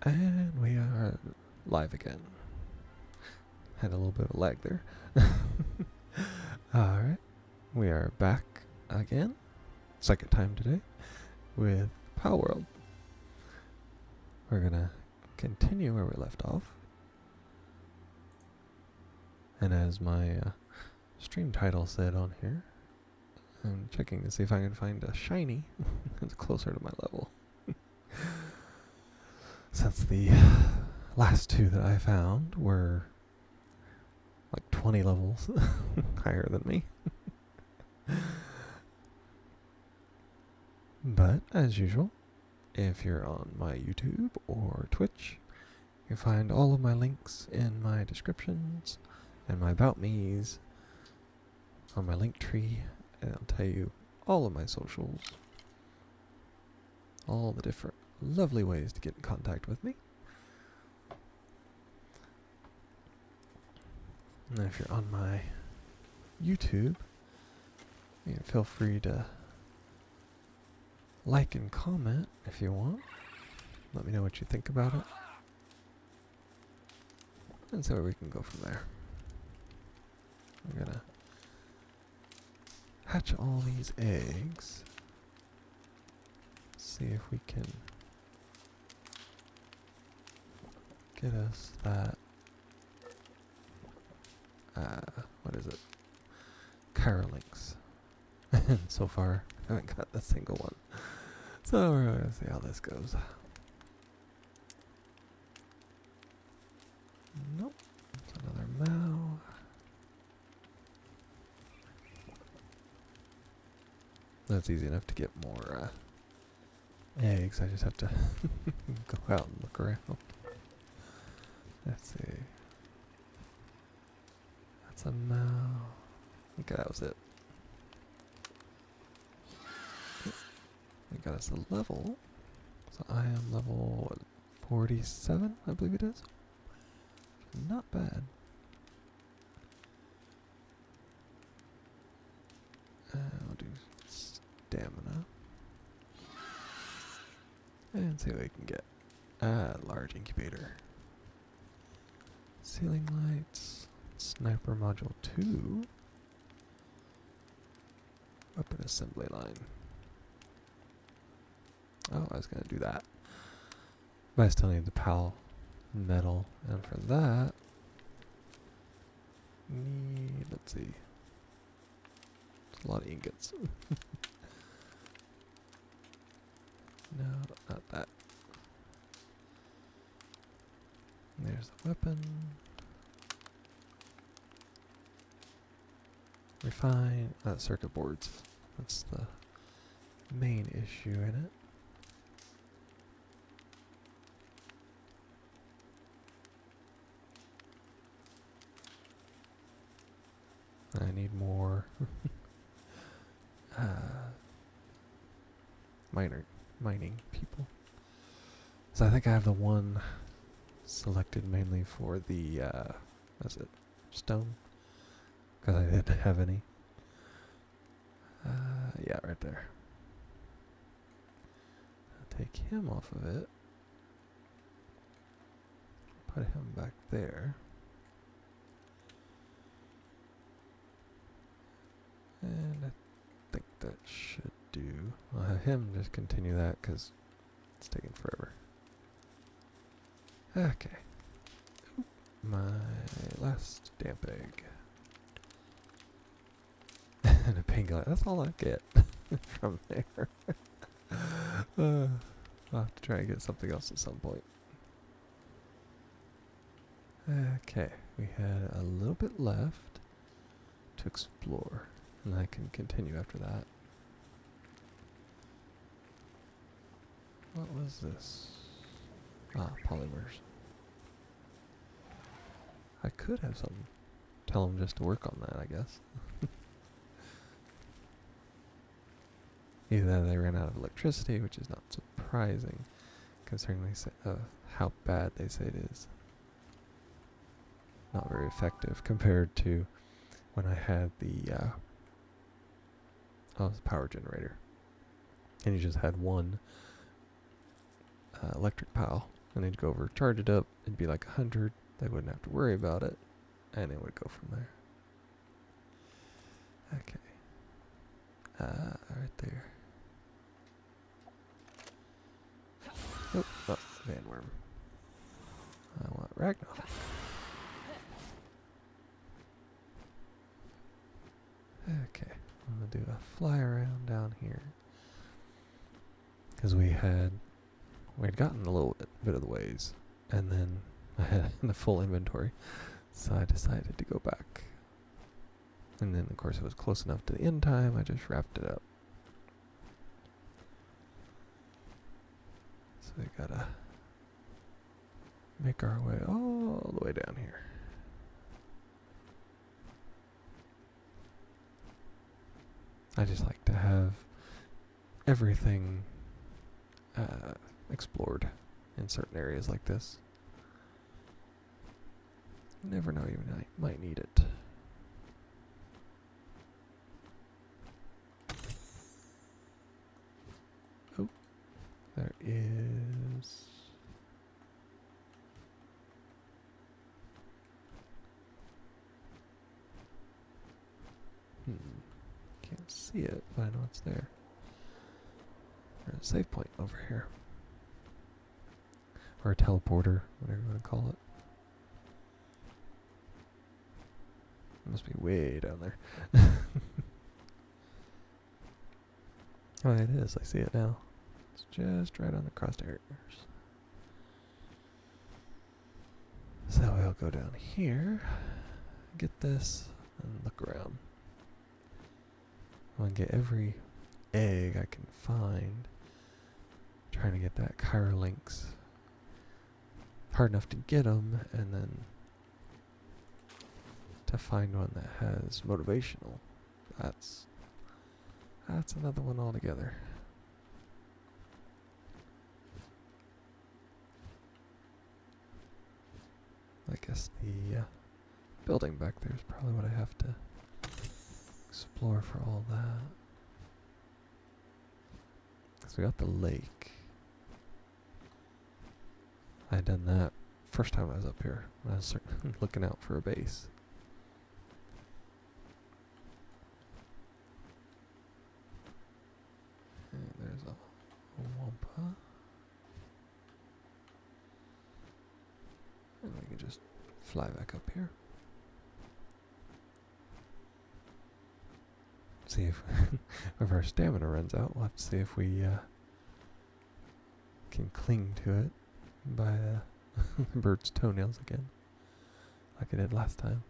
And we are live again. Had a little bit of a lag there. Alright, we are back again, second time today, with Power World. We're gonna continue where we left off. And as my stream title said on here, I'm checking to see if I can find a shiny that's closer to my level. Since the last two that I found were like 20 levels higher than me. But as usual, if you're on my YouTube or Twitch, you can find all of my links in my descriptions and my About Me's on my link tree, and I'll tell you all of my socials, all the different lovely ways to get in contact with me. And if you're on my YouTube, you can feel free to like and comment if you want. Let me know what you think about it. And so we can go from there. I'm gonna hatch all these eggs. See if we can get us that what is it? Chirolinks. And so far I haven't got a single one. So we're gonna see how this goes. Nope. It's another Mao. That's easy enough to get more eggs. I just have to go out and look around. Let's see. That's a Mao. I think that was it. We got us a level. So I am level what, 47, I believe it is. Not bad. I'll do stamina. And see what we can get. Large incubator. Ceiling lights. Sniper module 2. Weapon assembly line. Oh, I was going to do that. But I still need the PAL metal. And for that, need, let's see. It's a lot of ingots. No, not that. There's the weapon. Refine circuit boards. That's the main issue in it. I need more mining people. So I think I have the one selected mainly for the what is it? Stone? Because I didn't have any. Yeah, right there. I'll take him off of it. Put him back there. And I think that should do. I'll have him just continue that because it's taking forever. Okay. Oop, my last damp egg. And a pangolin. That's all I get from there. I'll have to try and get something else at some point. Okay, we had a little bit left to explore, and I can continue after that. What was this? Ah, polymers. I could have some. Tell them just to work on that, I guess. Either that or they ran out of electricity, which is not surprising, considering they say, how bad they say it is. Not very effective compared to when I had the power generator, and you just had one electric pile And they'd go over, charge it up, it'd be like 100. They wouldn't have to worry about it, and it would go from there. Okay. Right there. Oh, Vanworm. I want Ragnar. Okay, I'm gonna do a fly around down here. Because we had gotten a little bit of the ways, and then I had the full inventory, so I decided to go back. And then, of course, it was close enough to the end time, I just wrapped it up. So we gotta make our way all the way down here. I just like to have everything explored in certain areas like this. You never know, you might need it. Oh, there is... Can't see it, but I know it's there. There's a save point over here. Or a teleporter, whatever you want to call it. It must be way down there. Oh, it is. I see it now. It's just right on the crosshairs. So we'll go down here, get this, and look around. I want to get every egg I can find. Trying to get that Chirolinx. Hard enough to get them, and then to find one that has motivational. That's another one altogether. I guess the building back there is probably what I have to explore for all that. So we got the lake. I had done that first time I was up here, when I was looking out for a base. And there's a wampa. And we can just fly back up here. See if our stamina runs out. We'll have to see if we can cling to it by the bird's toenails again, like I did last time.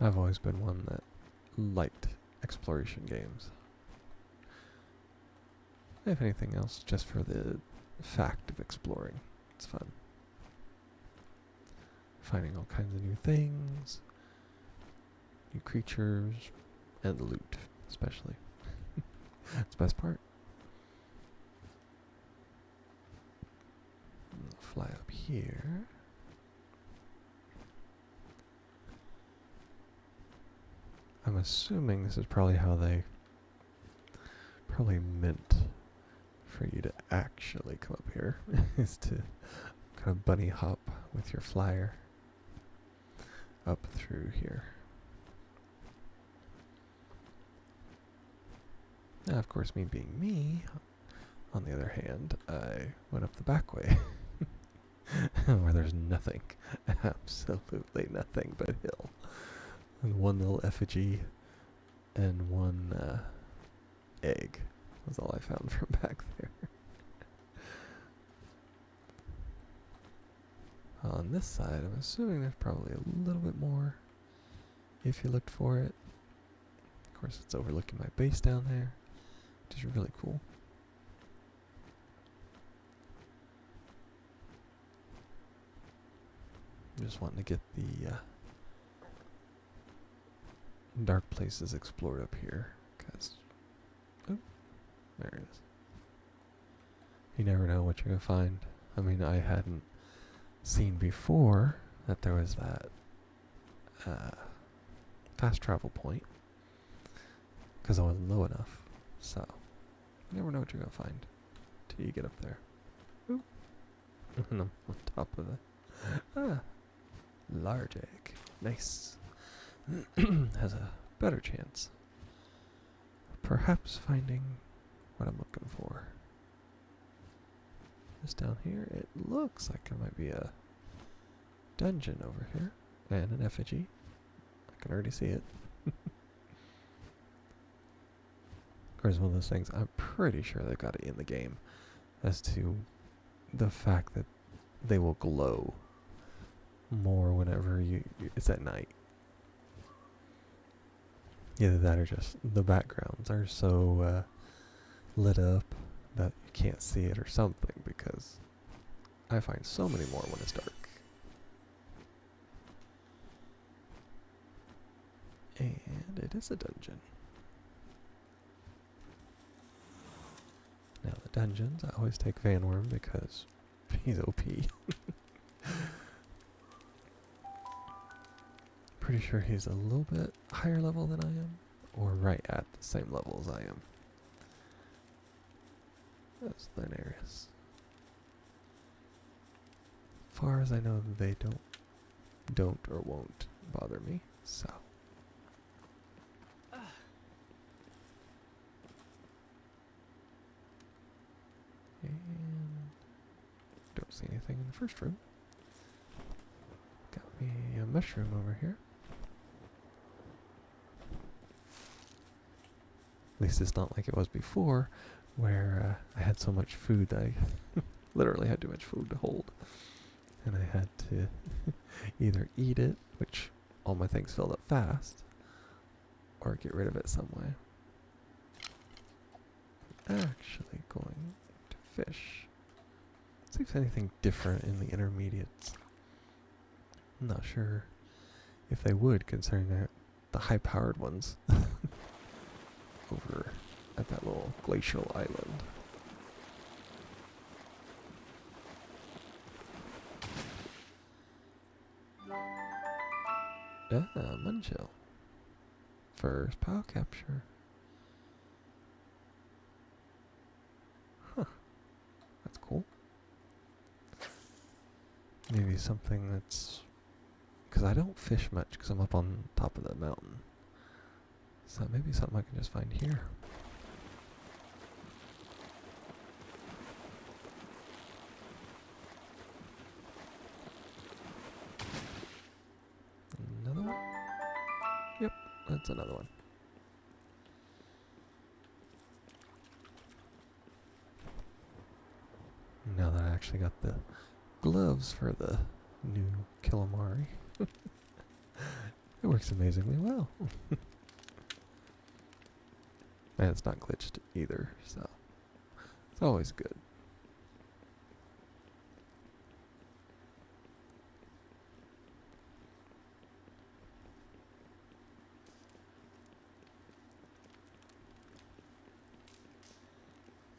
I've always been one that liked exploration games. If anything else, just for the fact of exploring. It's fun. Finding all kinds of new things, new creatures, and the loot, especially. That's the best part. Fly up here. I'm assuming this is probably how they meant for you to actually come up here, is to kind of bunny hop with your flyer up through here. Now, of course, me being me, on the other hand, I went up the back way, where there's nothing, absolutely nothing but hill. And one little effigy and one egg was all I found from back there. On this side, I'm assuming there's probably a little bit more if you looked for it. Of course, it's overlooking my base down there, which is really cool. I'm just wanting to get the dark places explored up here, because, oh, there it is. You never know what you're going to find. I mean, I hadn't seen before that there was that fast travel point because I wasn't low enough. So, you never know what you're going to find till you get up there. Ooh. And I'm on top of it. Ah, large egg. Nice. Has a better chance of perhaps finding what I'm looking for. This down here, it looks like there might be a dungeon over here and an effigy. I can already see it. Of course, one of those things, I'm pretty sure they've got it in the game as to the fact that they will glow more whenever it's at night. Either that or just the backgrounds are so lit up that you can't see it or something, because I find so many more when it's dark. And it is a dungeon. Now the dungeons, I always take Vanworm because he's OP. Pretty sure he's a little bit higher level than I am, or right at the same level as I am. That's Linares. As far as I know, they don't or won't bother me, so. And don't see anything in the first room. Got me a mushroom over here. At least it's not like it was before, where I had so much food that I literally had too much food to hold. And I had to either eat it, which all my things filled up fast, or get rid of it some way. Actually going to fish. See if anything different in the intermediates. I'm not sure if they would, considering they're the high-powered ones over at that little glacial island. Munchill. First power capture. Huh. That's cool. Maybe something that's... because I don't fish much because I'm up on top of the mountain. So that may be something I can just find here. Another one? Yep, that's another one. Now that I actually got the gloves for the new calamari, it works amazingly well. And it's not glitched either, so it's always good.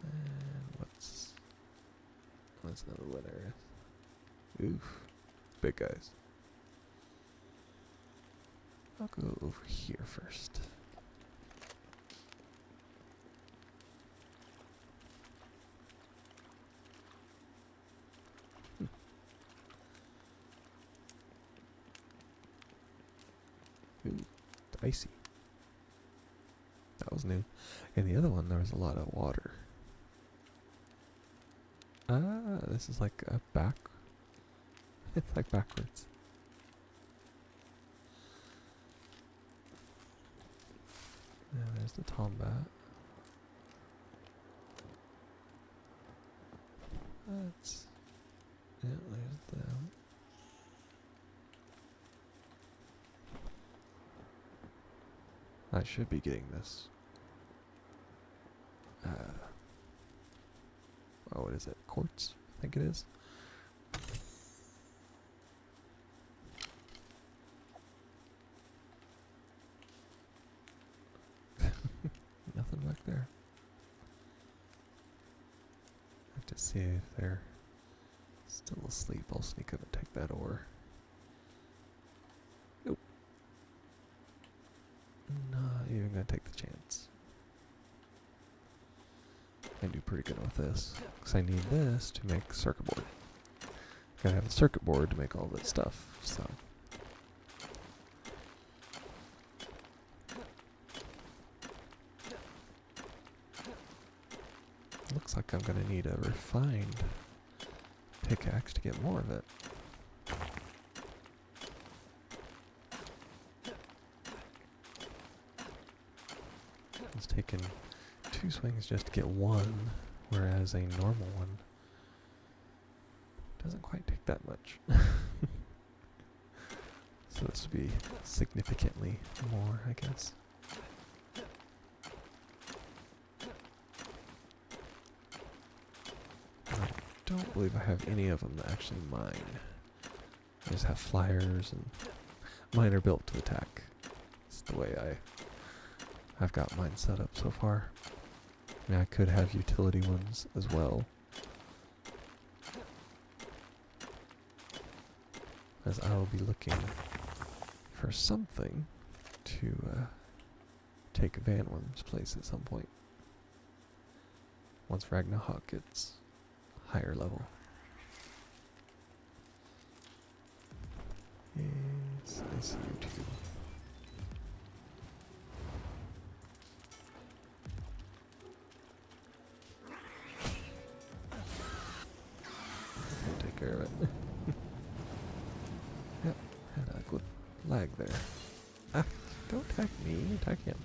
And what's another winner? Oof, big guys. I'll go over here first. Ooh, it's icy. That was new. And the other one, there was a lot of water. Ah, this is like a back. It's like backwards. Yeah, there's the tombat. That's... yeah, there's them. I should be getting this. Oh, what is it? Quartz? I think it is. Nothing back there. I have to see if they're still asleep. I'll sneak up and take that ore. Nope. Not even gonna take the chance. I do pretty good with this, because I need this to make a circuit board. Gotta have a circuit board to make all this stuff, so. Looks like I'm gonna need a refined pickaxe to get more of it. It's taken 2 swings just to get 1, whereas a normal one doesn't quite take that much. So this would be significantly more, I guess. I don't believe I have any of them that actually mine. I just have flyers, and mine are built to attack. It's the way I've got mine set up so far. I mean, I could have utility ones as well, as I will be looking for something to take Van Worm's place at some point. Once Ragnarok gets higher level. Yes, I see you too. I'll take care of it. Yep, had a good lag there. Ah, don't attack me, attack him.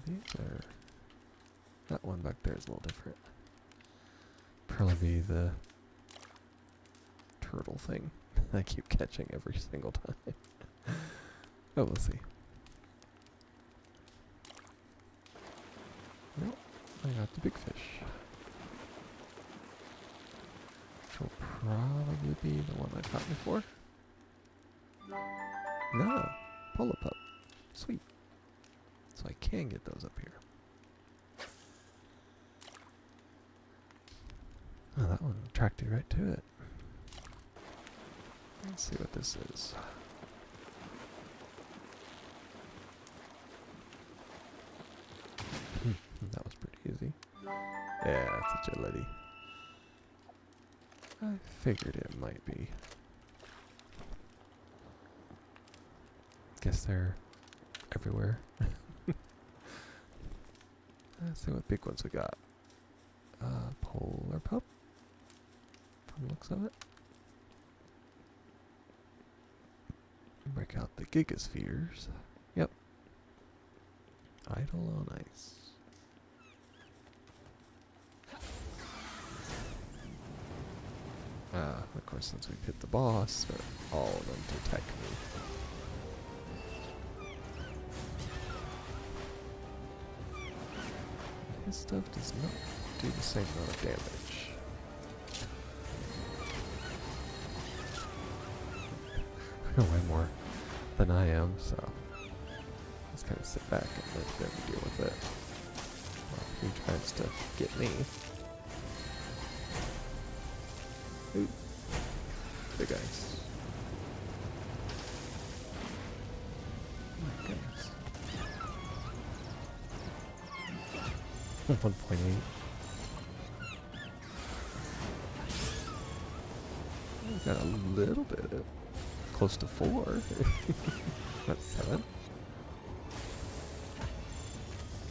These are... That one back there is a little different. Probably be the turtle thing I keep catching every single time. Oh, we'll see. Nope, I got the big fish. Which will probably be the one I caught before. No, Polar Pup. Sweet. So I can get those up here. Oh, that one attracted right to it. Let's see what this is. That was pretty easy. Yeah, it's a jelly. I figured it might be. Guess they're everywhere. Let's see what big ones we got. Polar Pup, from the looks of it. Break out the Gigaspheres. Yep. Idle on ice. Of course, since we've hit the boss, they're all of them to attack me. His stuff does not do the same amount of damage. Way more than I am, so let's kind of sit back and let them deal with it. Well, he tries to get me. Ooh, big ice. Oh my goodness. 1.8. We've got a little bit, close to 4. That's 7.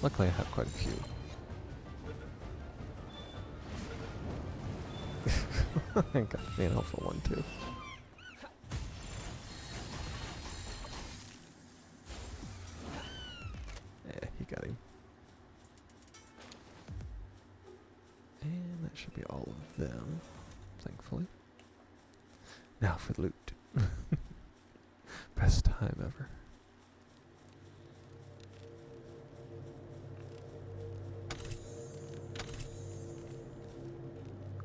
Luckily I have quite a few. I got me an alpha one too. Yeah, he got him. And that should be all of them, thankfully. Now for the loot. Best time ever.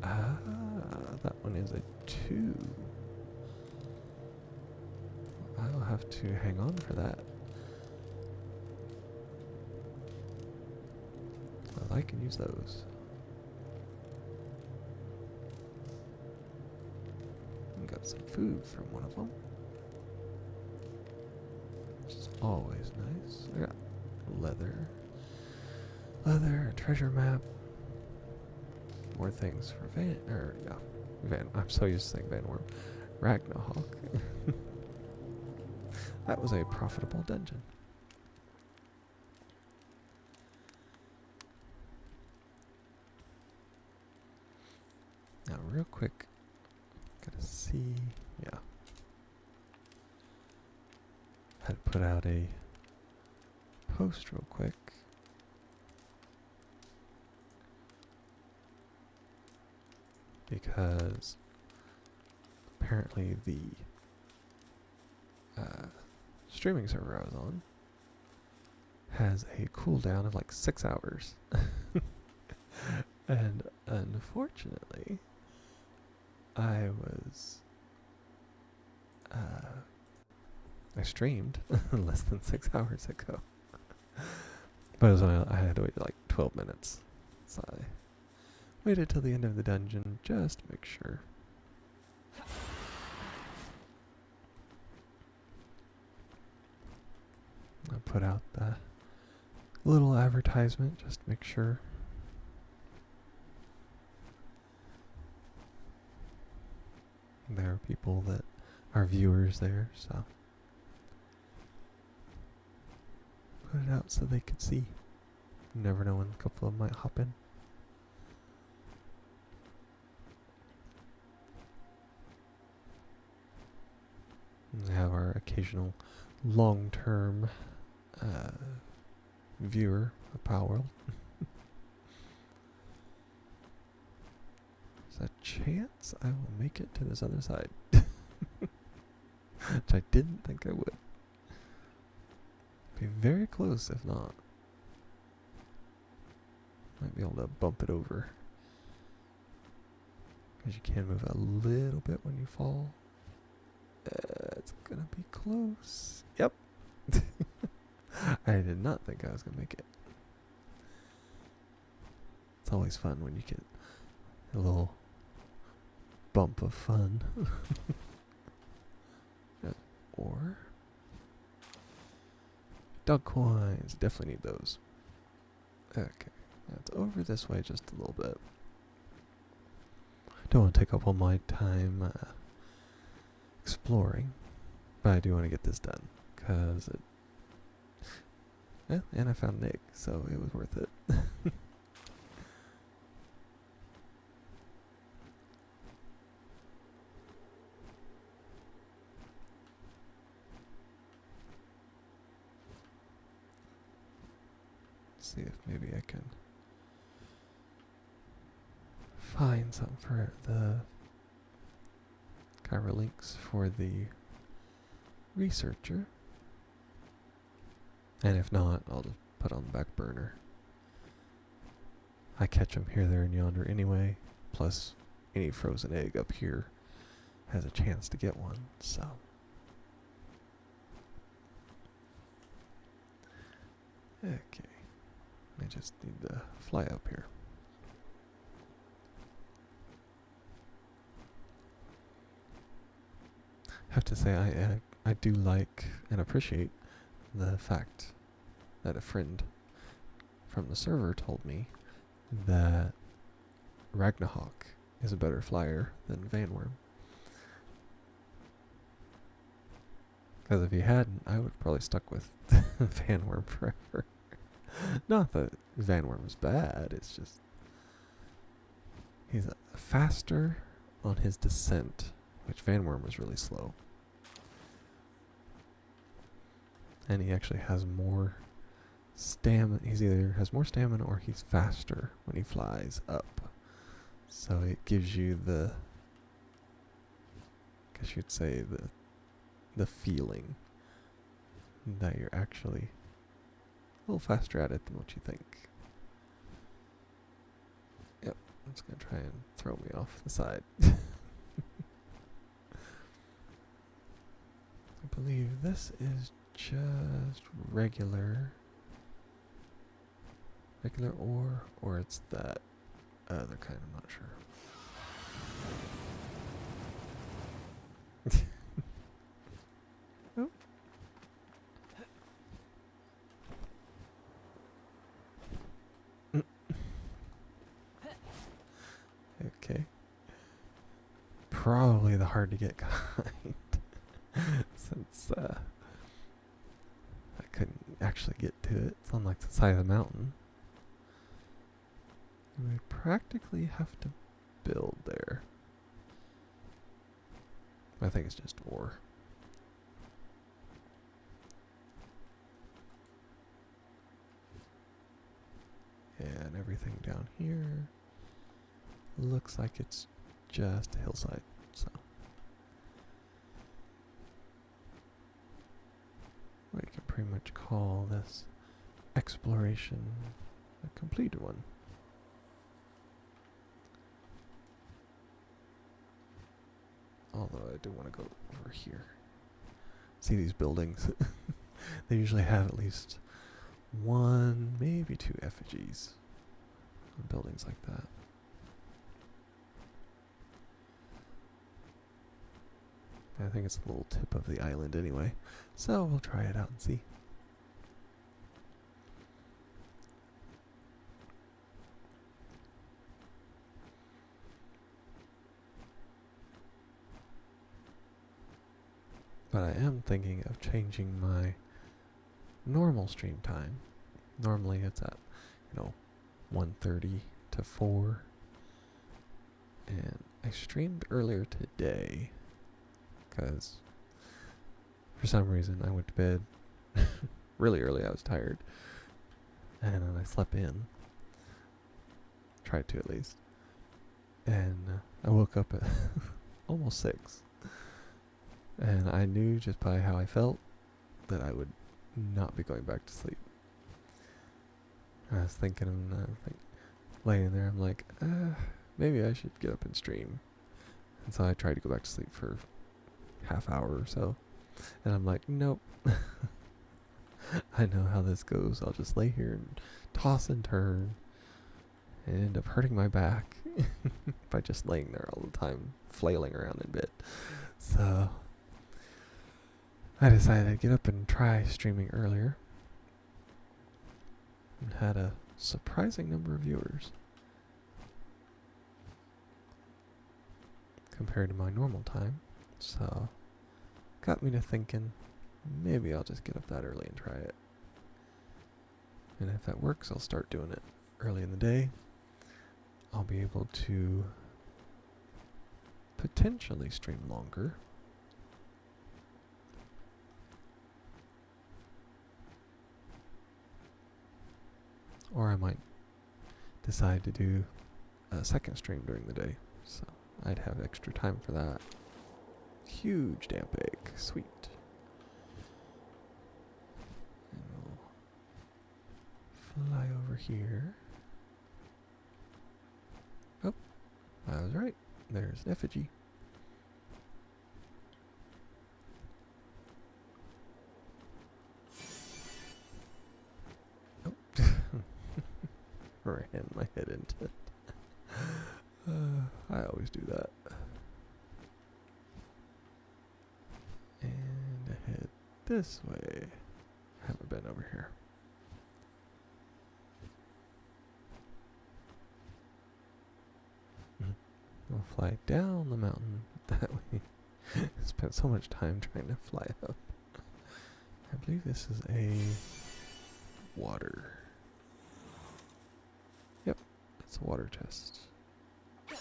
Ah, that one is a 2. I'll have to hang on for that. Well, I can use those. Got some food from one of them. Just always nice. I got leather. Leather, treasure map. More things for I'm so used to saying Van Worm. Ragnarok. That was a profitable dungeon. Now, real quick, gotta see. Yeah. Had to put out a post real quick. Because apparently the streaming server I was on has a cooldown of like 6 hours. And unfortunately, I streamed less than 6 hours ago. But it was only, I had to wait like 12 minutes. So I waited till the end of the dungeon just to make sure. I put out the little advertisement just to make sure. There are people that are viewers there, so put it out so they could see. You never know when a couple of them might hop in. And we have our occasional long-term viewer of Power World. There's a chance I will make it to this other side. Which I didn't think I would. Be very close if not. Might be able to bump it over. Because you can move a little bit when you fall. It's gonna be close. Yep. I did not think I was gonna make it. It's always fun when you get a little bump of fun. Or dog coins. Definitely need those. Okay. That's over this way just a little bit. Don't want to take up all my time exploring, but I do want to get this done because it. Yeah, and I found Nick, so it was worth it. See if maybe I can find something for the Kyra links for the researcher. And if not, I'll just put on the back burner. I catch them here, there, and yonder anyway. Plus, any frozen egg up here has a chance to get one, so. Okay. I just need to fly up here. I have to say, I do like and appreciate the fact that a friend from the server told me that Ragnarok is a better flyer than Van Worm. Because if he hadn't, I would have probably stuck with Van Worm forever. Not that Van Worm is bad, it's just he's faster on his descent, which Van Worm was really slow. And he actually has more stamina. He's either has more stamina or he's faster when he flies up. So it gives you the, I guess you'd say the feeling that you're actually a little faster at it than what you think. Yep, it's going to try and throw me off the side. I believe this is just regular ore, or it's that other kind, I'm not sure. Oh. probably the hard to get kind. Since I couldn't actually get to it. It's on like the side of the mountain. We practically have to build there. I think it's just ore. And everything down here looks like it's just a hillside. So we can pretty much call this exploration a completed one. Although I do want to go over here. See these buildings? They usually have at least one, maybe two effigies on buildings like that. I think it's a little tip of the island anyway, so we'll try it out and see. But I am thinking of changing my normal stream time. Normally it's at, 1:30 to 4. And I streamed earlier today because for some reason I went to bed really early. I was tired. And then I slept in. Tried to at least. And I woke up at almost 6. And I knew just by how I felt that I would not be going back to sleep. I was thinking, laying there, I'm like, maybe I should get up and stream. And so I tried to go back to sleep for half hour or so. And I'm like, nope. I know how this goes. I'll just lay here and toss and turn and end up hurting my back by just laying there all the time, flailing around in bed. So I decided to get up and try streaming earlier. And had a surprising number of viewers compared to my normal time. So got me to thinking, maybe I'll just get up that early and try it. And if that works, I'll start doing it early in the day. I'll be able to potentially stream longer. Or I might decide to do a second stream during the day. So I'd have extra time for that. Huge damp egg. Sweet. And we'll fly over here. Oh, I was right. There's an effigy. Ran my head into it. I always do that. And I head this way. Haven't been over here. I'll fly down the mountain that way. I spent so much time trying to fly up. I believe this is a water. It's a water chest. Oh,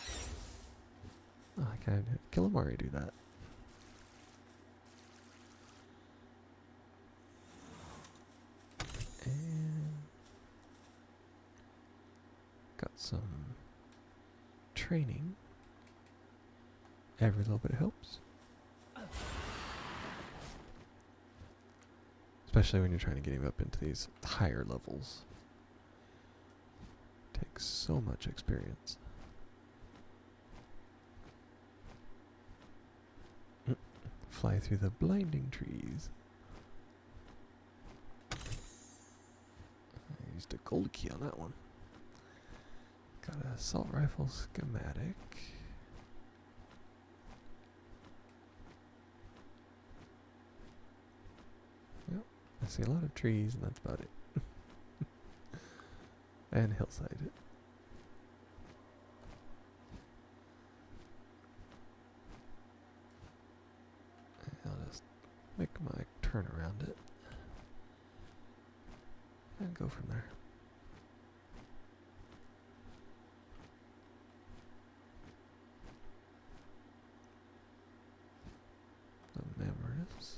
I can have Killamari do that. And got some training. Every little bit helps. Especially when you're trying to get him up into these higher levels. Takes so much experience. Fly through the blinding trees. I used a gold key on that one. Got an assault rifle schematic. Yep, I see a lot of trees and that's about it. And hillside. from there. The Memorist.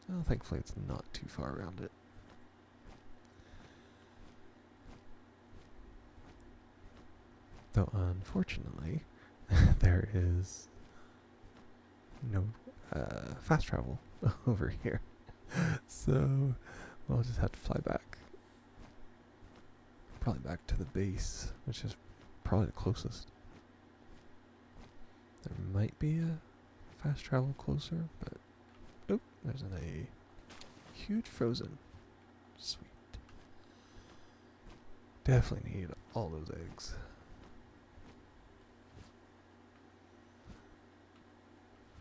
Well, thankfully it's not too far around it. Though unfortunately, there is no fast travel over here. So we'll just have to fly back. Probably back to the base, which is probably the closest. There might be a fast travel closer, but oh, there's a huge frozen. Sweet. Definitely need all those eggs.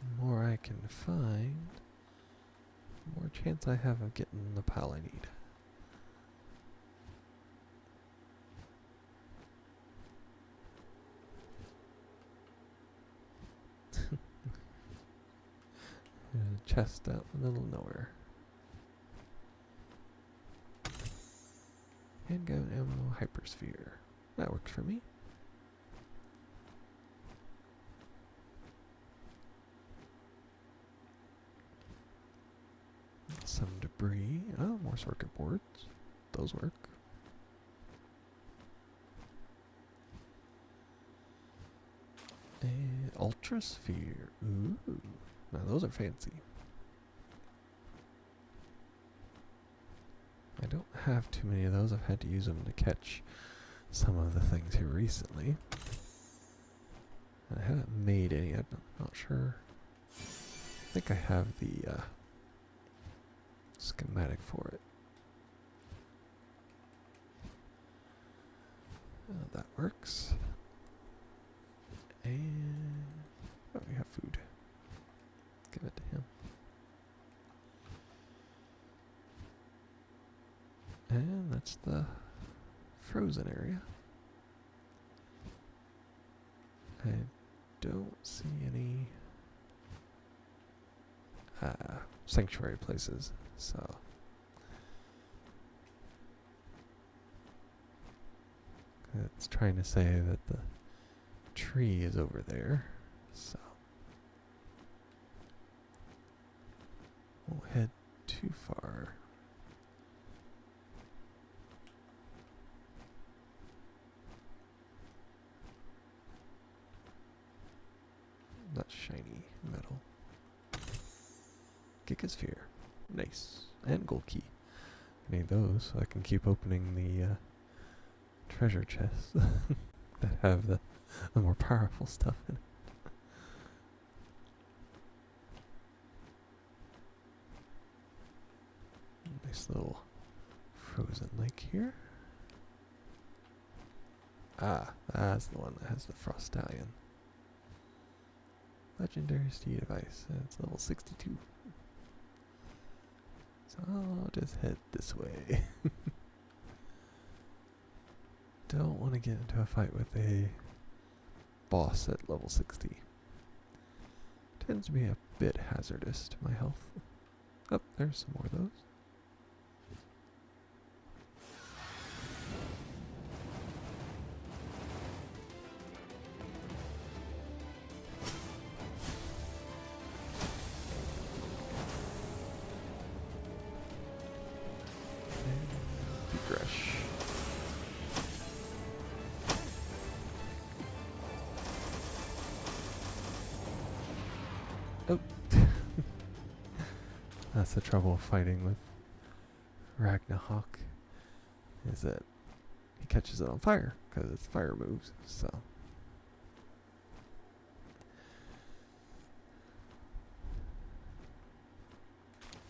The more I can find, the more chance I have of getting the pile I need. There's a chest out in the middle of nowhere. Handgun ammo hypersphere. That works for me. Some debris. Oh, more circuit boards. Those work. And ultrasphere. Ooh. Now those are fancy. I don't have too many of those. I've had to use them to catch some of the things here recently. I haven't made any. I'm not sure. I think I have the schematic for it. That works. And oh, we have food. Give it to him. And that's the frozen area. I don't see any sanctuary places, so it's trying to say that the tree is over there, so won't head too far. That's shiny metal. Gigasphere. Nice. And gold key. I need those so I can keep opening the treasure chests that have the more powerful stuff in it. Nice little frozen lake here. Ah, that's the one that has the frost stallion. Legendary steed of ice. It's level 62. So I'll just head this way. Don't want to get into a fight with a boss at level 60. Tends to be a bit hazardous to my health. Oh, there's some more of those. Brush. Oh. That's the trouble of fighting with Ragnarok, is that he catches it on fire because it's fire moves, so.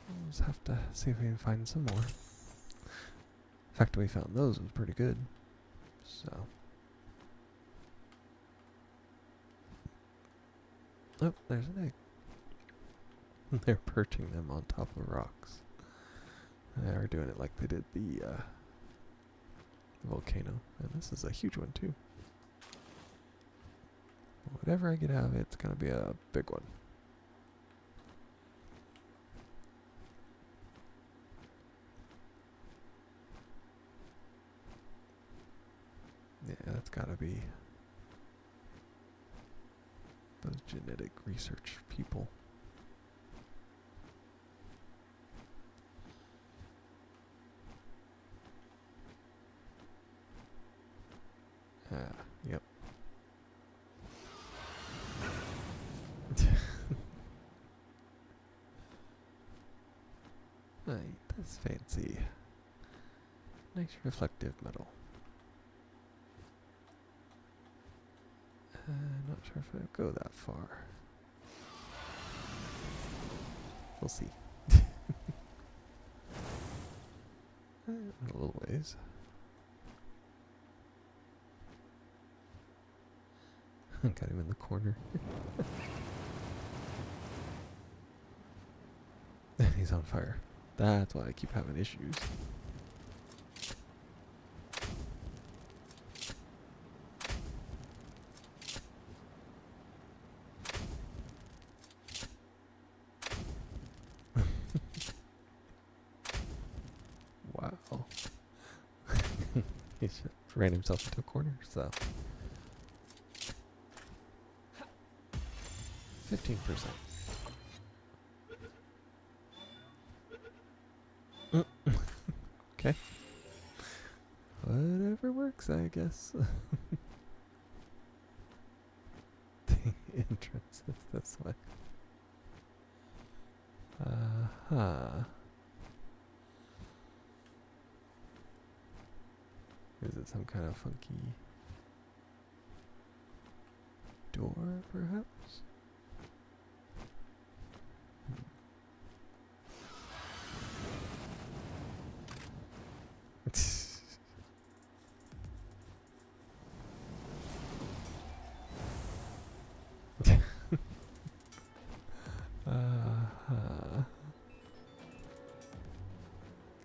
We'll just have to see if we can find some more. The fact that we found those was pretty good, so. Oh, there's an egg. They're perching them on top of rocks. They are doing it like they did the volcano. And this is a huge one too. Whatever I get out of it, it's going to be a big one. It's gotta be those genetic research people. Yep. Right, that's fancy. Nice reflective metal. Not sure if I'll go that far. We'll see. A little ways. Got him in the corner. He's on fire. That's why I keep having issues. Wow. He just ran himself into a corner, so 15%. Okay. Whatever works, I guess. The entrance is this way. Is it some kind of funky door, perhaps?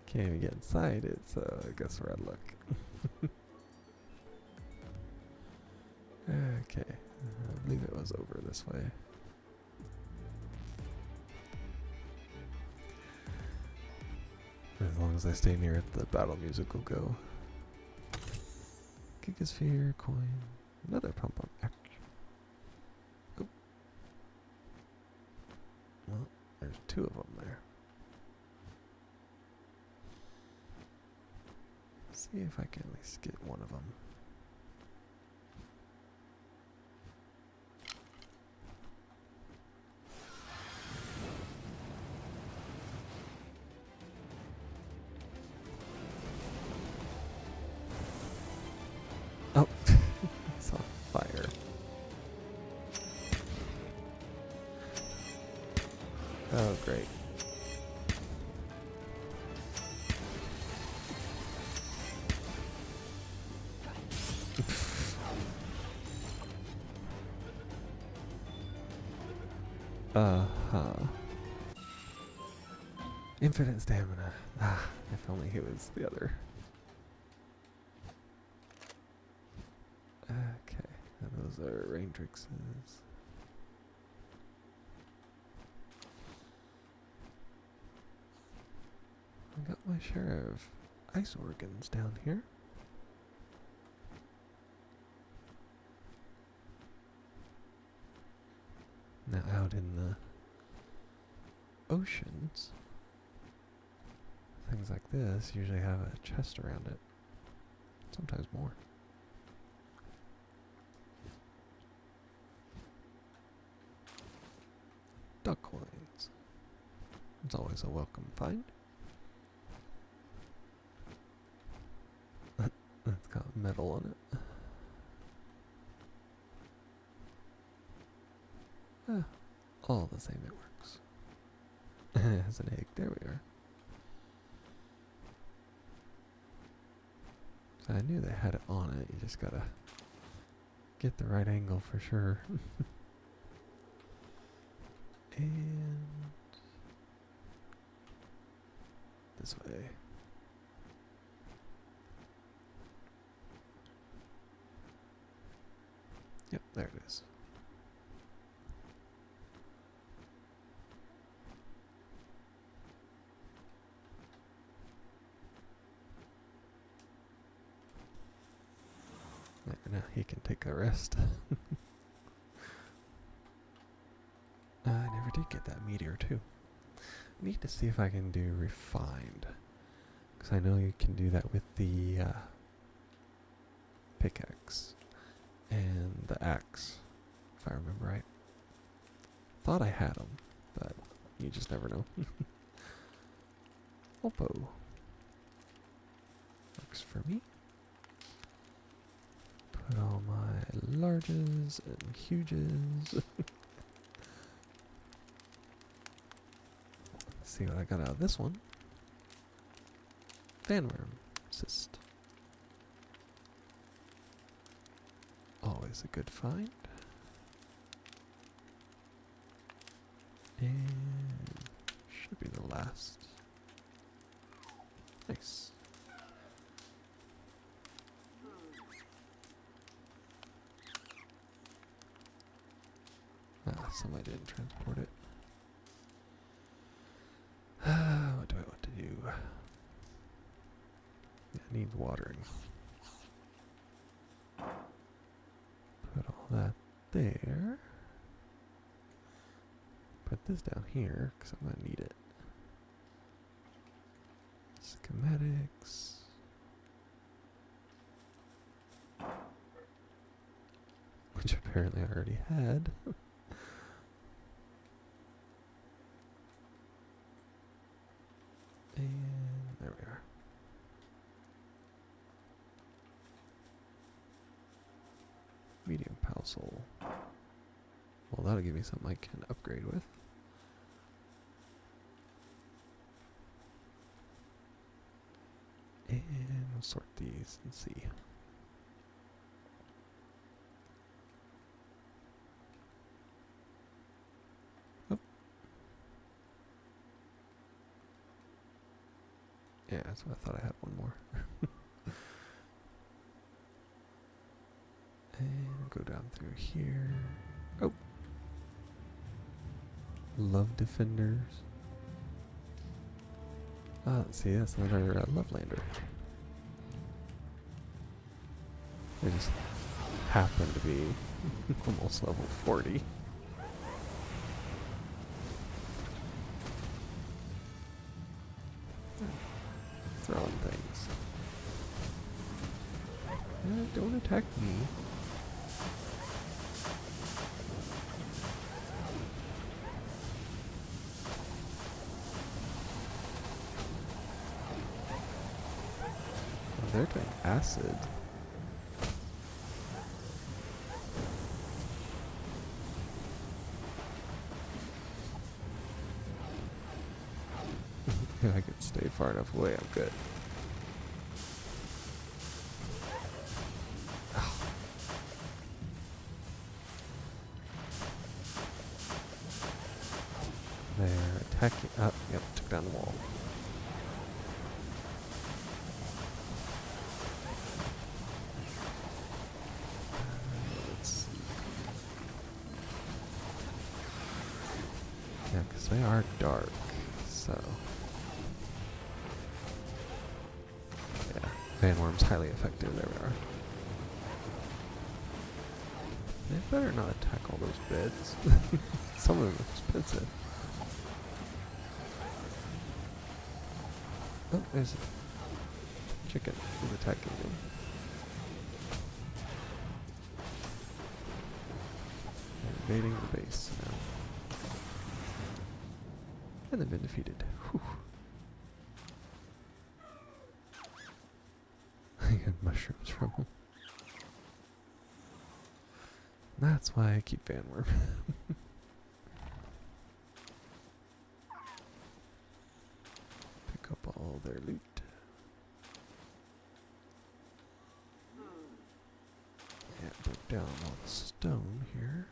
Can't even get inside it, so I guess we're out of luck. Okay, I believe it was over this way. As long as I stay near it, the battle music will go. Gigasphere, coin, another pump up action. Oh. Well, there's two of them there. See if I can at least get one of them. Oh, it's on fire. Oh, great. Infinite stamina. Ah, if only he was the other. Okay, and those are Raintrixes. I got my share of ice organs down here. Now out in the oceans, things like this usually have a chest around it. Sometimes more. Duck coins. It's always a welcome find. It's got metal on it. All the same, it works. It has an egg. There we are. So I knew they had it on it. You just gotta get the right angle for sure. And this way. Yep, there it is. Now can take the rest. I never did get that meteor too. I need to see if I can do refined. Because I know you can do that with the pickaxe and the axe, if I remember right. Thought I had them, but you just never know. Oppo. Works for me. Put all my larges and huges. See what I got out of this one. Fanworm cyst. Always a good find. And should be the last. Nice. Somebody didn't transport it. What do I want to do? Yeah, it needs watering. Put all that there. Put this down here, because I'm going to need it. Schematics. Which apparently I already had. And there we are. Medium Palsol. Well, that'll give me something I can upgrade with. And we'll sort these and see. Oh. Yeah, so I thought I had one more. And go down through here. Oh. Love Defenders. See, that's another Lovelander. They just happen to be almost level 40. Throwing things. Don't attack me. They're doing acid. If I could stay far enough away, I'm good. Oh. They're attacking. Oh, yep, took down the wall. Yeah, because they are dark, so... Yeah, Vanworm's highly effective, there we are. They better not attack all those beds. Some of them are expensive. Oh, there's a chicken who's attacking me. They're invading the base now. And they've been defeated. Whew. I get mushrooms from them. That's why I keep Vanworm. Pick up all their loot. Yeah, broke down all the stone here.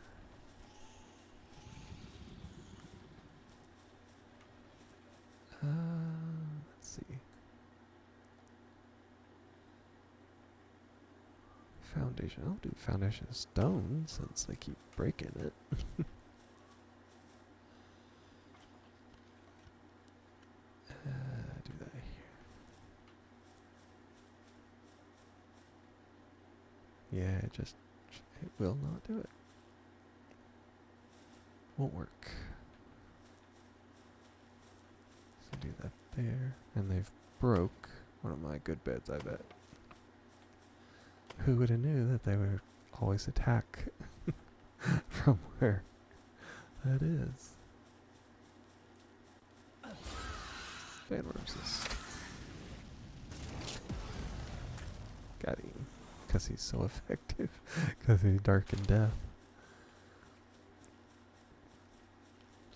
Let's see. Foundation. I'll do foundation of stone since they keep breaking it. Do that here. Yeah, just It will not do it. Won't work. So do that there. And they've broke one of my good beds, I bet. Who would have knew that they would always attack from where that is? And where's this? Got him. Because he's so effective. Because he's dark and death.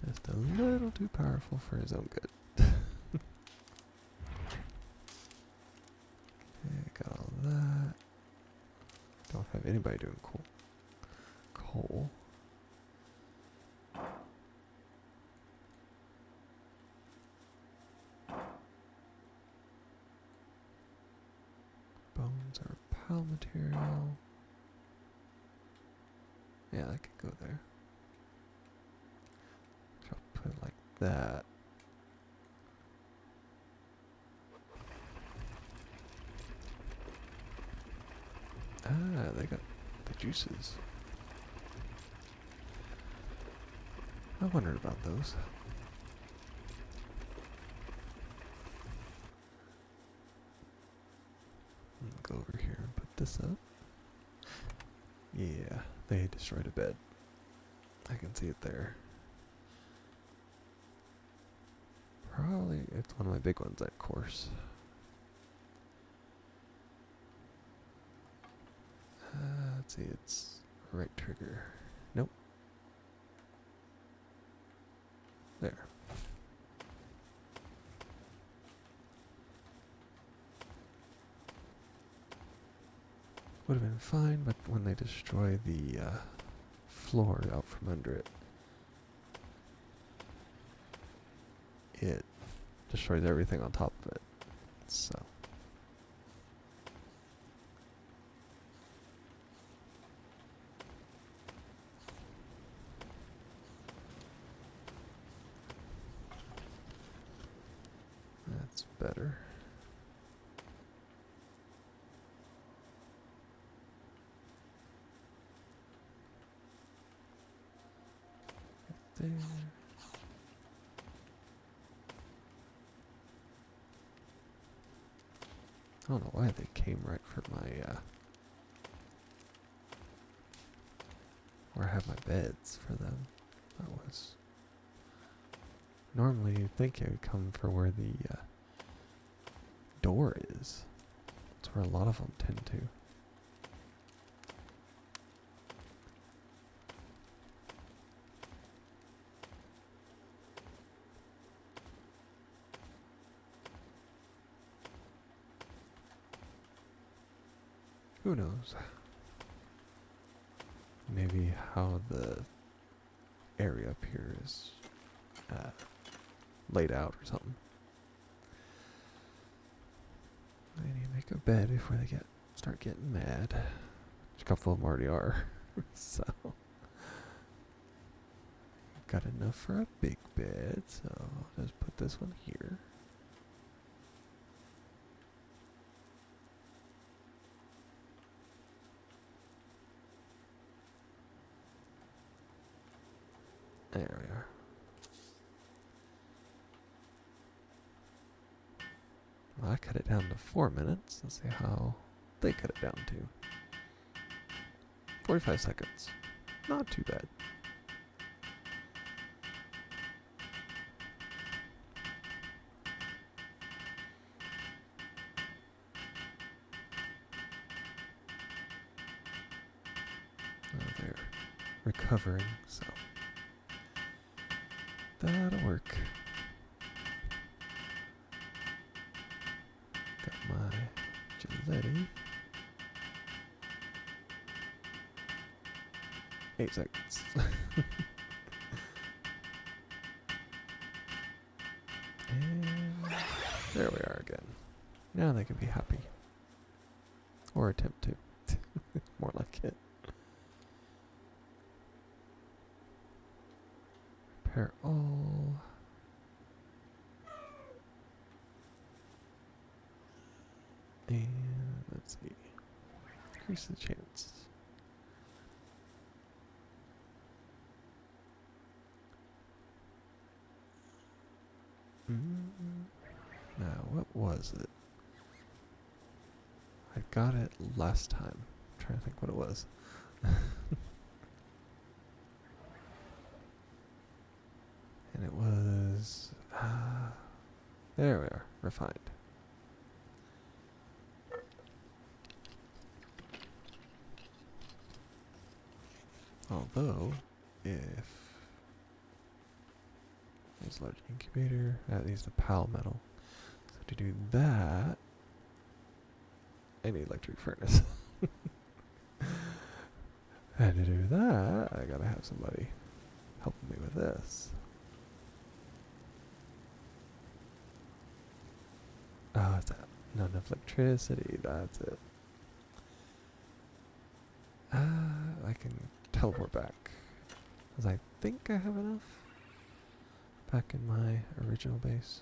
Just a little too powerful for his own good. Okay, got all that. Don't have anybody doing coal. Bones are pile material. Yeah, I could go there. So I'll put it like that. Ah, they got the juices. I wondered about those. Go over here and put this up. Yeah, they destroyed a bed. I can see it there. Probably, it's one of my big ones, of course. Let's see, it's right trigger. Nope. There. Would have been fine, but when they destroy the floor out from under it, it destroys everything on top of it. So. That's better. There. I don't know why they came right for my, where I have my beds for them. That was... Normally you'd think it would come for where the, door is. That's where a lot of them tend to. Who knows? Maybe how the area up here is laid out or something. I need to make a bed before they start getting mad. A couple of them already are. So got enough for a big bed, so I'll just put this one here. There we are. Well, I cut it down to 4 minutes. Let's see how they cut it down to. 45 seconds. Not too bad. Oh, they're recovering, so that'll work. Got my Giletti. 8 seconds. And there we are again. Now they can be happy. Or attempt to. More like it. Repair all. And let's see. Increase the chance. was it? I got it last time. I'm trying to think what it was. And it was... there we are. Refined. Although, if... there's a large incubator. That needs the PAL metal. So to do that... I need electric furnace. And to do that, I gotta have somebody helping me with this. Oh, it's not enough electricity, that's it. I can teleport back. Because I think I have enough back in my original base.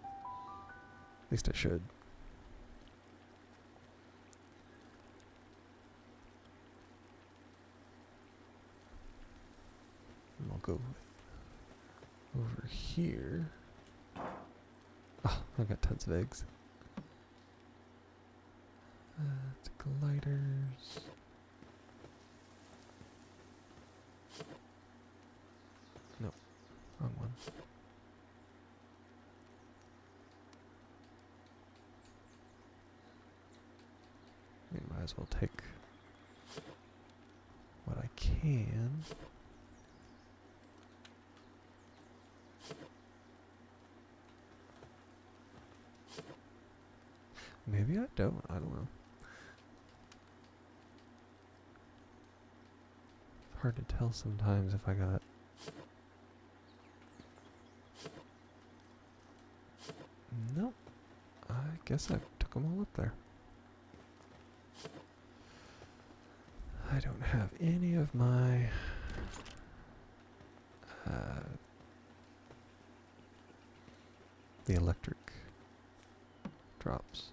At least I should. And we'll go over here. Oh, I've got tons of eggs. It's gliders. Nope, wrong one. I mean, might as well take what I can. Maybe I don't know. It's hard to tell sometimes if I got... Nope. I guess I took them all up there. I don't have any of my... the electric drops.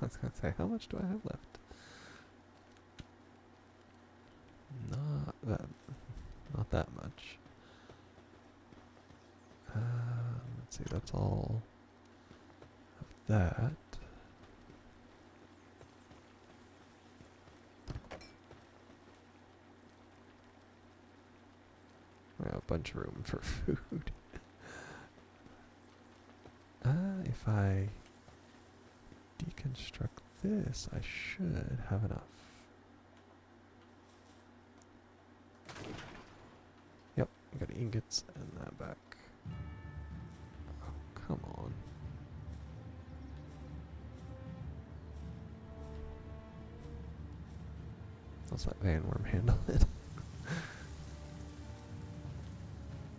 I was going to say, how much do I have left? Not that much. Let's see, that's all of that. I have a bunch of room for food. If I deconstruct this, I should have enough. Yep, I got ingots and that back. Oh, come on. Let's let Van Worm handle it.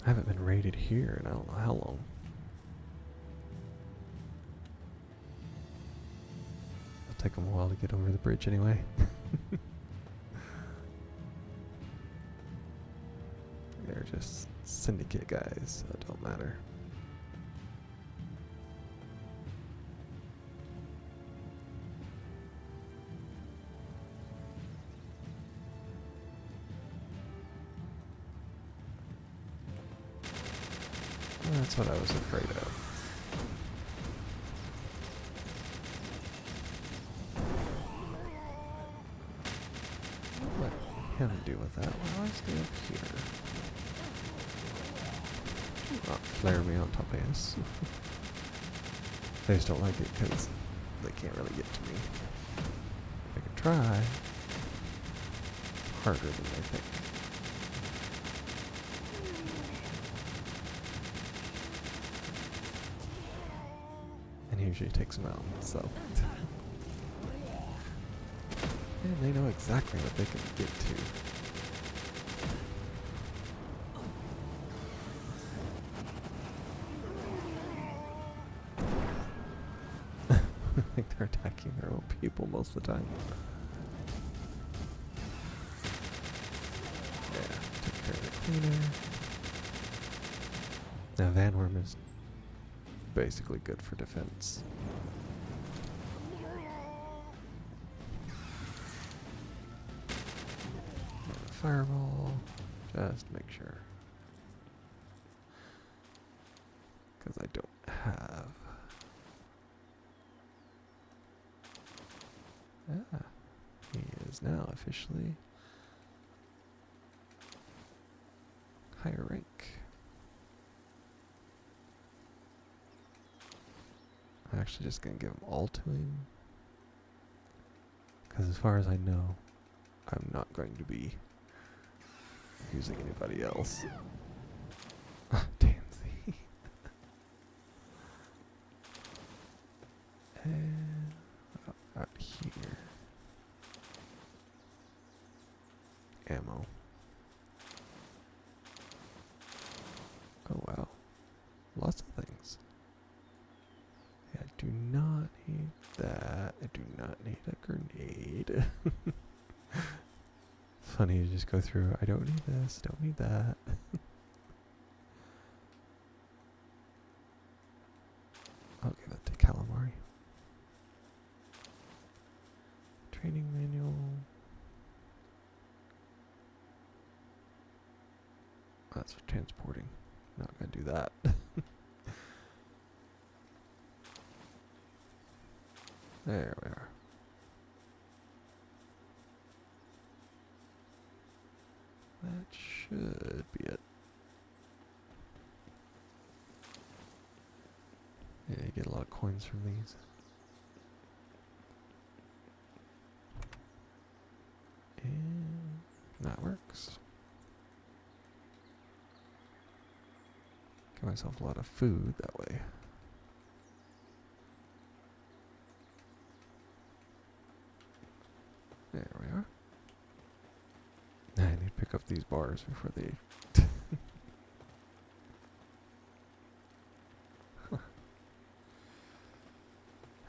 I haven't been raided here in I don't know how long. It'll take them a while to get over the bridge anyway. They're just syndicate guys, so it don't matter. That's what I was afraid of. Let him deal with that while I stay up here. Do not flare me on top of us. They just don't like it because they can't really get to me. They can try. Harder than they think. And he usually takes them out, so. And they know exactly what they can get to. I think they're attacking their own people most of the time. Yeah, took care of the cleaner. Now Van Worm is basically good for defense. Fireball, just to make sure. Because I don't have. Ah, he is now officially higher rank. I'm actually just going to give them all to him. Because as far as I know, I'm not going to be using anybody else. Tansy. And out here. Ammo. Oh wow. Lots of things. Yeah, I do not need that. I do not need a grenade. Funny, you just go through, I don't need this, don't need that. I'll give that to calamari. Training manual. That's for transporting. Not gonna do that. There we are. That should be it. Yeah, you get a lot of coins from these. And that works. Give myself a lot of food that way. There we are. I need to pick up these bars before they...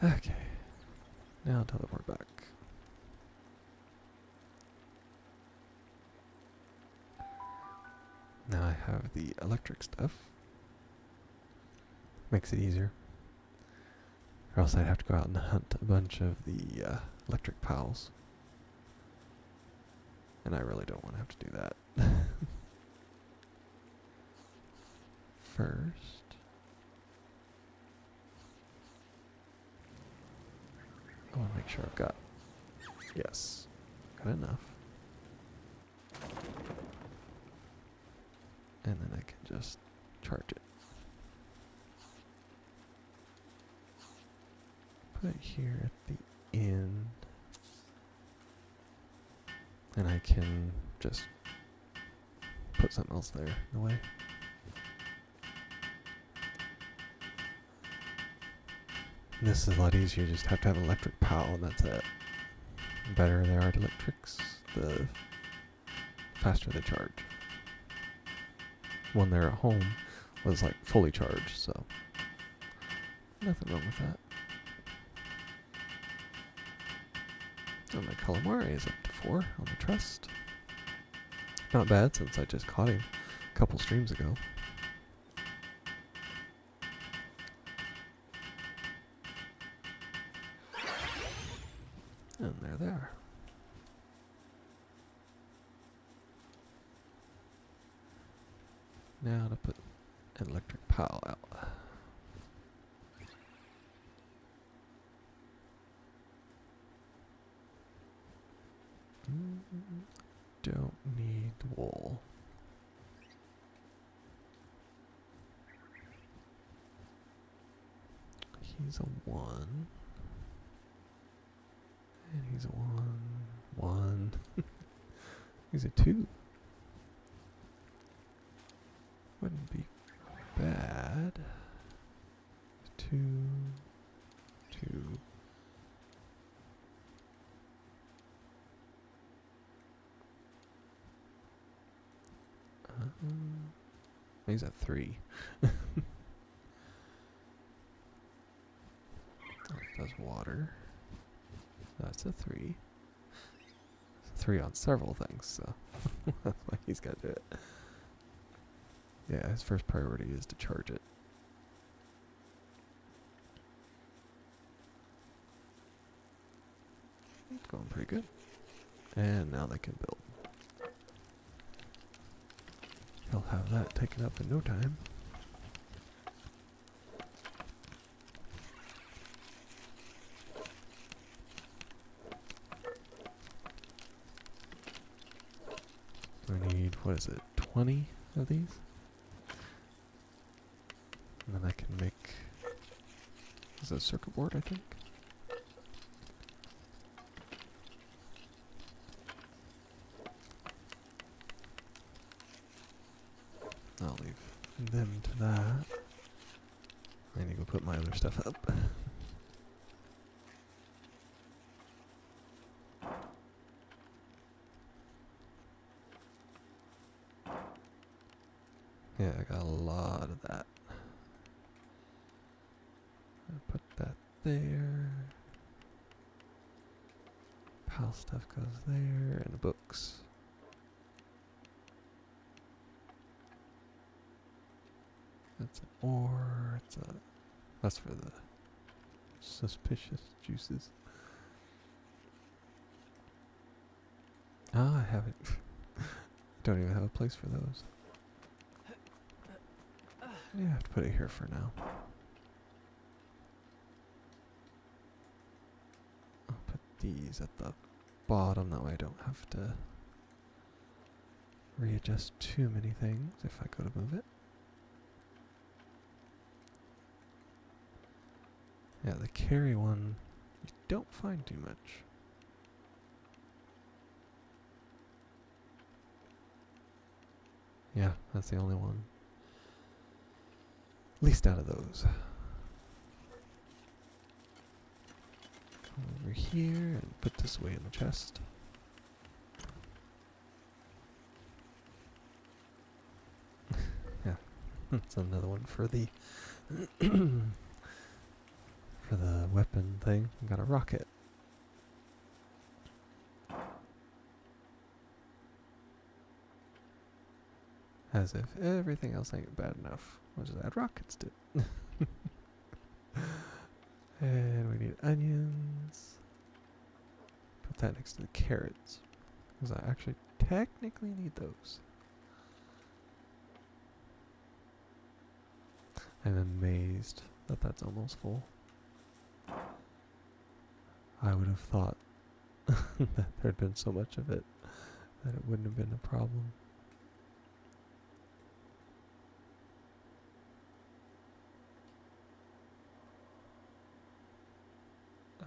Okay. Now teleport back. Now I have the electric stuff. Makes it easier. Or else I'd have to go out and hunt a bunch of the electric pals. And I really don't want to have to do that. First, I want to make sure I've got, yes, got enough. And then I can just charge it. Put it here at the end. And I can just put something else there in the way. And this is a lot easier, you just have to have an electric pal and that's it. The better they are to electrics, the faster they charge. When they're at home was like fully charged, so nothing wrong with that. And my calamari is up to 4 on the trust. Not bad since I just caught him a couple streams ago. And there they are. Now to put an electric pile out. Don't need wool. He's a 1. And he's a 1. He's a 2. Wouldn't be bad. 2, 2. He's at 3. Does water. That's a 3. It's a 3 on several things, so that's why he's got to do it. Yeah, his first priority is to charge it. going pretty good. And now they can build. He'll have that taken up in no time. We need, what is it, 20 of these? And then I can make, is it a circuit board, I think? I'll leave them to that. I need to go put my other stuff up. Yeah, I got a lot of that. I'll put that there. Pal stuff goes there, and the books. That's an ore. That's for the suspicious juices. Ah, I haven't. Don't even have a place for those. Yeah, I have to put it here for now. I'll put these at the bottom, that way I don't have to readjust too many things if I go to move it. Yeah, the carry one, you don't find too much. Yeah, that's the only one. Least out of those. Come over here and put this away in the chest. Yeah, that's another one for the for the weapon thing. We got a rocket. As if everything else ain't bad enough. We'll just add rockets to it. And we need onions. Put that next to the carrots. Because I actually technically need those. I'm amazed that that's almost full. I would have thought that there'd been so much of it that it wouldn't have been a problem.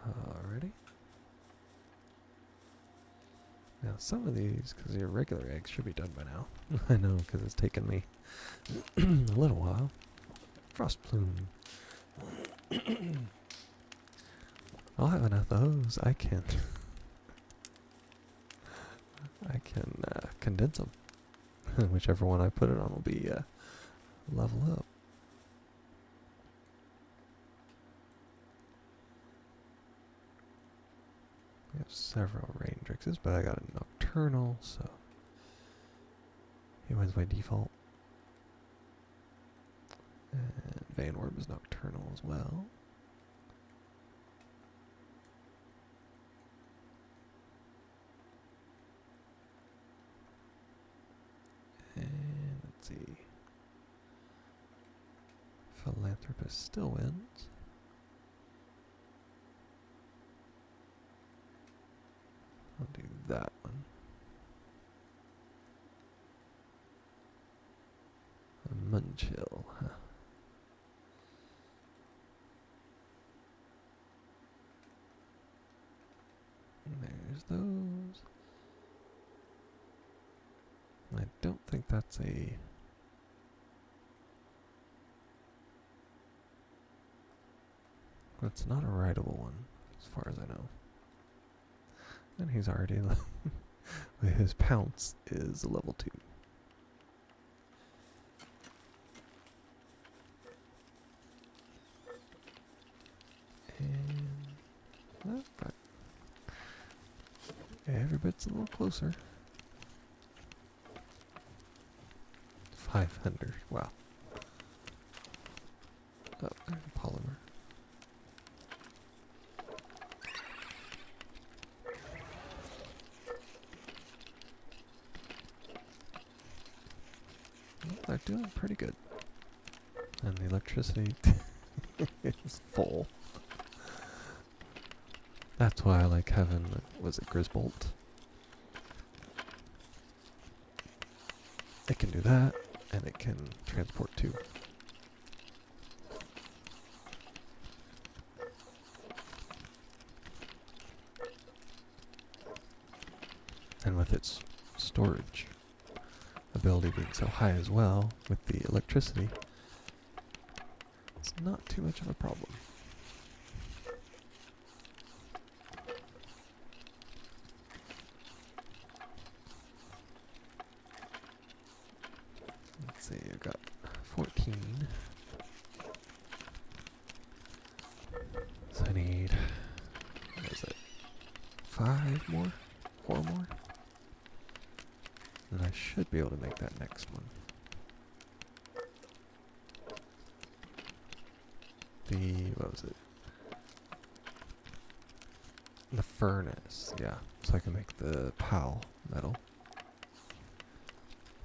Alrighty. Now some of these, because your regular eggs should be done by now. I know, because it's taken me a little while. Frost plume. I'll have enough of those. I can condense them. Whichever one I put it on will be level up. We have several rain drixes, but I got a nocturnal, so he wins by default. And Vanworm is nocturnal as well. And let's see. Philanthropist still wins. I'll do that one. A Munchill, huh? And there's those. I don't think that's a... That's not a rideable one, as far as I know. And he's already... his pounce is a level 2. And... but every bit's a little closer. 500. Wow. Oh, there's a polymer. doing pretty good. And the electricity is full. That's why I like having, was it Grisbolt? It can do that, and it can transport too. And with its storage ability being so high as well, with the electricity, it's not too much of a problem. Let's see, I've got 14. So I need, what is it, 5 more? 4 more? And I should be able to make that next one. What was it? The furnace, yeah. So I can make the POW metal.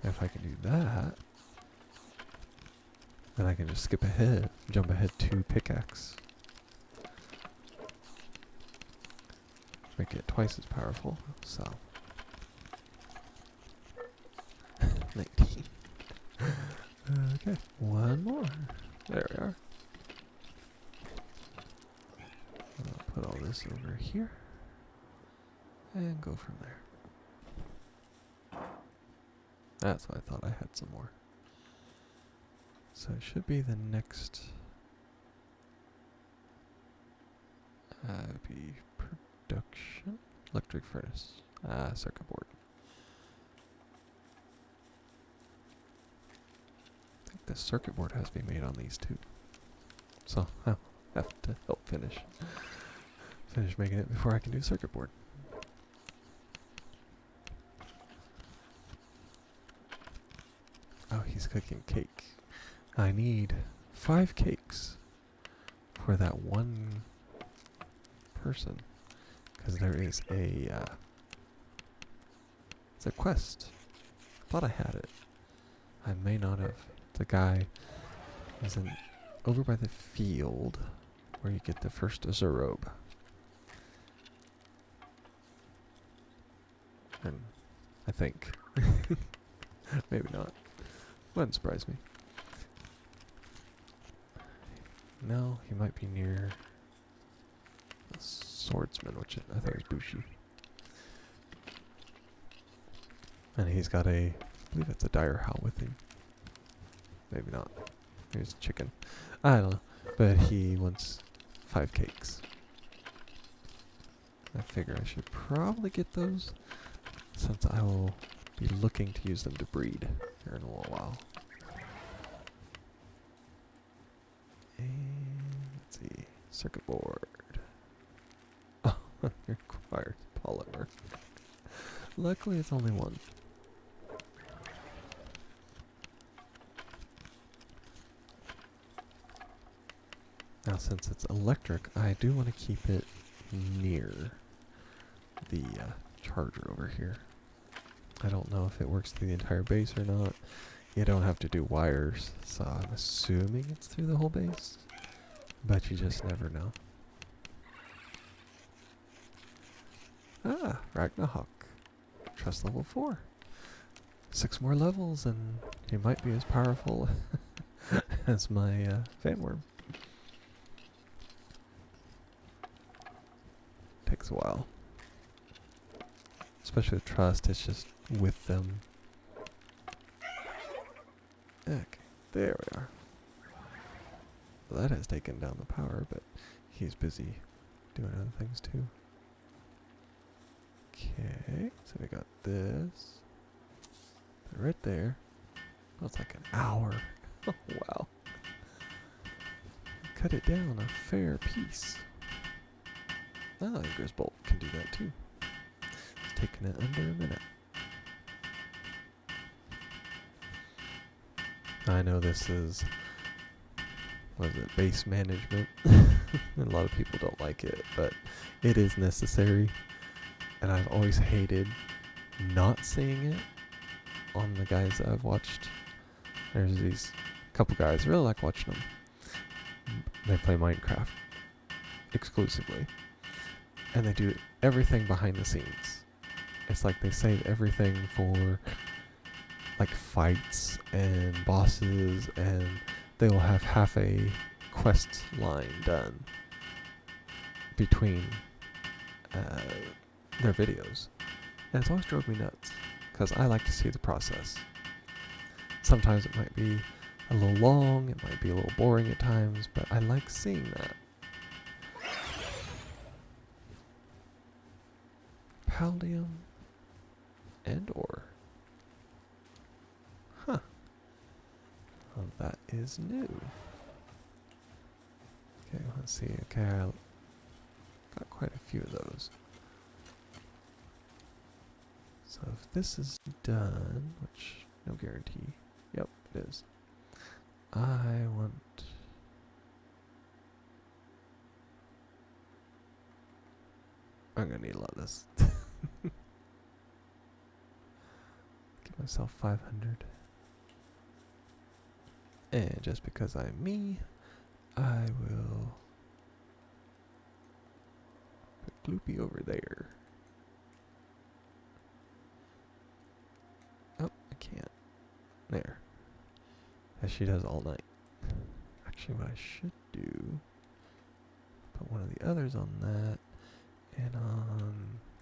And if I can do that, then I can just skip ahead, jump ahead to pickaxe. Make it twice as powerful, so. 19. Okay, one more. There we are. I'll put all this over here and go from there. That's what I thought. I had some more. So it should be the next be production electric furnace circuit board. I think the circuit board has to be made on these too. So I'll have to help finish making it before I can do circuit board. Oh, he's cooking cake. I need 5 cakes for that one person, because there is it's a quest. I thought I had it. I may not have. The guy is over by the field where you get the first Azurobe. And I think. Maybe not. Wouldn't surprise me. No, he might be near the swordsman, which I think is Bushi. And he's got I believe it's a dire howl with him. Maybe not. Here's chicken. I don't know. But he wants 5 cakes. I figure I should probably get those, since I will be looking to use them to breed here in a little while. And let's see. Circuit board. Oh, requires polymer. Luckily it's only one. Now since it's electric, I do want to keep it near the charger over here. I don't know if it works through the entire base or not. You don't have to do wires, so I'm assuming it's through the whole base, but you just never know. Ah, Ragnarok. Trust level 4. 6 more levels and he might be as powerful as my fanworm. Takes a while. Especially with trust, it's just with them. Okay, there we are. Well, that has taken down the power, but he's busy doing other things too. Okay, so we got this. Right there. That's like an hour. Oh, wow. Cut it down a fair piece. Ah, Grisbolt can do that too. It's taking it under a minute. I know this is, what is it, base management. A lot of people don't like it, but it is necessary. And I've always hated not seeing it on the guys that I've watched There's these couple guys, I really like watching them. They play Minecraft exclusively. And they do everything behind the scenes. It's like they save everything for like fights and bosses, and they will have half a quest line done between their videos. And it's always drove me nuts, because I like to see the process. Sometimes it might be a little long, it might be a little boring at times, but I like seeing that. Paldium and ore. Huh. Well, that is new. Okay, let's see. Okay, I got quite a few of those. So if this is done, which no guarantee. Yep, it is. I want... I'm gonna need a lot of this. Give myself 500. And just because I'm me, I will put Gloopy over there. Oh, I can't. There. As she does all night. Actually, what I should do, put one of the others on that, and on...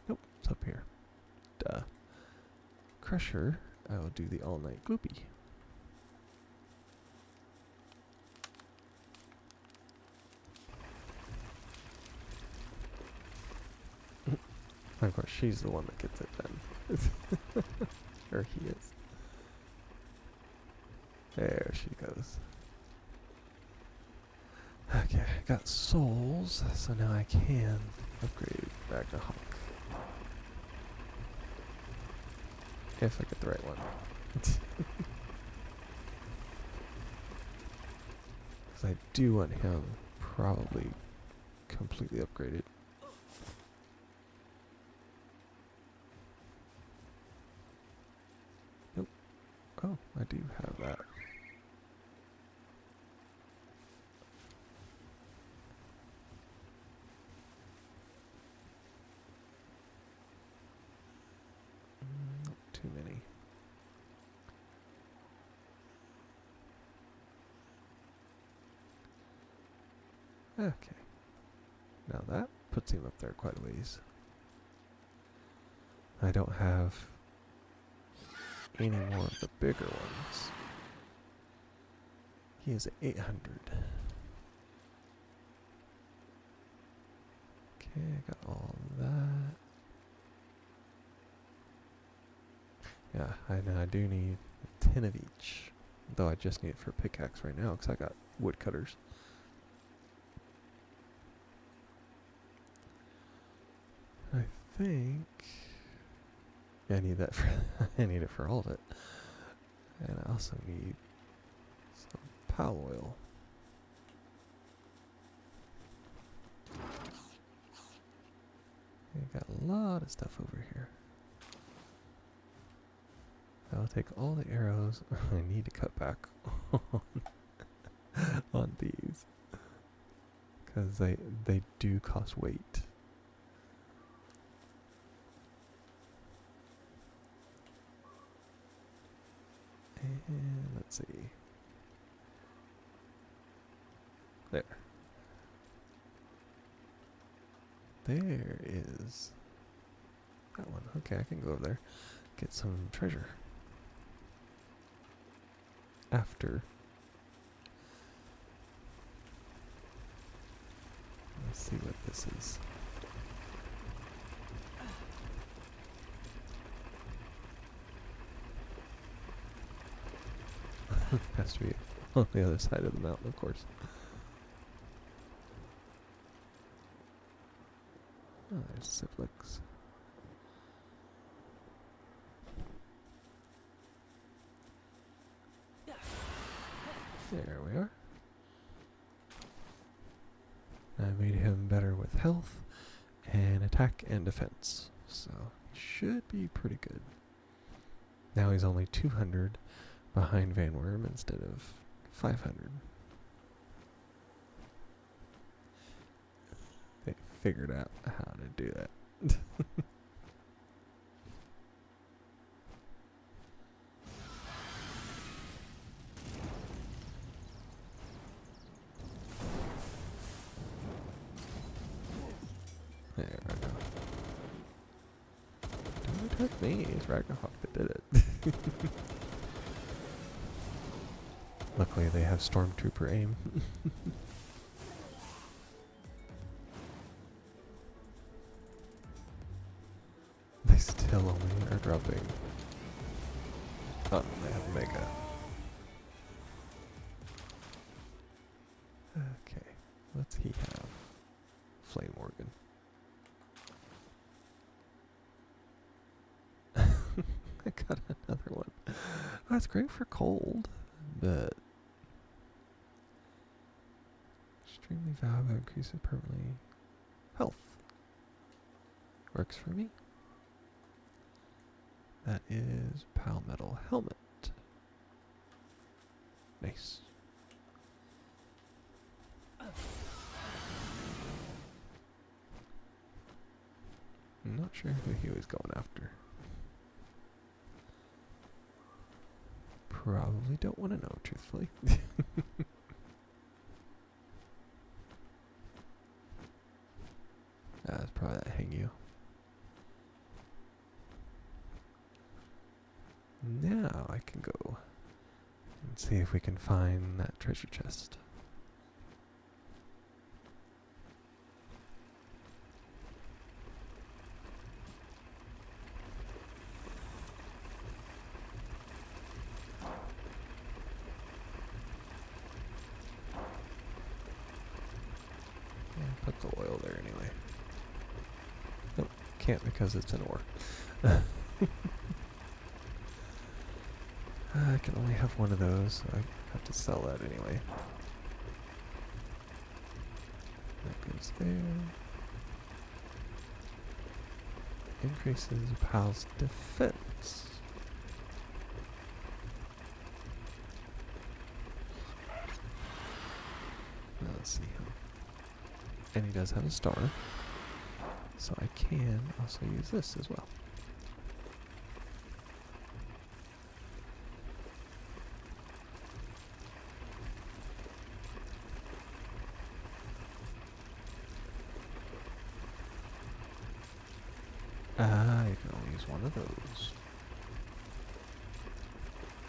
Nope, it's up here. Duh. Crusher, I will do the all-night Gloopy. Of course, she's the one that gets it done. Or he is. There she goes. Okay, I got souls, so now I can upgrade back to Hawk. If I get the right one. Because I do want him probably completely upgraded. Nope. Oh, I do have that. Not too many. Okay. Now that puts him up there quite a ways. I don't have any more of the bigger ones. He is at 800. Okay, I got all that. Yeah, I do need 10 of each. Though I just need it for a pickaxe right now because I got woodcutters. I think... Yeah, I need that for... I need it for all of it. And I also need some pal oil. I got a lot of stuff over here. I'll take all the arrows. I need to cut back on these. Because they do cost weight. And let's see. There. There is that one. Okay, I can go over there. Get some treasure. After. Let's see what this is. Has to be on the other side of the mountain, of course. Oh, there's Siblix. There we are. I made him better with health and attack and defense, so he should be pretty good. Now he's only 200, behind Van Worm instead of 500. They figured out how to do that. There we go. Don't attack me, it's Ragnarok that did it. Luckily they have Stormtrooper aim. They still only are dropping. Oh, they have Mega. Okay, what's he have? Flame Organ. I got another one. Oh, that's great for cold, but extremely valuable, increases permanently health. Works for me. That is Palmetto Helmet. Nice. I'm not sure who he was going after. Probably don't want to know, truthfully. That's probably that Hangyu. Now I can go and see if we can find that treasure chest. Yeah, put the oil there anyway. Nope, can't because it's an ore. I can only have one of those, so I have to sell that anyway. That goes there. Increases Pal's defense. Now let's see him. And he does have a star, so I can also use this as well. Ah, you can only use one of those.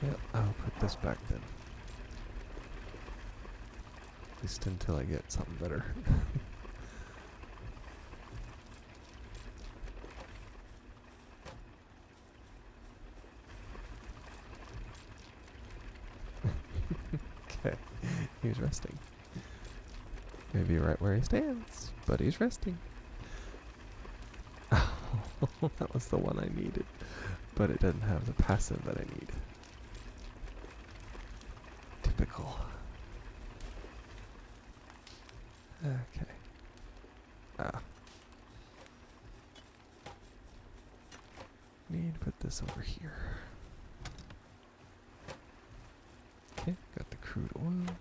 Yep, I'll put this back then. At least until I get something better. Okay, he's resting. Maybe right where he stands, but he's resting. Oh, that was the one I needed, but it doesn't have the passive that I need. Typical. Okay. Ah. Need to put this over here. Okay, got the crude oil.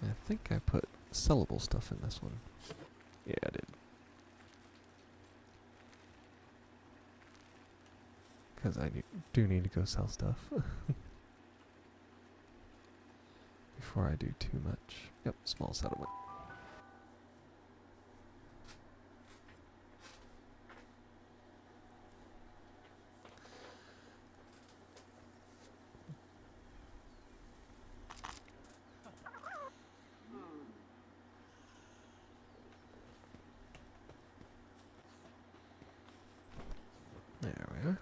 I think I put sellable stuff in this one. Yeah, I did. Because I do need to go sell stuff. Before I do too much. Yep, small settlement. There we are.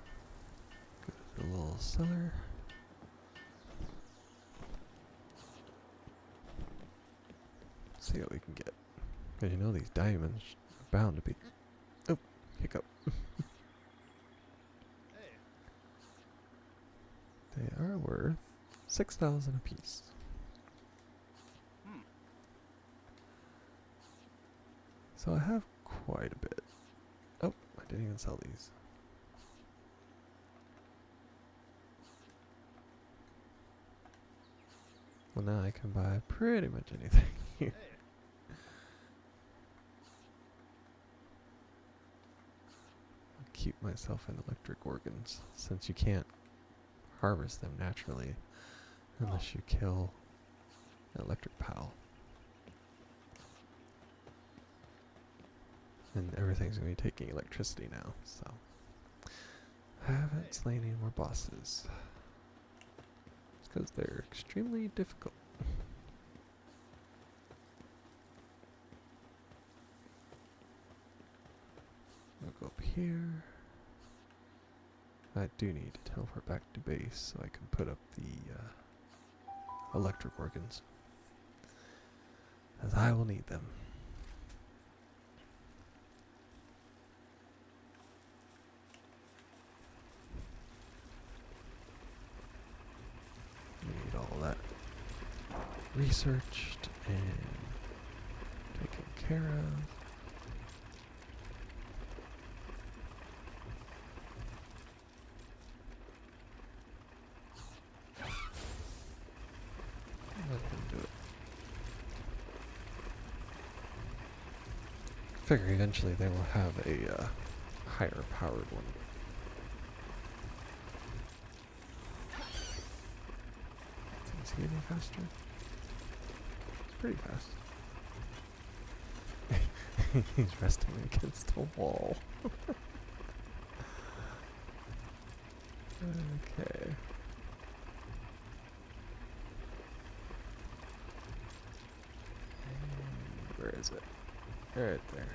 Go to the little cellar. See what we can get. Because you know these diamonds are bound to be... Oh, hiccup. They are worth 6,000 apiece. So I have quite a bit. Oh, I didn't even sell these. Well, now I can buy pretty much anything here. I'll keep myself in electric organs, since you can't harvest them naturally unless you kill an electric pal. And everything's going to be taking electricity now, so I haven't slain any more bosses. It's because they're extremely difficult. I'll go up here. I do need to teleport back to base so I can put up the electric organs, as I will need them. Need all that researched and taken care of. Let them do it. Figure eventually they will have a higher powered one. Is he any faster? It's pretty fast. He's resting against a wall. Okay. And where is it? Right there.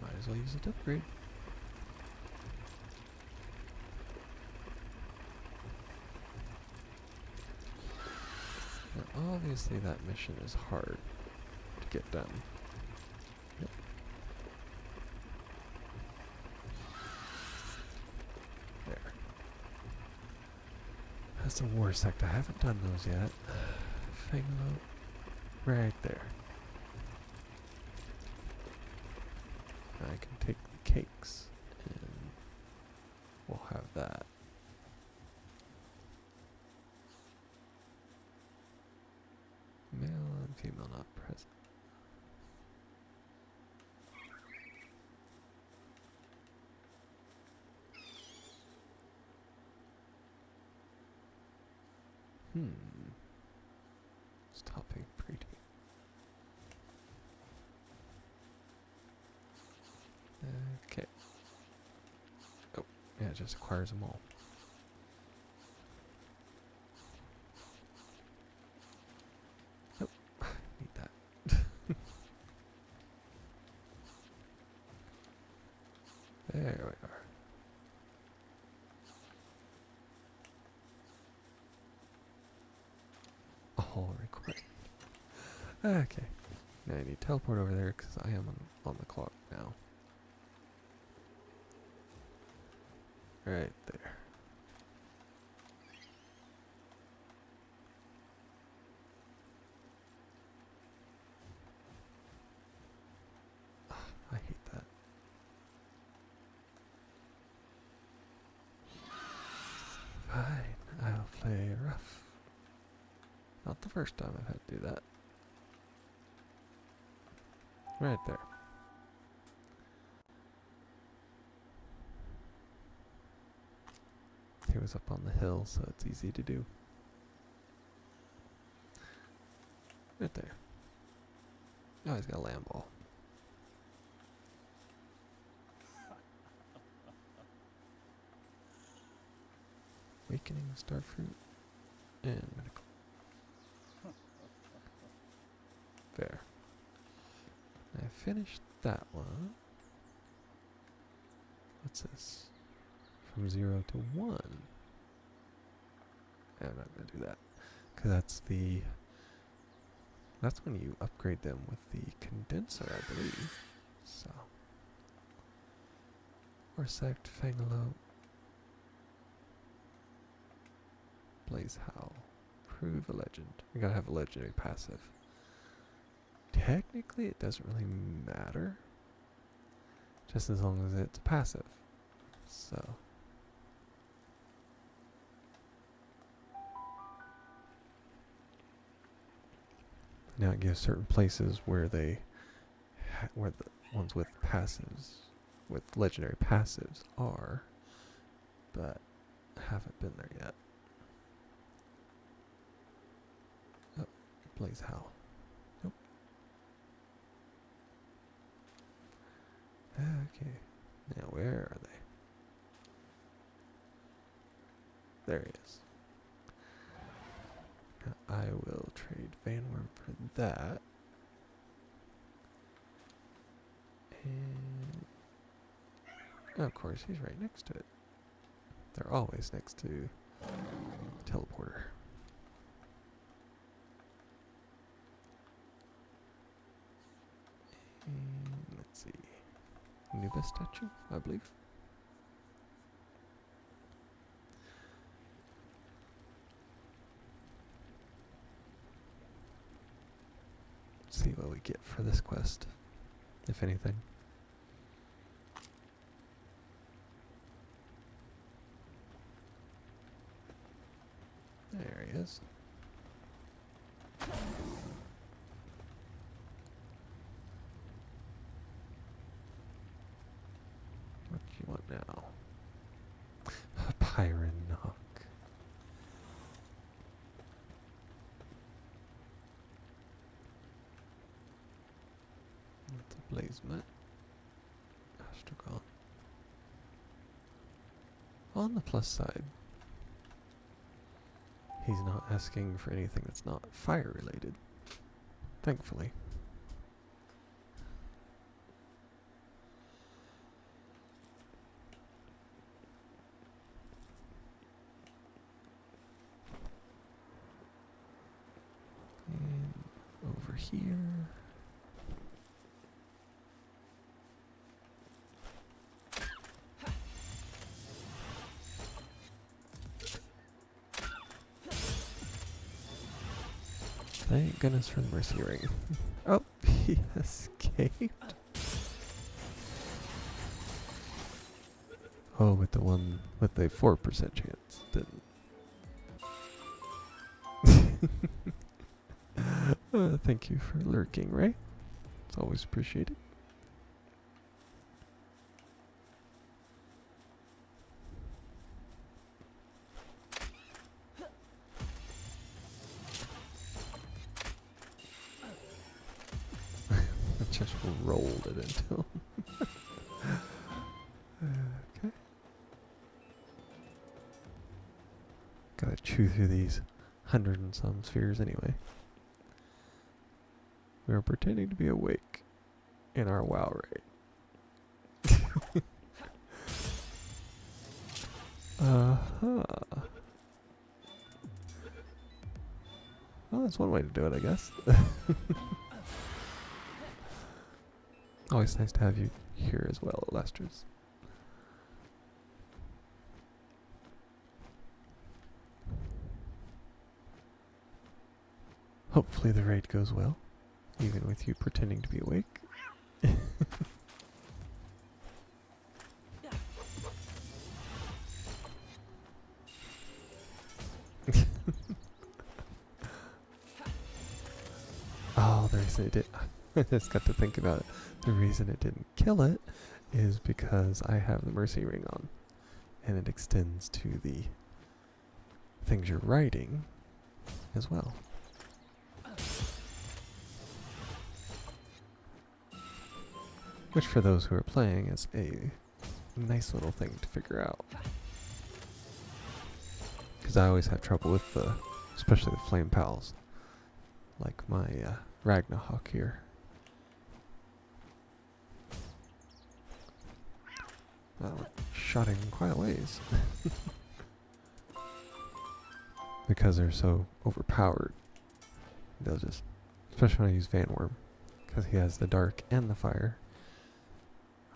Might as well use it to upgrade. Now, obviously that mission is hard to get done. Yep. There. That's the war sector. I haven't done those yet. Fanglo. Right there. I can take the cakes and we'll have that. Male and female not present. Stop being pretty. Okay. Oh, yeah, it just acquires them all. Nope, need that. There we are. All required. Okay. Now I need to teleport over there because I am on the clock now. Right there. I hate that. Fine, I'll play rough. Not the first time I've had to do that. Right there. He was up on the hill, so it's easy to do. Right there. Oh, he's got a land ball. Awakening Starfruit and medical. There. I finished that one. What's this? From 0 to 1. I'm not going to do that. Because that's when you upgrade them with the condenser, I believe. So. Orsect, Fangalo. Blaze Howl. Prove a legend. We gotta have a legendary passive. Technically, it doesn't really matter. Just as long as it's passive. So. Now it gives certain places where where the ones with legendary passives are, but I haven't been there yet. Oh, Blaze Howl. Nope. Okay. Now where are they? There he is. Now I will trade Vanworm for that. And of course, he's right next to it. They're always next to the teleporter. And let's see. Nuba statue, I believe. Let's see what we get for this quest, if anything. There he is. What do you want now? A Pyron Knock. That's a Blazemut. Astragon. On the plus side, he's not asking for anything that's not fire related. Thankfully. And over here. Thank goodness for the Mercy Ring. Oh, he escaped. Oh, with the one with the 4% chance. Didn't. Thank you for lurking, Ray. It's always appreciated. Just rolled it into him. Okay. Gotta chew through these 100 and some spheres anyway. We are pretending to be awake in our WoW raid. Well, that's one way to do it, I guess. Always nice to have you here as well, Lesters. Hopefully the raid goes well, even with you pretending to be awake. Oh, the reason it did. I just got to think about it. The reason it didn't kill it is because I have the Mercy Ring on, and it extends to the things you're writing as well. Which for those who are playing is a nice little thing to figure out. Because I always have trouble with especially the Flame Pals. Like my Ragnahawk here. Shot in quite a ways. Because they're so overpowered. They'll just, especially when I use Vanworm, because he has the dark and the fire.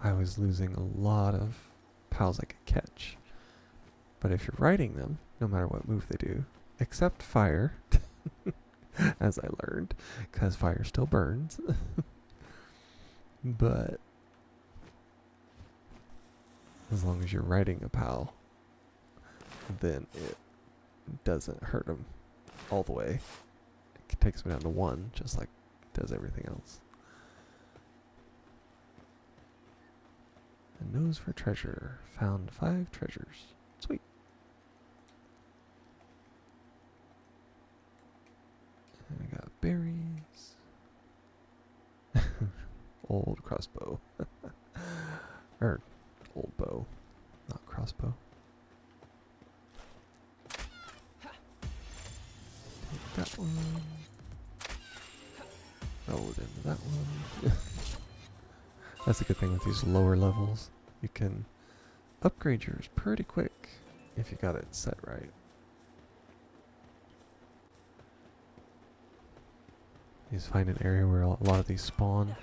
I was losing a lot of pals I could catch. But if you're riding them, no matter what move they do, except fire, as I learned, because fire still burns. But as long as you're riding a pal, then it doesn't hurt them all the way, it takes me down to 1, just like it does everything else. A nose for treasure. Found 5 treasures. Sweet. And I got berries. Old crossbow. Or old bow, not crossbow. Take that one. Roll it into that one. That's a good thing with these lower levels. You can upgrade yours pretty quick if you got it set right. You just find an area where a lot of these spawn,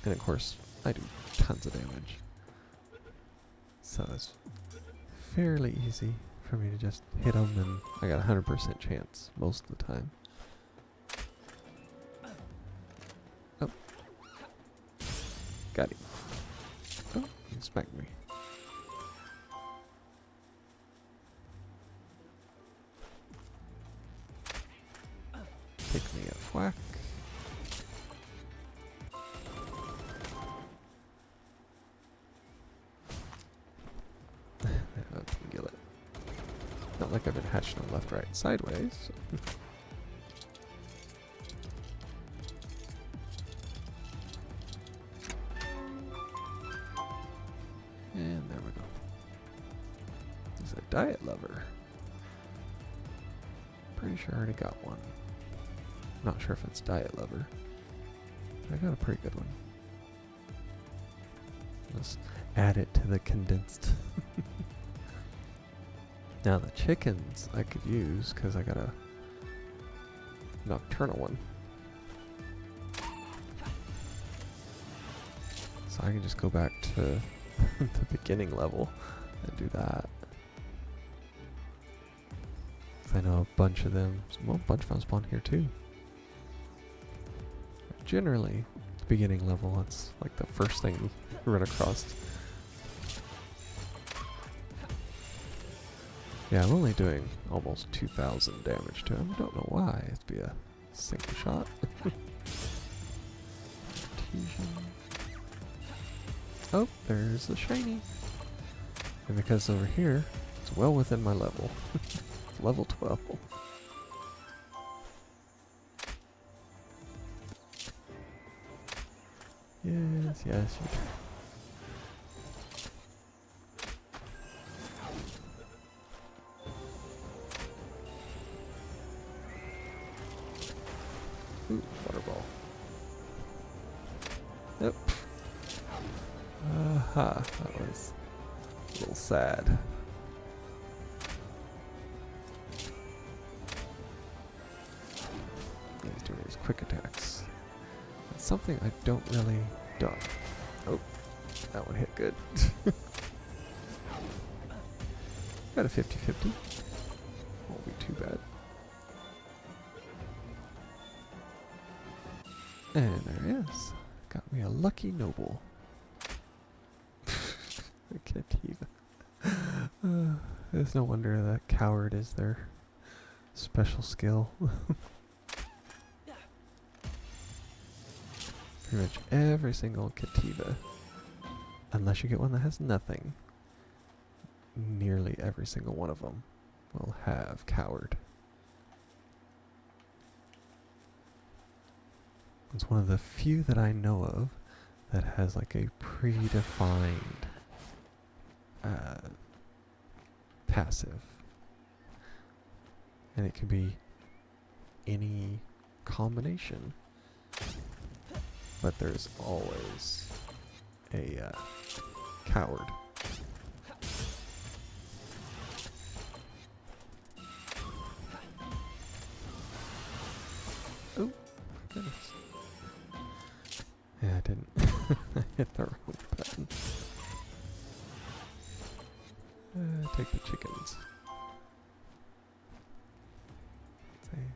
and of course I do tons of damage. So it's fairly easy for me to just hit them, and I got a 100% chance most of the time. Oh. Got him. Oh, he smacked me. Take me a whack. Not like I've been hatching them left, right, sideways. And there we go. He's a diet lover. Pretty sure I already got one. Not sure if it's diet lover. But I got a pretty good one. Let's add it to the condensed. Now the chickens I could use because I got a nocturnal one. So I can just go back to the beginning level and do that. I know a bunch of them, well, a bunch of them spawn here too. Generally, the beginning level, that's like the first thing you run across. Yeah, I'm only doing almost 2,000 damage to him. I don't know why. It'd be a single shot. Oh, there's the shiny. And because over here, it's well within my level. It's level 12. Yes, yes, you can. Ooh, water ball. Yep. Aha, that was a little sad. He's doing his quick attacks. That's something I don't really do. Oh, that one hit good. Got a 50-50. Won't be too bad. And there it is. Got me a lucky noble. Cativa. There's no wonder that coward is their special skill. Pretty much every single Cativa, unless you get one that has nothing, nearly every single one of them will have coward. It's one of the few that I know of that has like a predefined passive. And it can be any combination, but there's always a coward. Oh, my goodness. Yeah, I didn't. I hit the wrong button. Take the chickens.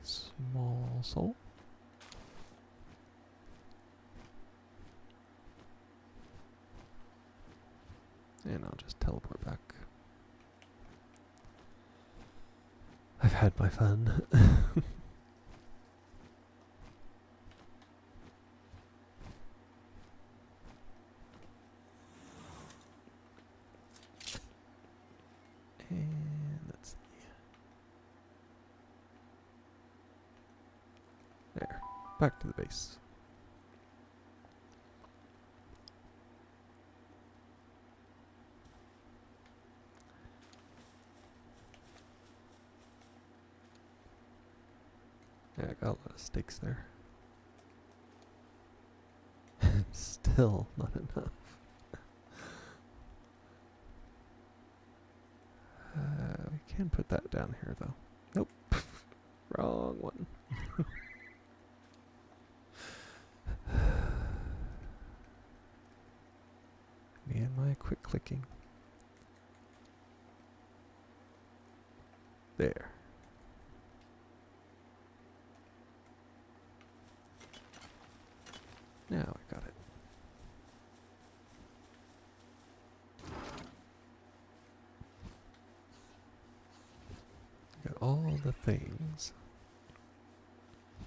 It's a small soul. And I'll just teleport back. I've had my fun. back to the base. Yeah, I got a lot of stakes there. Still not enough. We can put that down here though. Nope. Wrong one. Me and my quick clicking. There. Now I got it. Got all the things.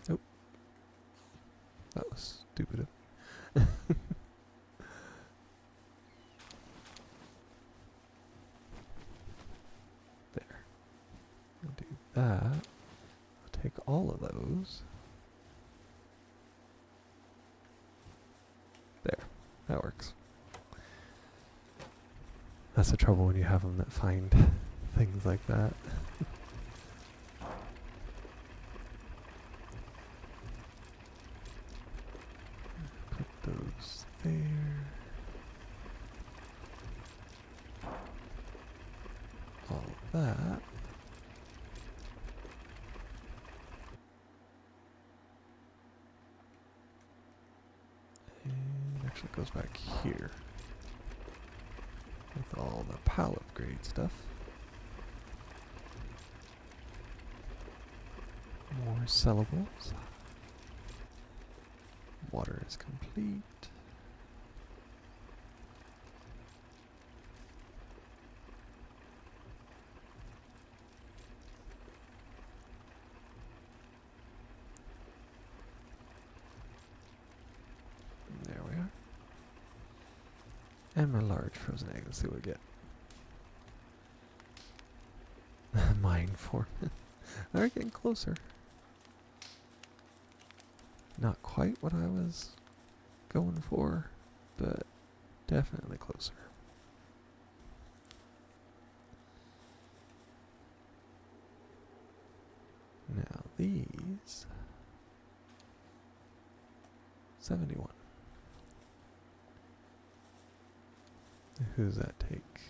Nope. That was stupid of me. There. I'll do that. I'll take all of those. There. That works. That's the trouble when you have them that find things like that. Put those there. All of that. And actually goes back here. With all the PAL upgrade stuff. More sellables. Water is complete. There we are. And my large frozen egg. Let's see what we get. Mine for they're getting closer. Not quite what I was going for, but definitely closer. Now these 71. Who does that take?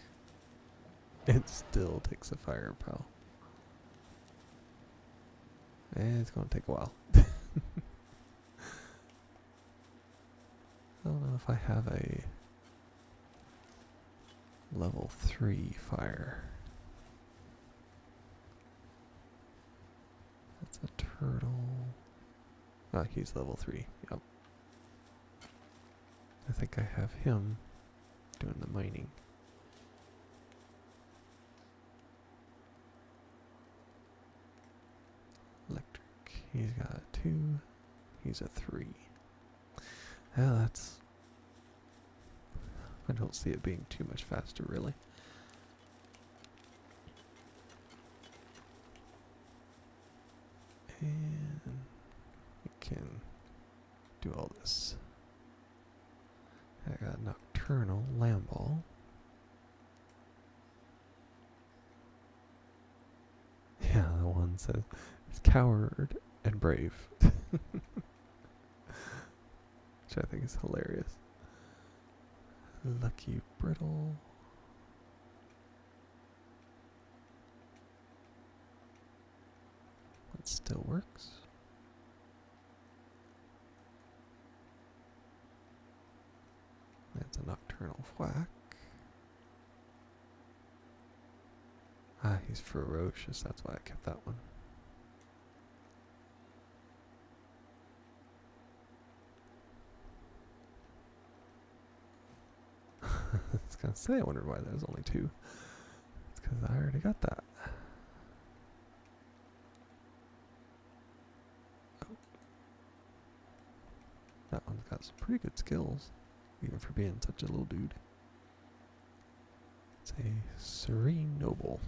It still takes a fire pal. And it's going to take a while. I don't know if I have a level 3 fire. That's a turtle. Ah, he's level 3. Yep. I think I have him doing the mining. Electric. He's got a 2. He's a 3. Yeah, that's... I don't see it being too much faster, really. And we can do all this. I got Nocturnal Land Ball. Yeah, the one says it's coward and brave. Which I think is hilarious. Lucky Brittle. It still works. That's a Nocturnal Thwack. Ah, he's ferocious, that's why I kept that one. I was gonna say, I wondered why there was only 2. It's because I already got that. Oh. That one's got some pretty good skills, even for being such a little dude. It's a Serene Noble.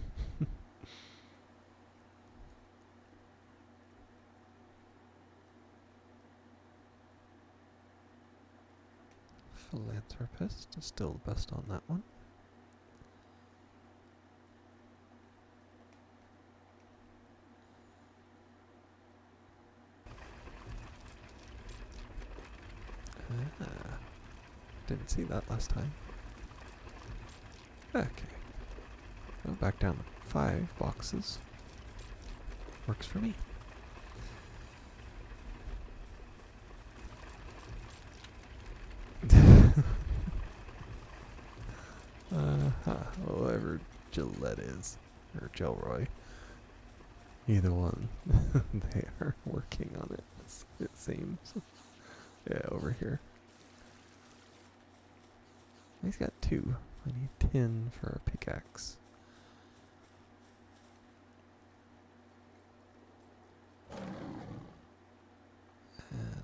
Philanthropist is still the best on that one. Ah, didn't see that last time. Okay. Go back down to 5 boxes. Works for me. Whoever Gillette is, or Gelroy, either one, they are working on it, it seems. Yeah, over here. He's got 2. I need 10 for a pickaxe.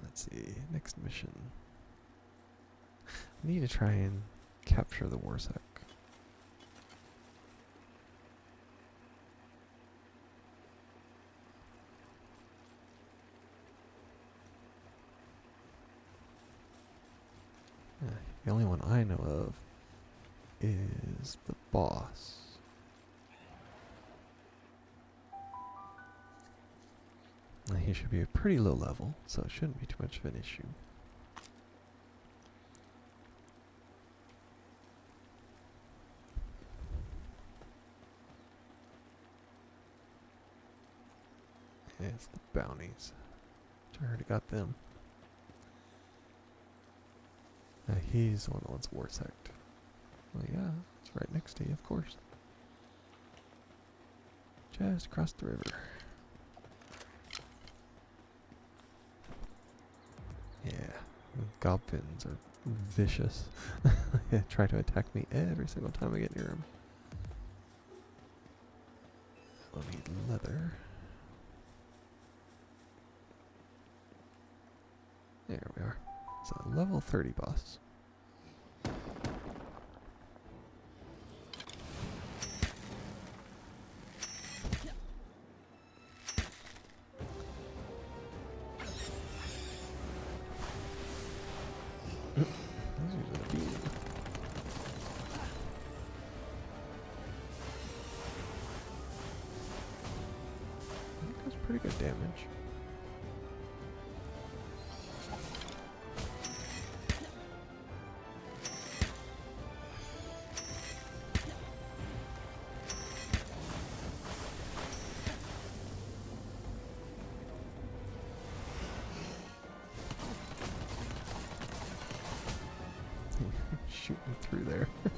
Let's see, next mission. I need to try and capture the Warsack. The only one I know of is the boss. Now he should be a pretty low level, so it shouldn't be too much of an issue. It's the bounties. I already got them. He's the one that wants Warsack. Well, yeah, it's right next to you, of course. Just across the river. Yeah, the goblins are vicious. They try to attack me every single time I get near them. I'll need leather. There we are. It's a level 30 boss. That's pretty good damage. Shooting through there. It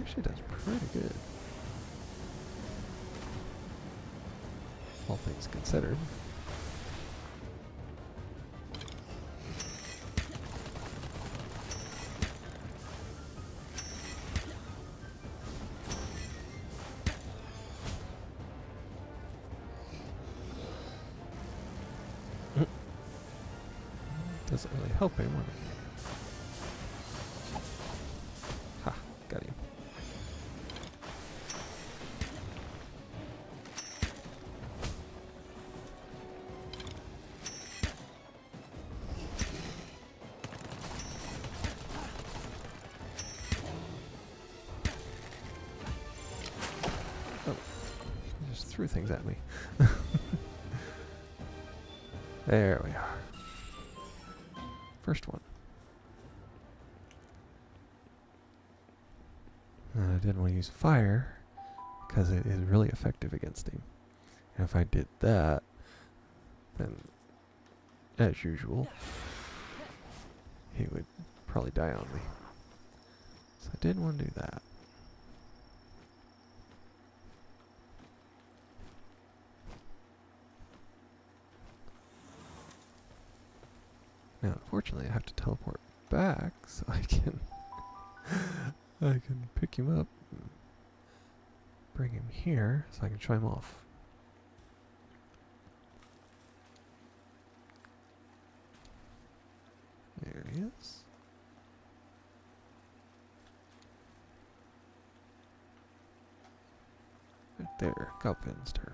actually does pretty good. All things considered. Doesn't really help him, would it? Ha, got him. Oh, he just threw things at me. There we are. First one. I didn't want to use fire because it is really effective against him. And if I did that, then as usual, he would probably die on me. So I didn't want to do that. Now, unfortunately, I have to teleport back so I can pick him up, and bring him here, so I can show him off. There he is. Right there, Goblin's turf.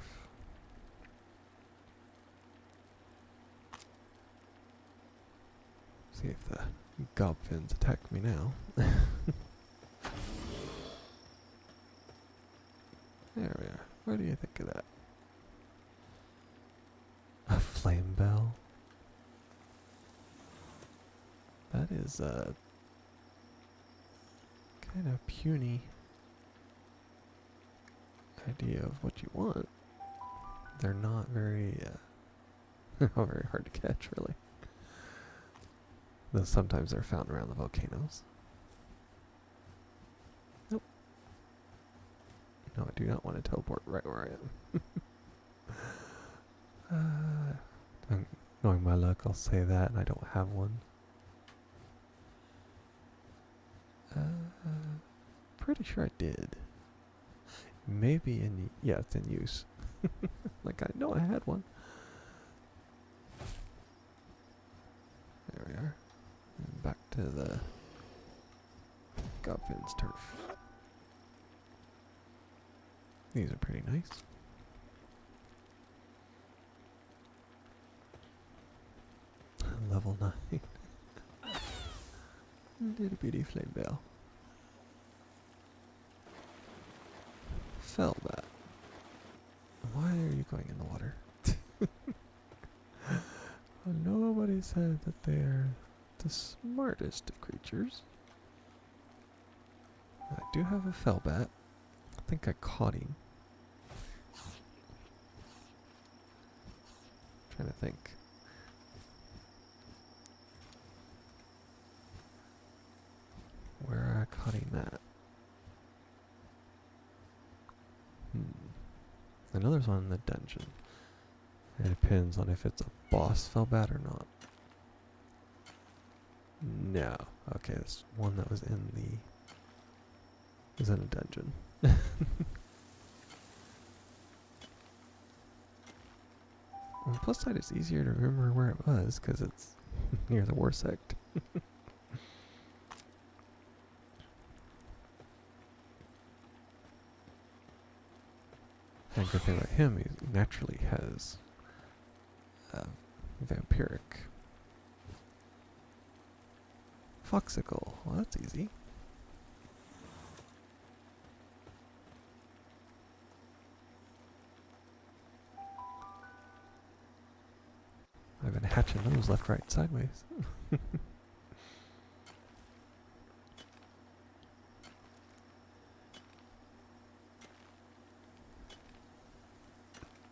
See if the gobfins attack me now. There we are. What do you think of that? A flame bell? That is kind of puny idea of what you want. They're not very, not very hard to catch, really. Though sometimes they're found around the volcanoes. Nope. No, I do not want to teleport right where I am. Knowing my luck, I'll say that, and I don't have one. Pretty sure I did. Maybe yeah, it's in use. Like I know I had one. There we are. And back to the Gobfin's turf. These are pretty nice. Level 9. Little bitty flame bell. Fell that. Why are you going in the water? Well, nobody said that they're the smartest of creatures. I do have a fellbat. I think I caught him. Trying to think. Where I caught him at. I know there's one in the dungeon. It depends on if it's a boss fellbat or not. No. Okay, this one that was in a dungeon. On the plus side, it's easier to remember where it was because it's near the war sect. And the good thing about him, he naturally has vampiric. Foxicle. Well, that's easy. I've been hatching those left, right, sideways.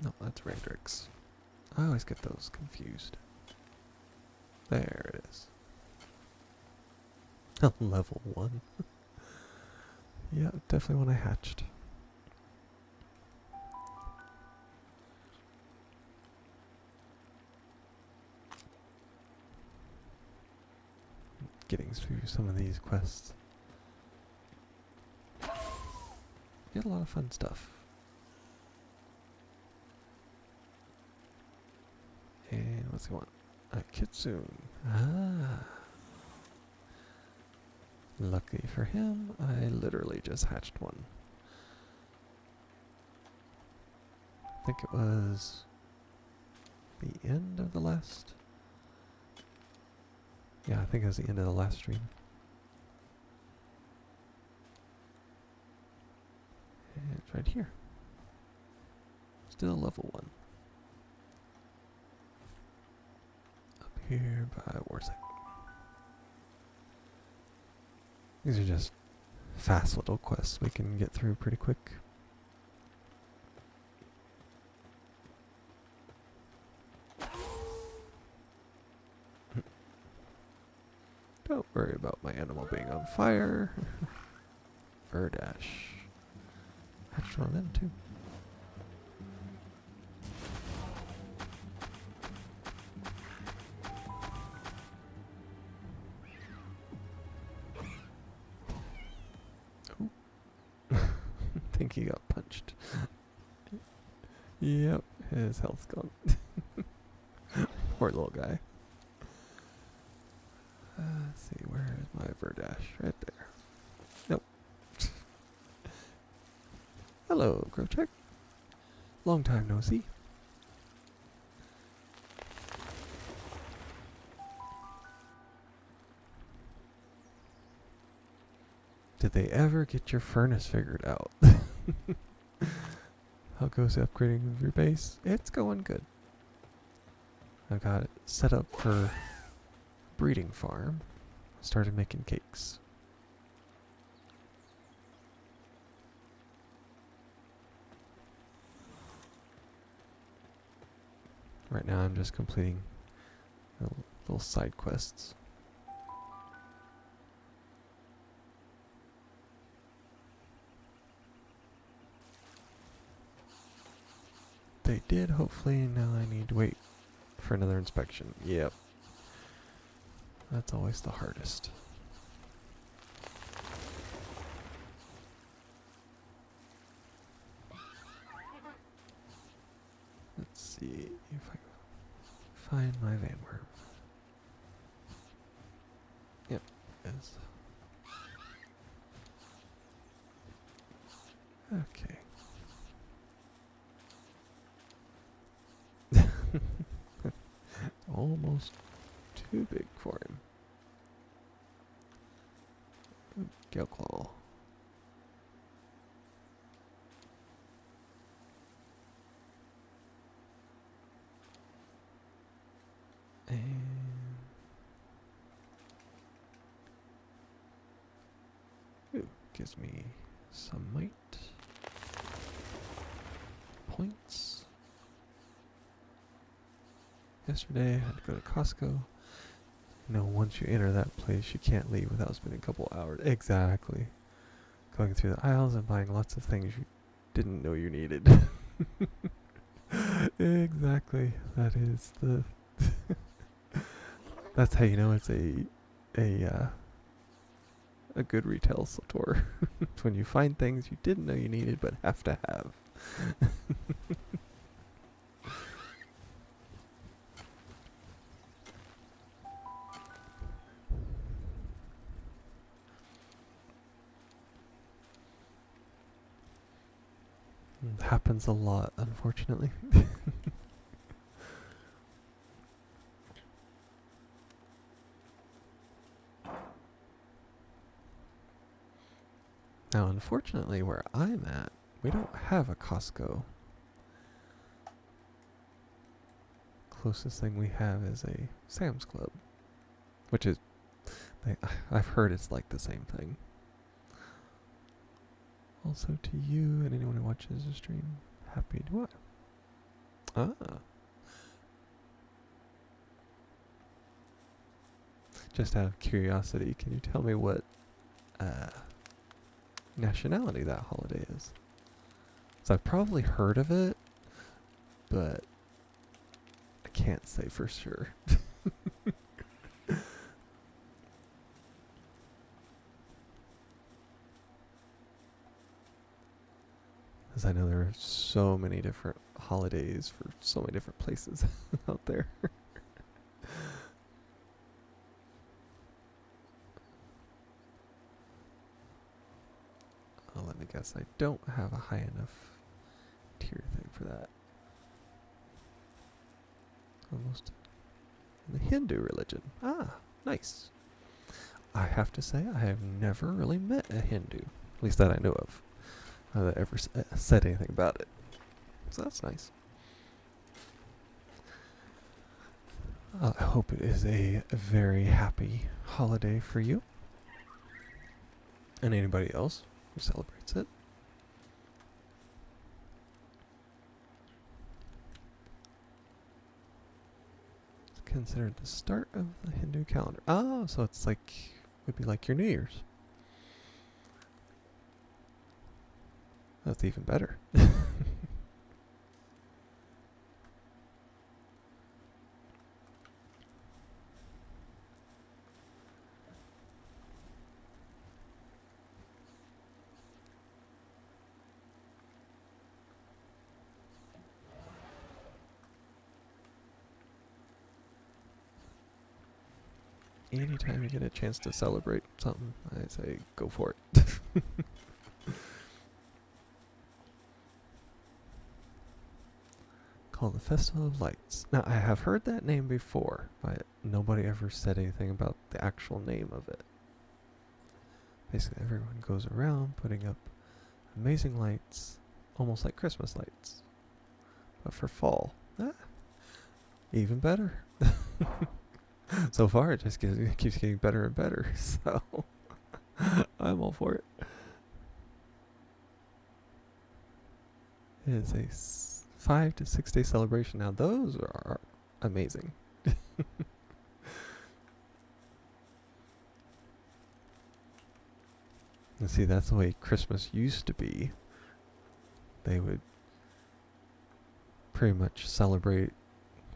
No, that's Randrix. I always get those confused. There it is. Level 1. Yeah, definitely one I hatched. Getting through some of these quests. Get a lot of fun stuff. And what's he want? Kitsune. Ah. Lucky for him, I literally just hatched one. I think it was the end of the last. Yeah, I think it was the end of the last stream. And it's right here. Still level 1. Up here by Warsec. These are just fast little quests we can get through pretty quick. Don't worry about my animal being on fire. Verdash. Hatched one of them too. Think he got punched. Yep, his health's gone. Poor little guy. Let's see, where is my Verdash? Right there. Nope. Hello, Growcheck. Long time no see. Did they ever get your furnace figured out? How goes upgrading your base? It's going good. I've got it set up for breeding farm. Started making cakes. Right now I'm just completing little side quests. They did, hopefully. Now I need to wait for another inspection. Yep. That's always the hardest. Let's see if I can find my vanworm. Yep, is. Okay. Almost too big for him. Ooh, Gale Claw. And ooh, gives me some might points. Yesterday I had to go to Costco. You know, once you enter that place, you can't leave without spending a couple hours. Exactly. Going through the aisles and buying lots of things you didn't know you needed. Exactly. That is the. That's how you know it's a good retail store. It's when you find things you didn't know you needed but have to have. It happens a lot, unfortunately. Now, unfortunately, where I'm at, we don't have a Costco. Closest thing we have is a Sam's Club, which is, I've heard it's like the same thing. Also to you and anyone who watches the stream, happy to what? Ah. Just out of curiosity, can you tell me what nationality that holiday is? So I've probably heard of it, but I can't say for sure. Because I know there are so many different holidays for so many different places out there. Oh, let me guess, I don't have a high enough tier thing for that. Almost. The Hindu religion. Ah, nice. I have to say, I have never really met a Hindu, at least that I know of, that ever said anything about it. So that's nice. I hope it is a very happy holiday for you and anybody else who celebrates it. It's considered the start of the Hindu calendar. Ah, so it's like, would be like your New Year's. That's even better. Anytime you get a chance to celebrate something, I say go for it. Called the Festival of Lights. Now, I have heard that name before, but nobody ever said anything about the actual name of it. Basically, everyone goes around putting up amazing lights, almost like Christmas lights, but for fall. Even better. So far, it just keeps getting better and better. So I'm all for it. It is a 5 to 6 day celebration. Now those are amazing. And see, that's the way Christmas used to be. They would pretty much celebrate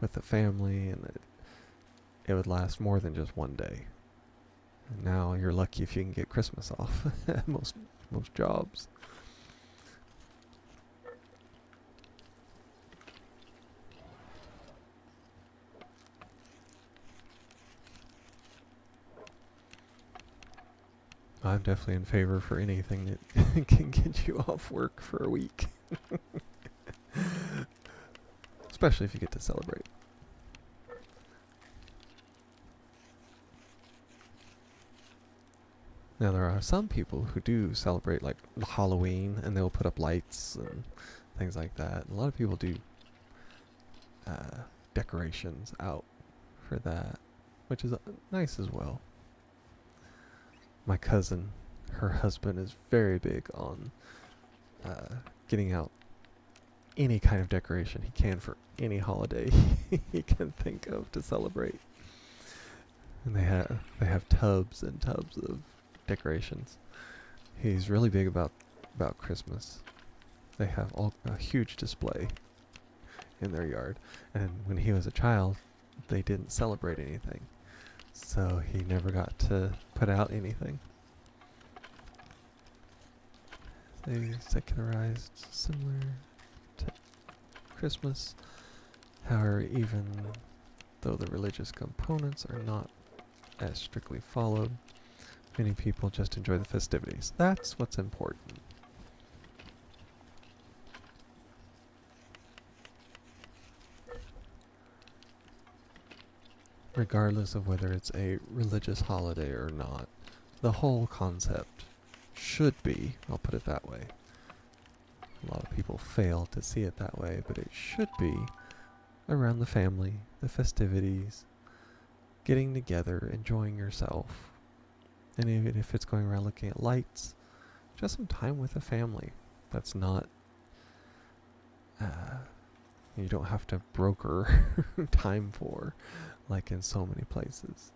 with the family, and it would last more than just one day. And now you're lucky if you can get Christmas off at most jobs. I'm definitely in favor for anything that can get you off work for a week. Especially if you get to celebrate. Now there are some people who do celebrate like Halloween, and they'll put up lights and things like that. A lot of people do decorations out for that, which is nice as well. My cousin, her husband is very big on getting out any kind of decoration he can for any holiday he can think of to celebrate. And they have tubs and tubs of decorations. He's really big about Christmas. They have a huge display in their yard. And when he was a child, they didn't celebrate anything. So he never got to put out anything. They secularized similar to Christmas. However, even though the religious components are not as strictly followed, many people just enjoy the festivities. That's what's important. Regardless of whether it's a religious holiday or not, the whole concept should be, I'll put it that way. A lot of people fail to see it that way, but it should be around the family, the festivities, getting together, enjoying yourself. And even if it's going around looking at lights, just some time with the family. That's not, you don't have to broker time for, like in so many places.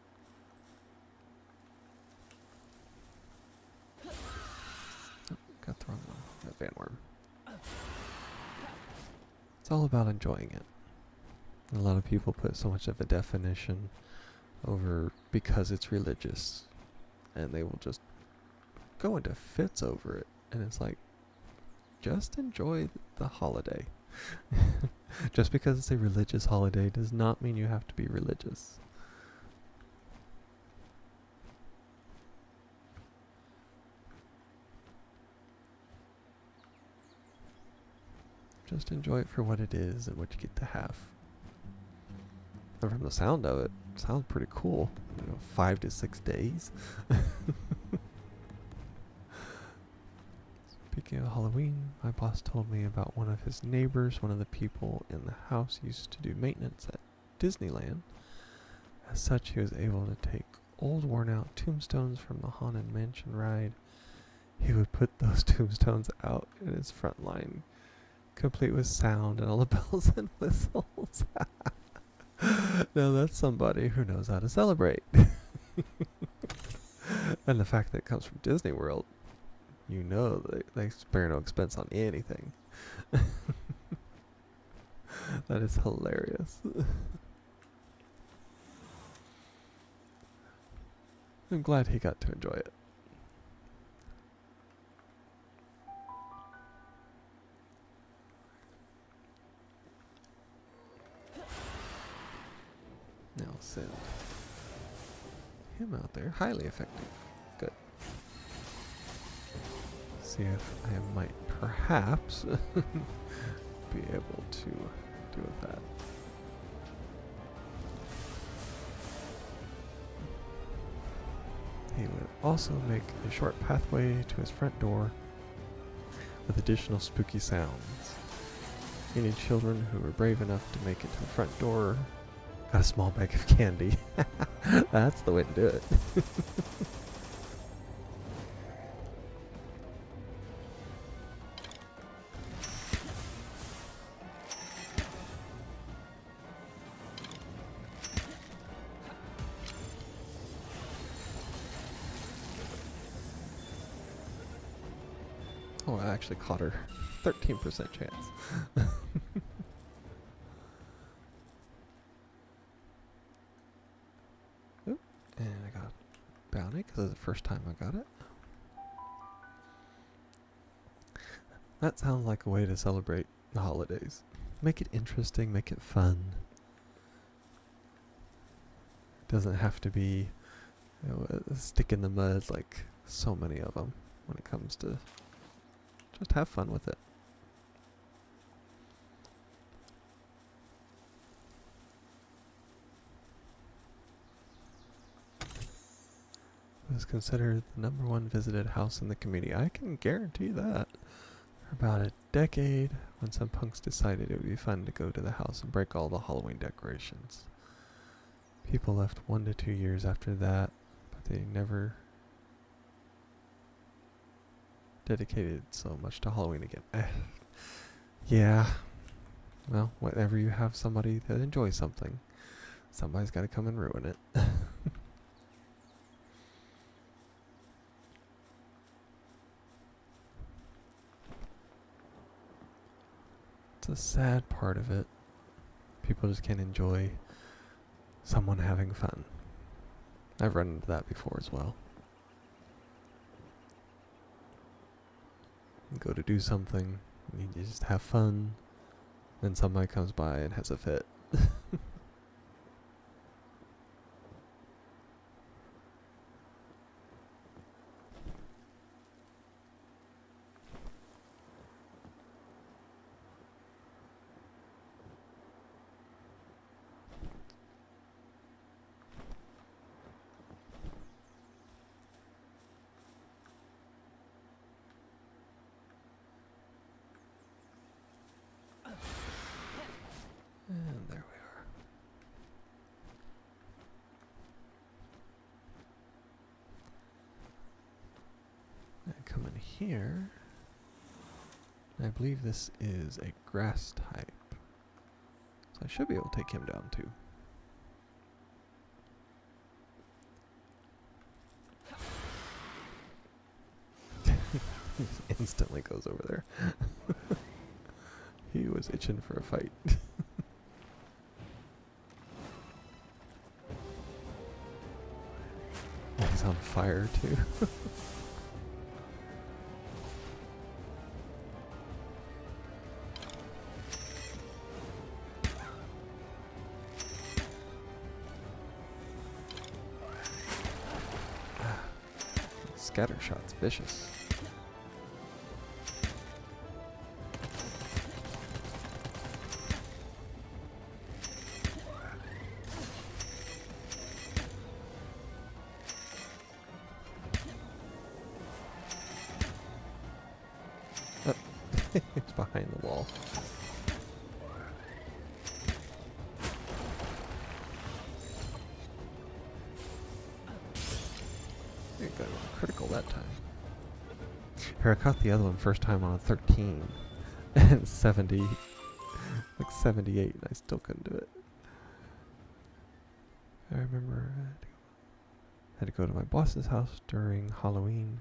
Oh, got the wrong one. That bandworm. It's all about enjoying it. A lot of people put so much of a definition over because it's religious, and they will just go into fits over it. And it's like, just enjoy the holiday. Just because it's a religious holiday does not mean you have to be religious. Just enjoy it for what it is and what you get to have. And from the sound of it, sounds pretty cool. 5 to 6 days. Speaking of Halloween, my boss told me about one of his neighbors. One of the people in the house used to do maintenance at Disneyland. As such, he was able to take old worn-out tombstones from the Haunted Mansion ride. He would put those tombstones out in his front line, complete with sound and all the bells and whistles. Now that's somebody who knows how to celebrate. And the fact that it comes from Disney World, you know they spare no expense on anything. That is hilarious. I'm glad he got to enjoy it. Now send him out there. Highly effective. Good. See if I might perhaps be able to do with that. He went also make a short pathway to his front door with additional spooky sounds. Any children who were brave enough to make it to the front door got a small bag of candy. That's the way to do it. Oh, I actually caught her. 13% chance. Oop, and I got bounty because it's the first time I got it. That sounds like a way to celebrate the holidays. Make it interesting, make it fun. It doesn't have to be, you know, a stick in the mud like so many of them when it comes to just have fun with it. It was considered the #1 visited house in the community. I can guarantee that. For about a decade, when some punks decided it would be fun to go to the house and break all the Halloween decorations. People left 1 to 2 years after that, but they never dedicated so much to Halloween again. Yeah. Well, whenever you have somebody that enjoys something, somebody's got to come and ruin it. It's a sad part of it. People just can't enjoy someone having fun. I've run into that before as well. You go to do something, and you just have fun, then somebody comes by and has a fit. And there we are. I come in here. I believe this is a grass type. So I should be able to take him down too. He instantly goes over there. He was itching for a fight. He's on fire too. Scatter shot's vicious. Oh, it's behind the wall. You got a critical that time. Here, I caught the other one first time on a 13 and 70, like 78, and I still couldn't do it. I remember I had to go to my boss's house during Halloween.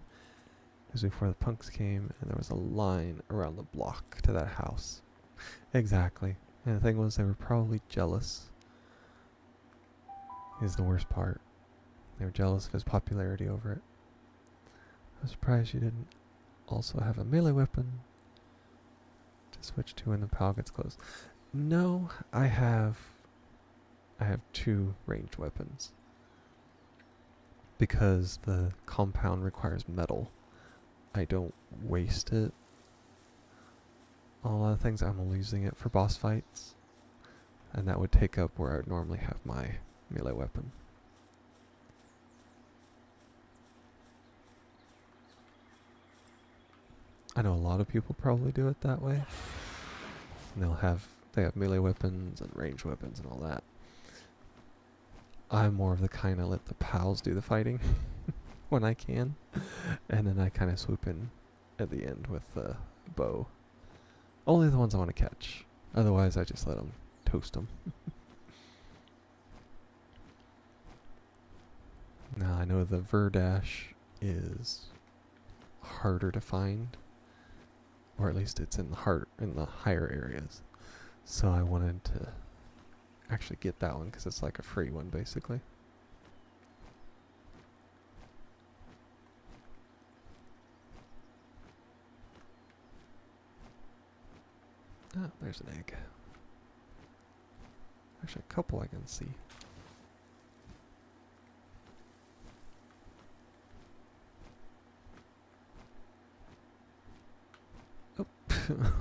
It was before the punks came, and there was a line around the block to that house. Exactly. And the thing was, they were probably jealous. Is the worst part. They were jealous of his popularity over it. I was surprised you didn't also have a melee weapon to switch to when the PAL gets close. No, I have 2 ranged weapons. Because the compound requires metal, I don't waste it on a lot of things. I'm only using it for boss fights, and that would take up where I would normally have my melee weapon. I know a lot of people probably do it that way. And they have melee weapons and ranged weapons and all that. I'm more of the kind of let the pals do the fighting when I can, and then I kind of swoop in at the end with the bow. Only the ones I want to catch. Otherwise, I just let them toast them. Now I know the Verdash is harder to find, or at least it's in the higher areas. So I wanted to actually get that one because it's like a free one basically. Ah, there's an egg. Actually, a couple I can see. Oh,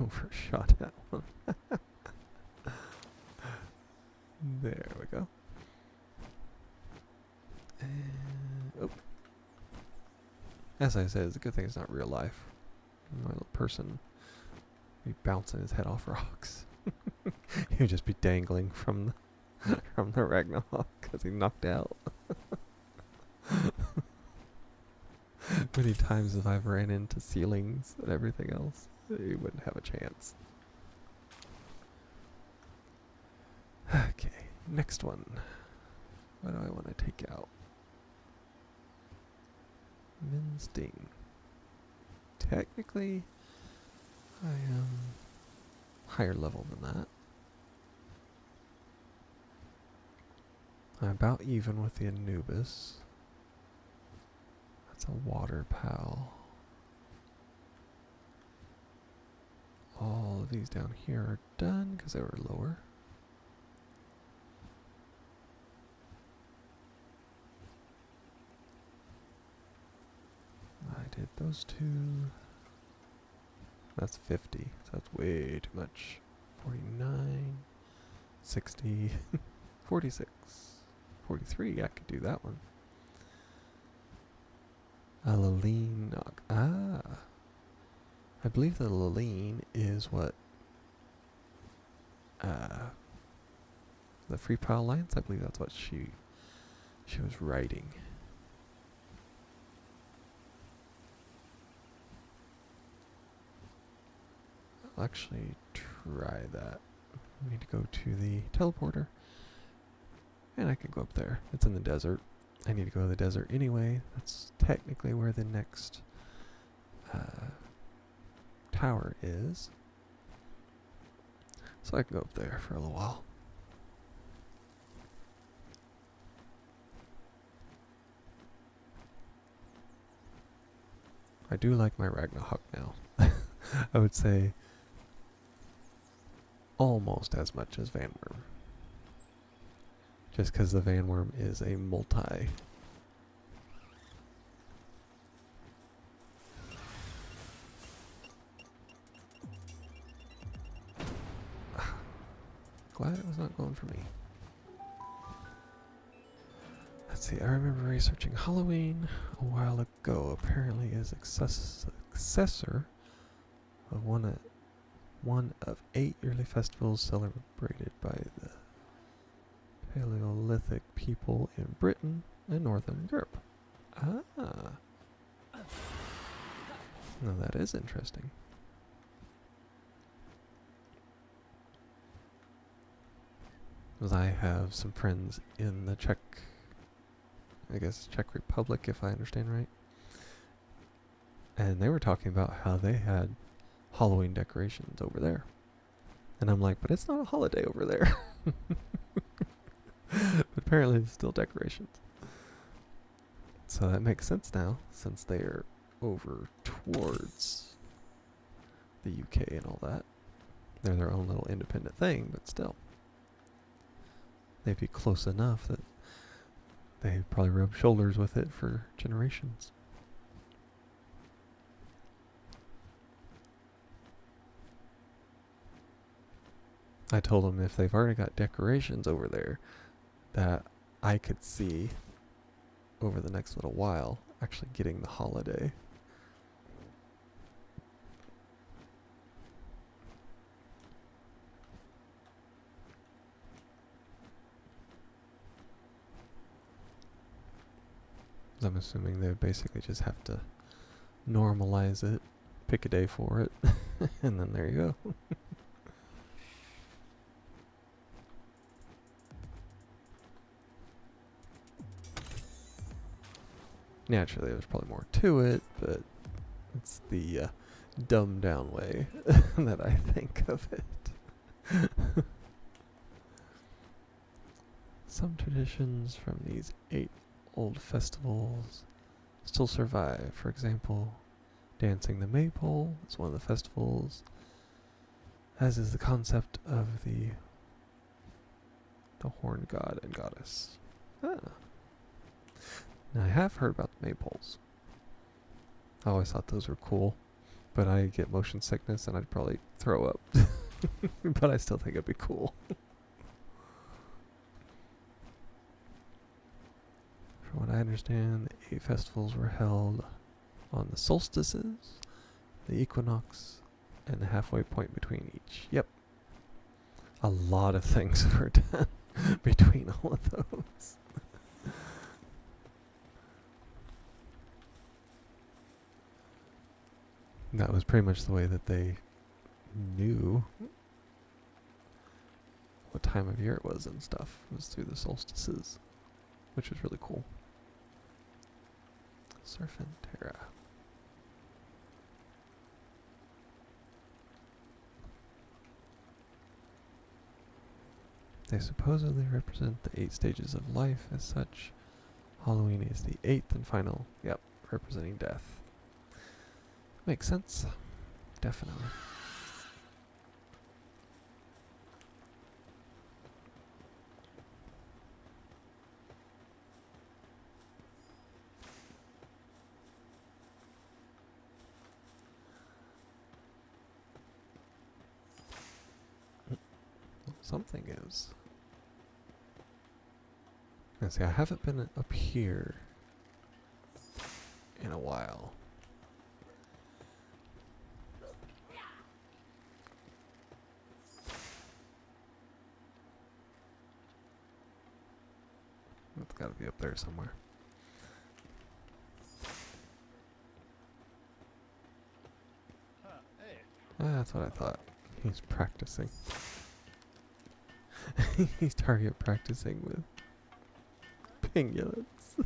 overshot that one. There we go. And, oh. As I said, it's a good thing it's not real life. My little person be bouncing his head off rocks. He would just be dangling from the Ragnarok because he knocked out. Many times if I've ran into ceilings and everything else, he wouldn't have a chance. Okay, next one. What do I want to take out? Minsting. Technically, I am higher level than that. I'm about even with the Anubis. That's a water pal. All of these down here are done because they were lower. I did those two. That's 50, so that's way too much. 49, 60, 46, 43, I could do that one. A Laline, I believe the Laline is what, the Free Pile Alliance, I believe that's what she was writing. I'll actually try that. I need to go to the teleporter, and I can go up there. It's in the desert. I need to go to the desert anyway. That's technically where the next tower is. So I can go up there for a little while. I do like my Ragnarok now. I would say almost as much as Vanworm. Just because the Vanworm is a multi. Glad it was not going for me. Let's see, I remember researching Halloween a while ago. Apparently is successor of one of 8 yearly festivals celebrated by the Paleolithic people in Britain and Northern Europe. Ah. Now that is interesting. Because I have some friends in the Czech Republic, if I understand right. And they were talking about how they had Halloween decorations over there. And I'm like, but it's not a holiday over there. But apparently there's still decorations. So that makes sense now, since they're over towards the UK and all that. They're their own little independent thing, but still. They'd be close enough that they probably rub shoulders with it for generations. I told them if they've already got decorations over there, that I could see over the next little while actually getting the holiday. I'm assuming they basically just have to normalize it, pick a day for it, and then there you go. Naturally, there's probably more to it, but it's the dumbed down way that I think of it. Some traditions from these 8 old festivals still survive. For example, dancing the maypole is one of the festivals, as is the concept of the horned god and goddess. Ah. Now, I have heard about the maypoles. I always thought those were cool, but I get motion sickness and I'd probably throw up. But I still think it'd be cool. From what I understand, the 8 festivals were held on the solstices, the equinox, and the halfway point between each. Yep. A lot of things were done between all of those. That was pretty much the way that they knew what time of year it was and stuff, was through the solstices, which was really cool. Serpentera. They supposedly represent the 8 stages of life. As such, Halloween is the 8th and final, representing death. Makes sense. Definitely. Something is. Now see, I haven't been up here in a while. It's got to be up there somewhere. That's what I thought. He's practicing. He's target practicing with pingulets.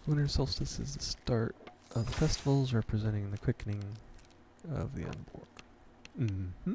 Winter solstice is the start of the festivals, representing the quickening of the unborn. Mm-hmm.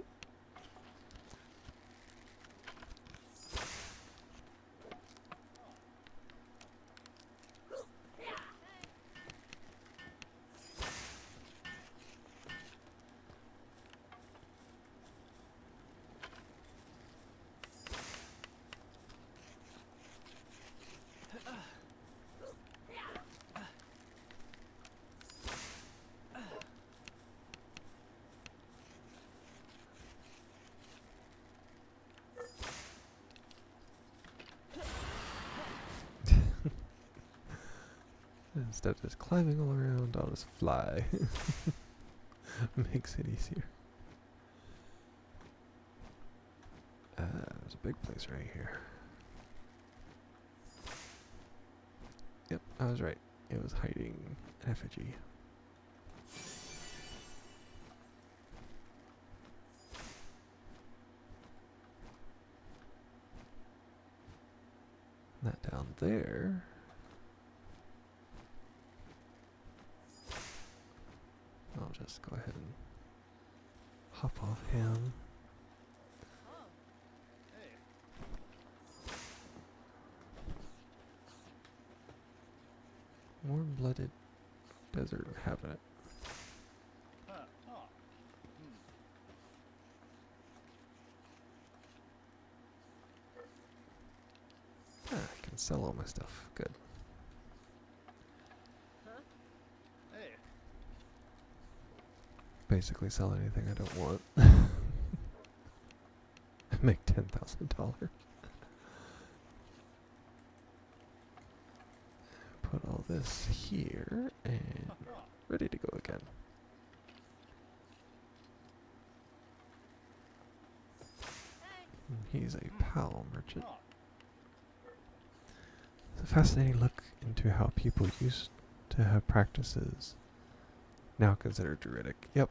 Instead of just climbing all around, I'll just fly. Makes it easier. There's a big place right here. Yep, I was right. It was hiding an effigy. That down there. I'll just go ahead and hop off him. Warm-blooded desert inhabitant. I can sell all my stuff. Good. Basically sell anything I don't want. Make $10,000. Put all this here and ready to go again. He's a PAL merchant. It's a fascinating look into how people used to have practices now considered druidic. Yep.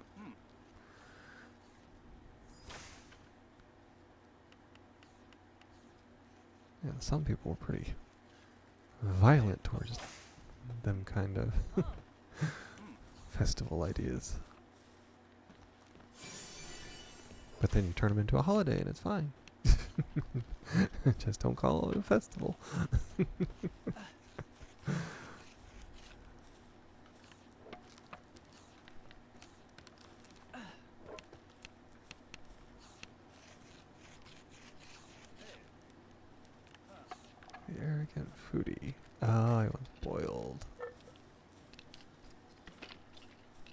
Yeah, some people were pretty violent towards them kind of festival ideas. But then you turn them into a holiday and it's fine. Just don't call it a festival. The arrogant foodie. Ah, I want boiled.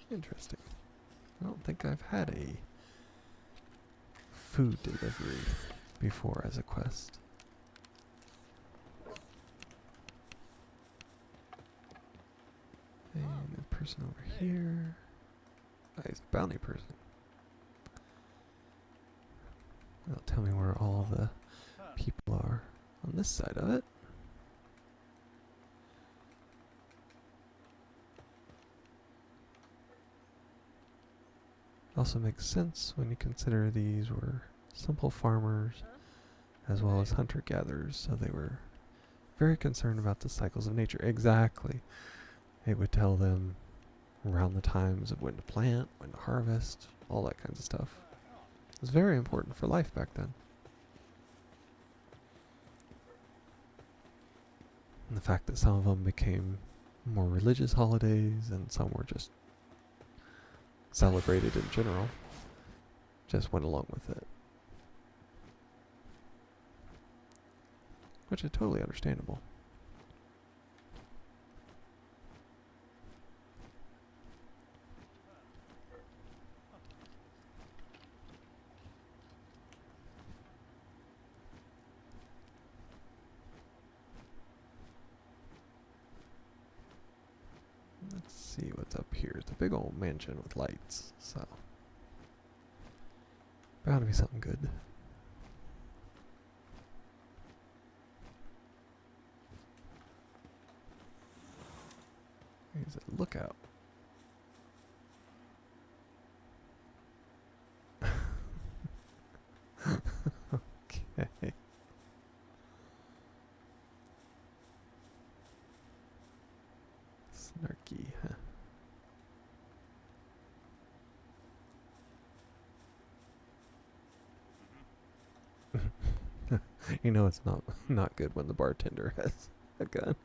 Interesting. I don't think I've had a food delivery before as a quest. And a person over here. Ah, he's a bounty person. That'll tell me where all the people are on this side of it. Also makes sense when you consider these were simple farmers as well as hunter-gatherers, so they were very concerned about the cycles of nature. Exactly. It would tell them around the times of when to plant, when to harvest, all that kinds of stuff. It was very important for life back then. And the fact that some of them became more religious holidays and some were just celebrated in general, just went along with it. Which is totally understandable. Let's see what's up here. It's a big old mansion with lights, so bound to be something good. Here's a lookout. Okay. Snarky, huh? You know it's not good when the bartender has a gun.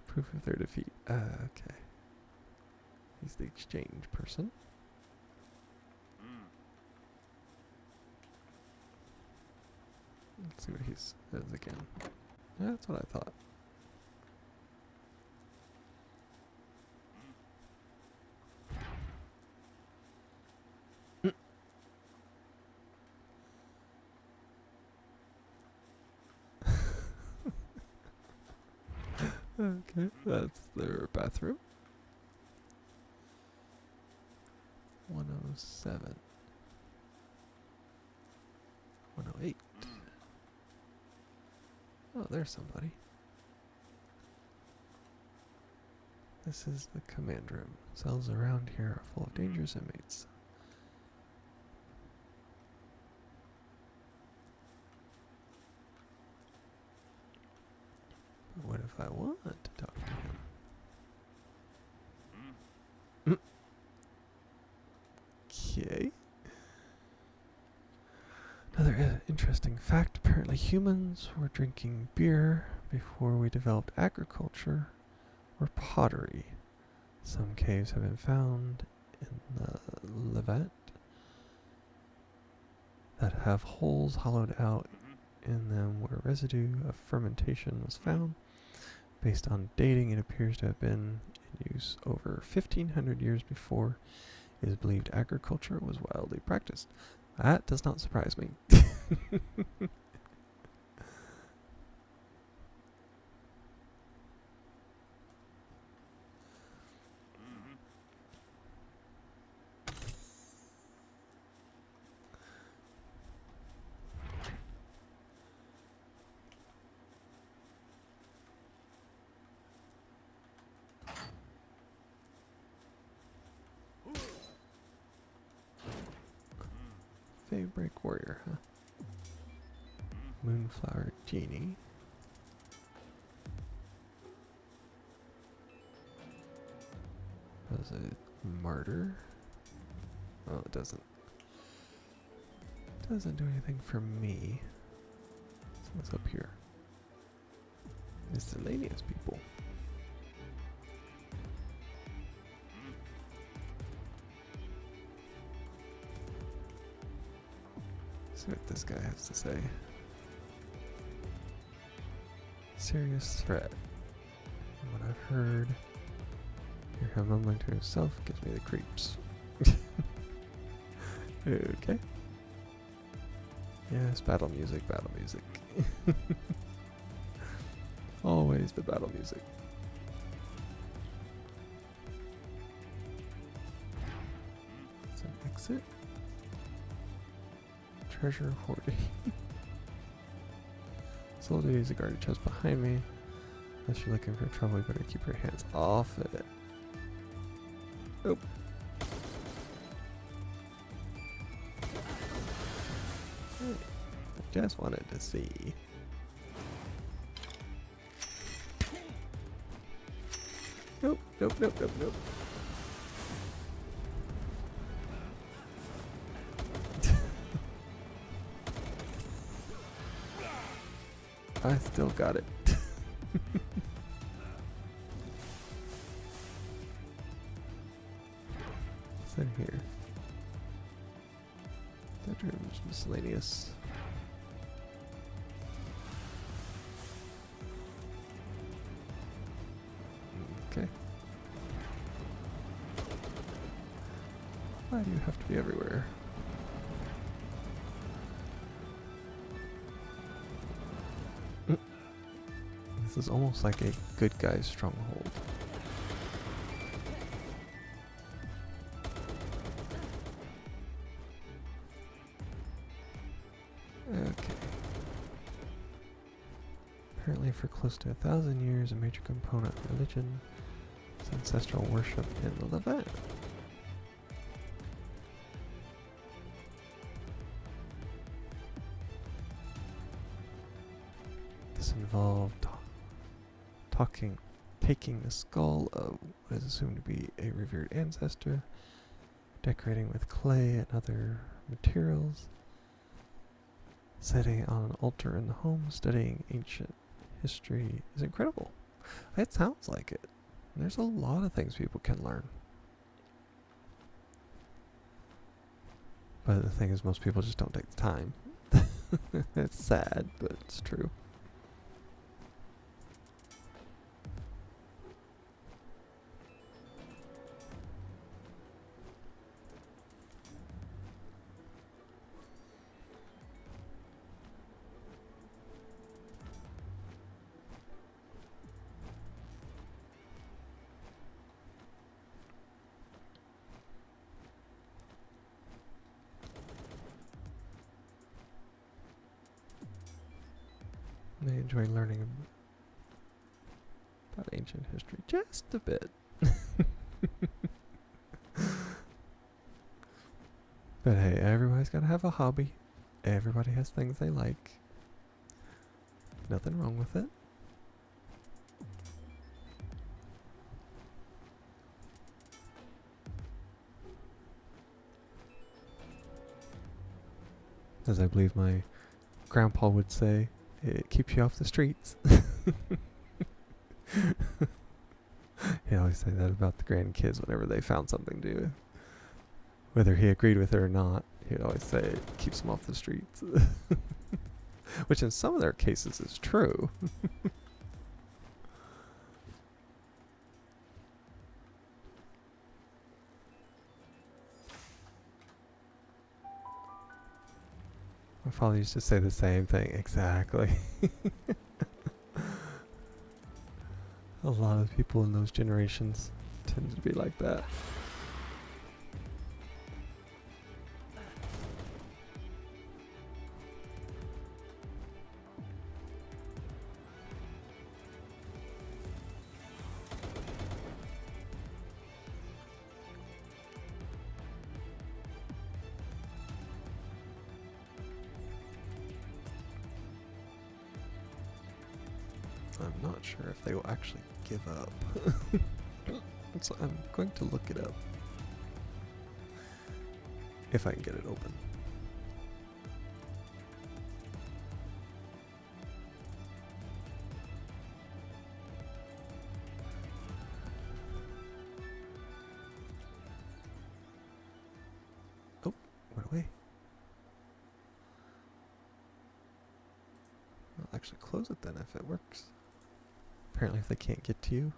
Proof of their defeat. Okay. He's the exchange person. Let's see what he says again. Yeah, that's what I thought. Okay, that's their bathroom. 107. 108. Oh, there's somebody. This is the command room. Cells around here are full of dangerous inmates. But what if I want to talk to him? Okay. Another interesting fact, apparently humans were drinking beer before we developed agriculture or pottery. Some caves have been found in the Levant that have holes hollowed out in them where residue of fermentation was found. Based on dating, it appears to have been in use over 1,500 years before it is believed agriculture was wildly practiced. That does not surprise me. Daybreak Warrior, huh? Moonflower Genie. Does it martyr? Oh, it doesn't. Doesn't do anything for me. So what's up here? Miscellaneous people. See what this guy has to say. Serious threat. From what I've heard, hear him mumbling to himself gives me the creeps. Okay. Yes, battle music, battle music. Always the battle music. It's an exit. Treasure hoarding. Slow to use a guarded chest behind me. Unless you're looking for trouble, you better keep your hands off it. Oh. Hey, I just wanted to see. Nope, nope, nope, nope, nope. I still got it. What's in here? Bedrooms, miscellaneous. Okay. Why do you have to be everywhere? This is almost like a good guy's stronghold. Okay. Apparently for close to 1,000 years, a major component of religion is ancestral worship in the Levant. This involved taking the skull of what is assumed to be a revered ancestor, decorating with clay and other materials, setting on an altar in the home, studying ancient history is incredible. It sounds like it. There's a lot of things people can learn. But the thing is, most people just don't take the time. It's sad, but it's true. I enjoy learning about ancient history just a bit. But hey, everybody's got to have a hobby. Everybody has things they like. Nothing wrong with it. As I believe my grandpa would say, it keeps you off the streets. He always say that about the grandkids whenever they found something to do. Whether he agreed with it or not, he'd always say it keeps them off the streets. Which in some of their cases is true. My father used to say the same thing, exactly. A lot of people in those generations tend to be like that. I'm not sure if they will actually give up. So I'm going to look it up. If I can get it open. Oh, went away. I'll actually close it then if it works. Apparently if they can't get to you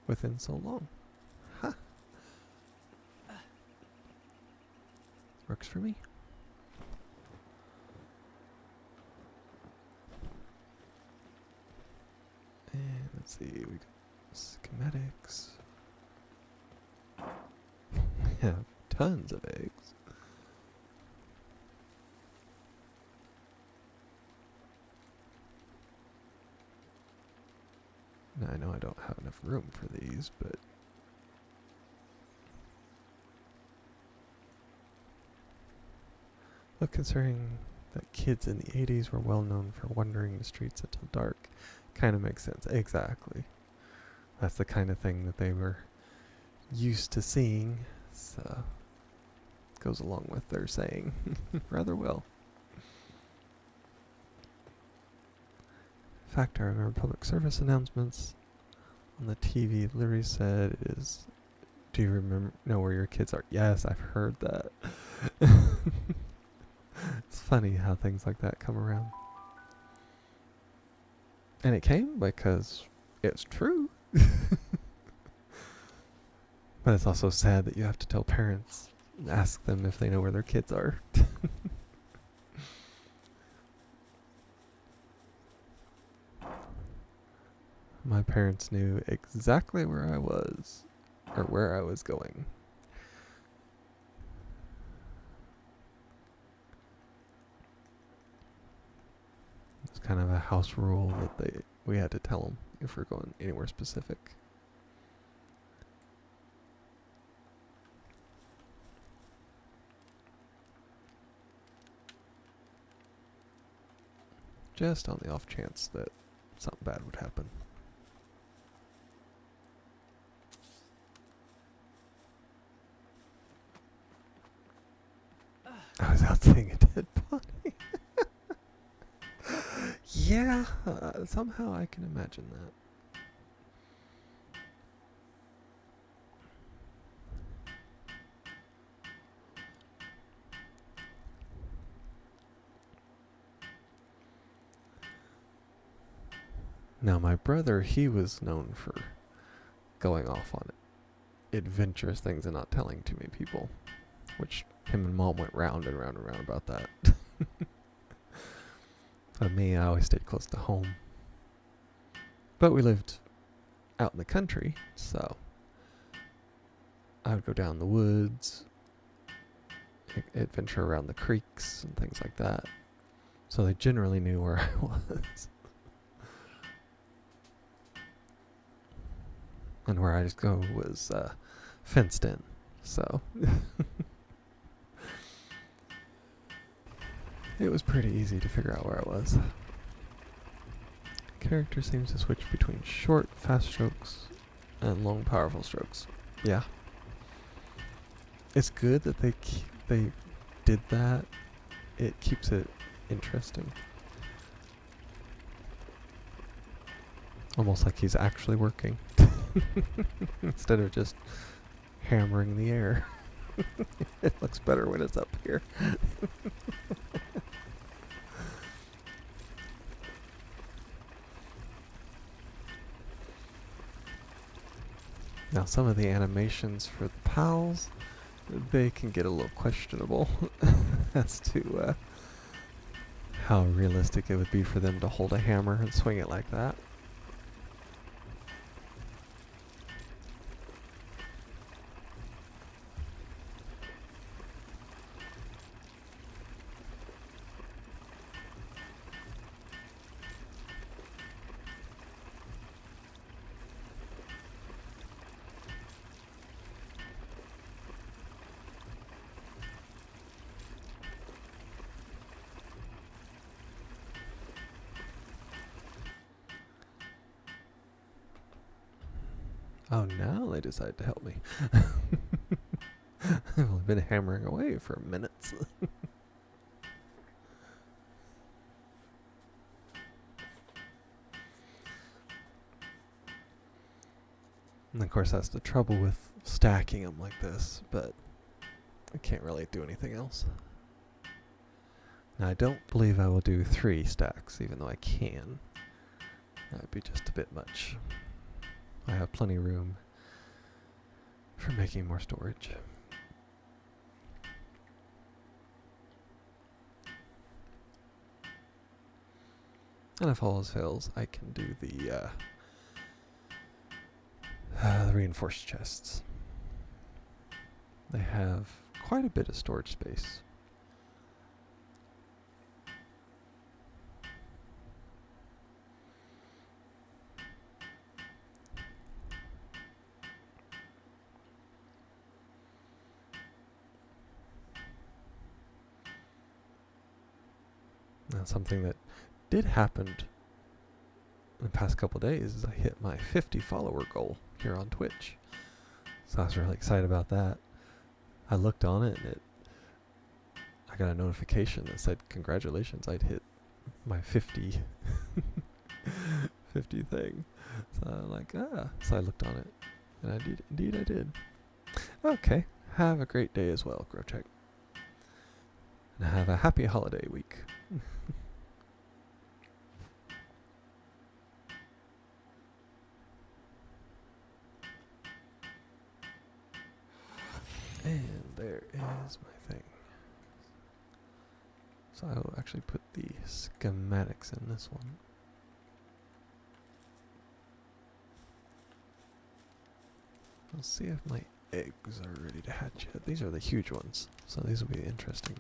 within so long. Ha! Works for me. And let's see, we got schematics. We have tons of eggs. Now I know I don't have enough room for these, but well, considering that kids in the 80s were well known for wandering the streets until dark, kind of makes sense. Exactly. That's the kind of thing that they were used to seeing, so goes along with their saying rather well. In fact, I remember public service announcements on the TV literally said is, do you know where your kids are? Yes, I've heard that. It's funny how things like that come around. And it came because it's true. But it's also sad that you have to tell parents, ask them if they know where their kids are. My parents knew exactly where I was, or where I was going. It's kind of a house rule that we had to tell them if we're going anywhere specific. Just on the off chance that something bad would happen. I was out seeing a dead body. Yeah, somehow I can imagine that. Now my brother, he was known for going off on adventurous things and not telling too many people, which him and mom went round and round and round about that. But me, I always stayed close to home. But we lived out in the country, so I would go down the woods, adventure around the creeks and things like that. So they generally knew where I was. And where I just go was fenced in, so it was pretty easy to figure out where I was. Character seems to switch between short, fast strokes and long, powerful strokes. Yeah. It's good that they did that. It keeps it interesting. Almost like he's actually working. Instead of just hammering the air. It looks better when it's up here. Now some of the animations for the pals, they can get a little questionable as to how realistic it would be for them to hold a hammer and swing it like that. Oh, now they decide to help me. I've only been hammering away for minutes. And of course, that's the trouble with stacking them like this, but I can't really do anything else. Now, I don't believe I will do 3 stacks, even though I can. That would be just a bit much. I have plenty of room for making more storage. And if all else fails, I can do the reinforced chests. They have quite a bit of storage space. Now, something that did happen in the past couple days is I hit my 50 follower goal here on Twitch. So I was really excited about that. I looked on it and I got a notification that said, congratulations, I'd hit my 50 thing. So I'm like, So I looked on it and indeed I did. Okay, have a great day as well, GrowCheck. And have a happy holiday week. And there is my thing. So I will actually put the schematics in this one. Let's see if my eggs are ready to hatch yet. These are the huge ones, so these will be interesting.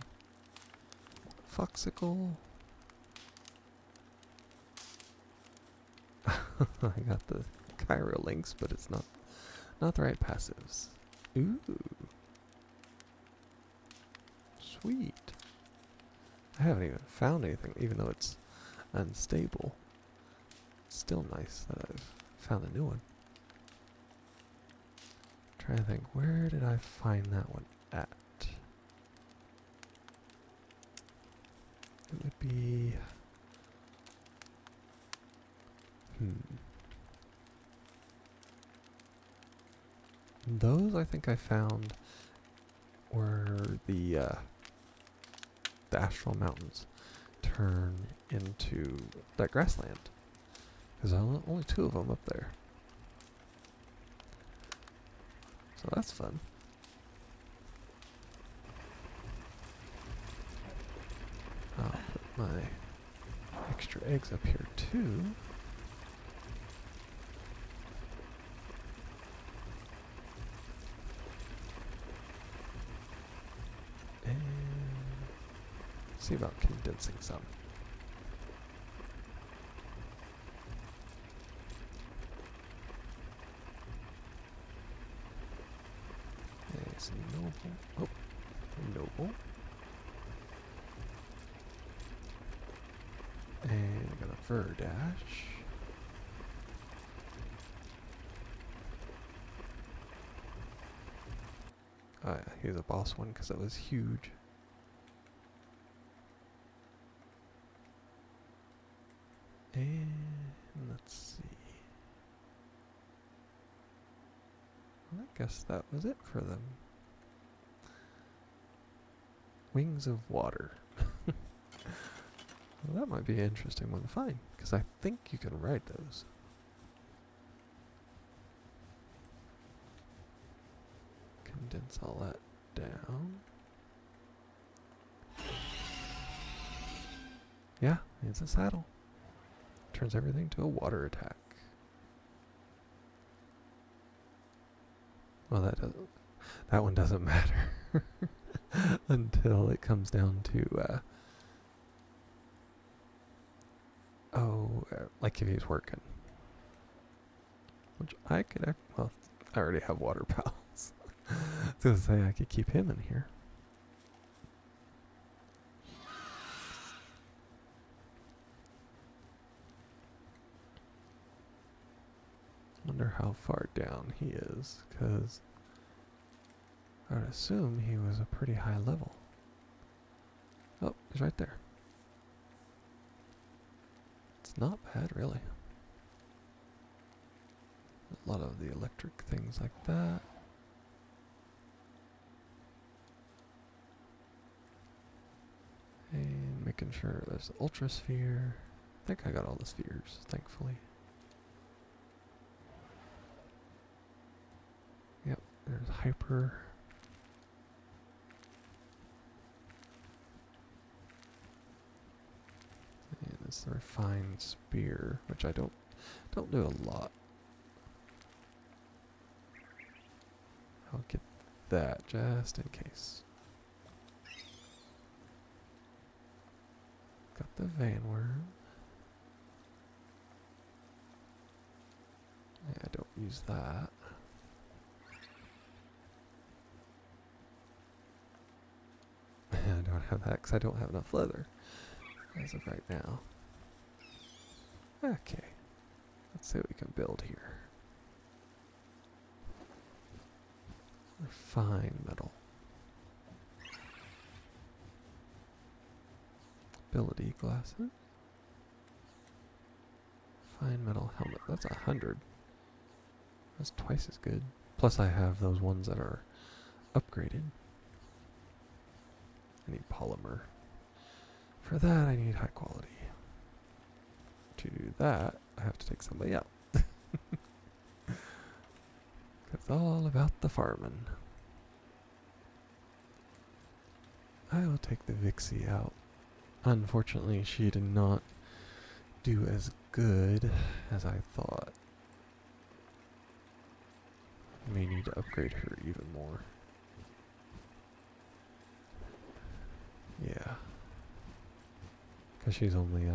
Foxicle. I got the Cairo links, but it's not the right passives. Ooh. Sweet. I haven't even found anything, even though it's unstable. It's still nice that I've found a new one. Trying to think, where did I find that one at? It would be... Those I think I found were the Astral Mountains turn into that grassland. There's only 2 of them up there. So that's fun. I'll put my extra eggs up here too. And see about condensing some. There's noble. Oh, noble. And I got a Verdash. Oh yeah, here's a boss one because that was huge. And let's see. Well, I guess that was it for them. Wings of Water. Well, that might be an interesting one to find, because I think you can ride those. Condense all that down. Yeah, it's a saddle. Turns everything to a water attack. Well, that one doesn't matter until it comes down to like if he's working, which I could well, I already have water pals. So to say I could keep him in here. wonder how far down he is, because I would assume he was a pretty high level. Oh, he's right there. It's not bad, really. A lot of the electric things like that. And making sure there's the ultra sphere. I think I got all the spheres, thankfully. Yep, there's hyper. And it's the refined spear, which I don't do a lot. I'll get that just in case. Got the Vanworm. Yeah, I don't use that. I don't have that because I don't have enough leather as of right now. Okay, let's see what we can build here. Refine metal. Ability glasses. Fine metal helmet. That's 100. That's twice as good. Plus I have those ones that are upgraded. I need polymer. For that I need high quality. To do that, I have to take somebody out. It's all about the farming. I will take the Vixie out. Unfortunately, she did not do as good as I thought. May need to upgrade her even more. Yeah. Because she's only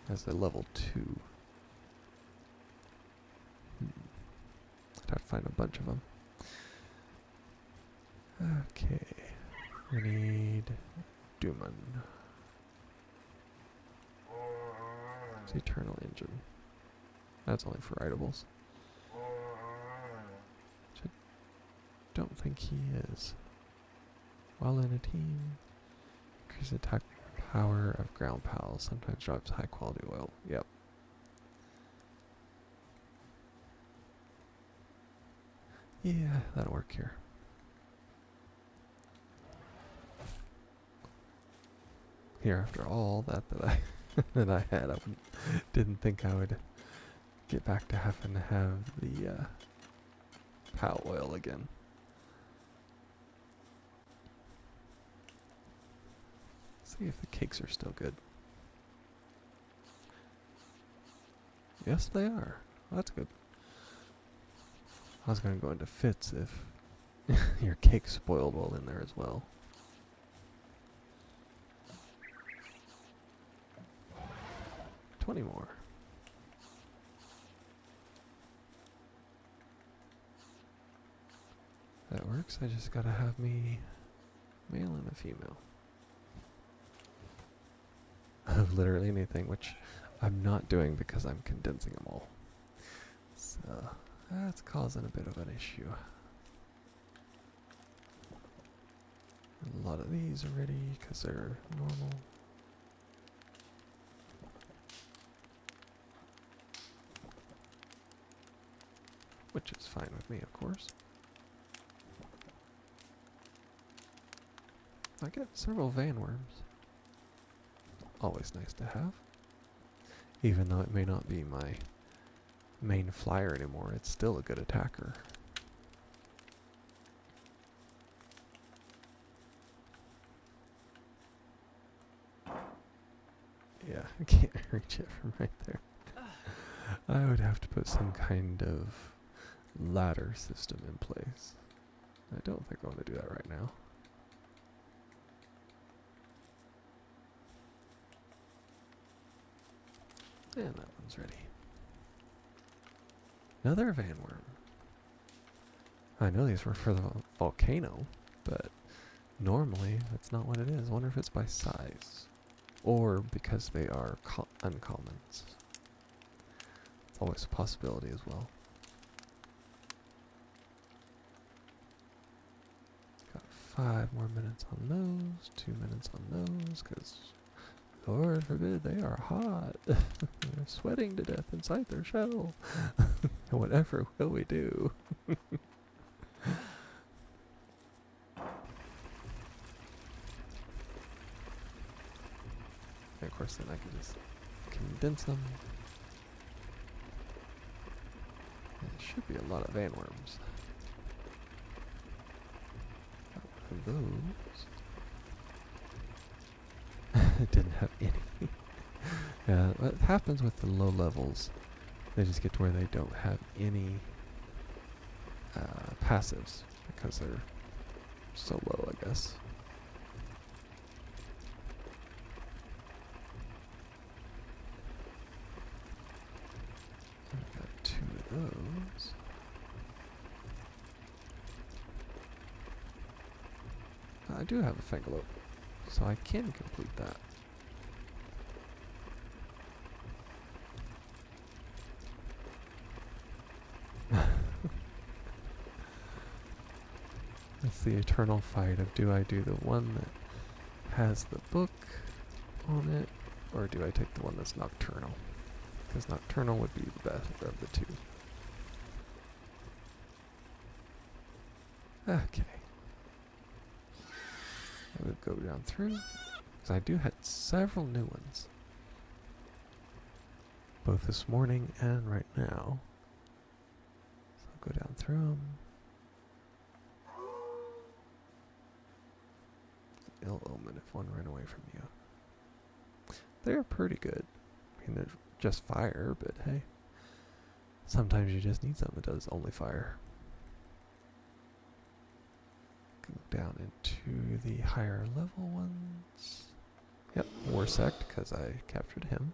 as a level 2. I'd have to find a bunch of them. Okay. We need Dooman. It's Eternal Engine. That's only for rideables. Which I don't think he is. While in a team, increase attack power of ground pals. Sometimes drops high quality oil. Yep. Yeah, that'll work here. Here, after all that I that I had, I didn't think I would get back to having to have the POW oil again. See if the cakes are still good. Yes, they are. Well, that's good. I was going to go into fits if your cake spoiled while in there as well. $20 more. That works. I just gotta have me male and a female. Of literally anything, which I'm not doing because I'm condensing them all. So that's causing a bit of an issue. A lot of these already because they're normal. Which is fine with me, of course. I get several Vanworms. Always nice to have. Even though it may not be my main flyer anymore, it's still a good attacker. Yeah, I can't reach it from right there. I would have to put some kind of ladder system in place. I don't think I want to do that right now. And that one's ready. Another Vanworm. I know these were for the volcano, but normally that's not what it is. I wonder if it's by size. Or because they are uncommons. It's always a possibility as well. 5 more minutes on those, 2 minutes on those, because Lord forbid they are hot. They're sweating to death inside their shell. Whatever will we do? And of course then I can just condense them. And it should be a lot of andworms. Those. It didn't have any. Yeah, what happens with the low levels, they just get to where they don't have any passives because they're so low, I guess. I've got 2 of those. I do have a Fangalope, so I can complete that. It's the eternal fight of, do I do the one that has the book on it, or do I take the one that's nocturnal? Because nocturnal would be the best of the 2. Okay. I would go down through, because I do have several new ones, both this morning and right now. So I'll go down through them. Ill omen if one ran away from you. They're pretty good. I mean, they're just fire, but hey, sometimes you just need something that does only fire. Go down into the higher level ones. Yep, War Sect, because I captured him,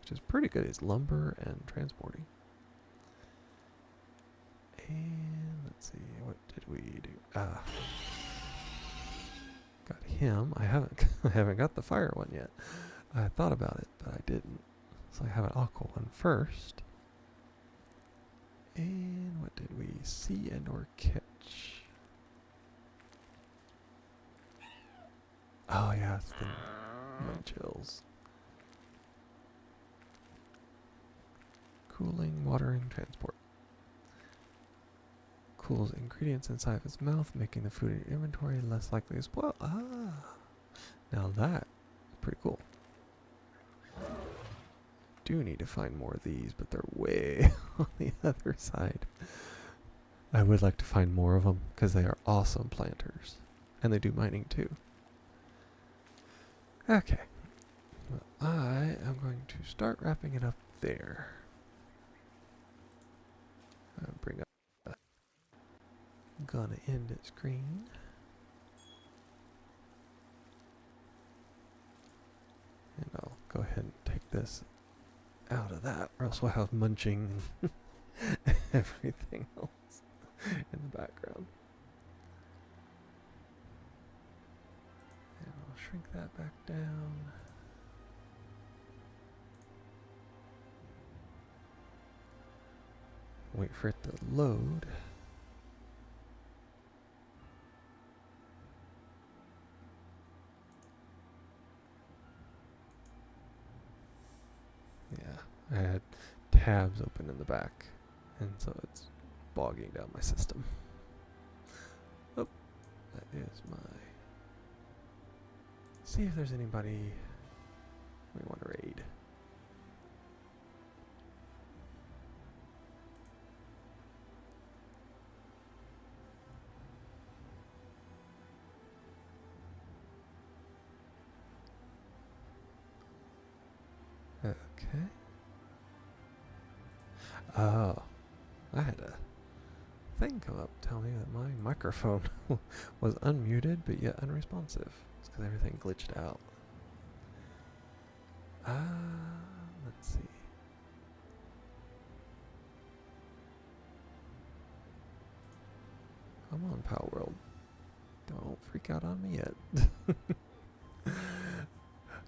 which is pretty good. He's lumber and transporting. And let's see, what did we do? Got him. I haven't got the fire one yet. I thought about it, but I didn't. So I have an aqua one first. And what did we see and or catch? Oh yeah, it's the wind chills. Cooling, watering, transport. Cools ingredients inside of its mouth, making the food in your inventory less likely to spoil. Ah, now that's pretty cool. Do need to find more of these, but they're way on the other side. I would like to find more of them because they are awesome planters, and they do mining too. Okay, well, I am going to start wrapping it up there. I'll bring up. Gonna end its screen. And I'll go ahead and take this out of that, or else we'll have munching everything else in the background. And I'll shrink that back down. Wait for it to load. I had tabs open in the back, and so it's bogging down my system. Oh, that is my... See if there's anybody we want to raid. Okay. Oh, I had a thing come up telling me that my microphone was unmuted but yet unresponsive. It's because everything glitched out. Let's see. Come on, Pal World. Don't freak out on me yet.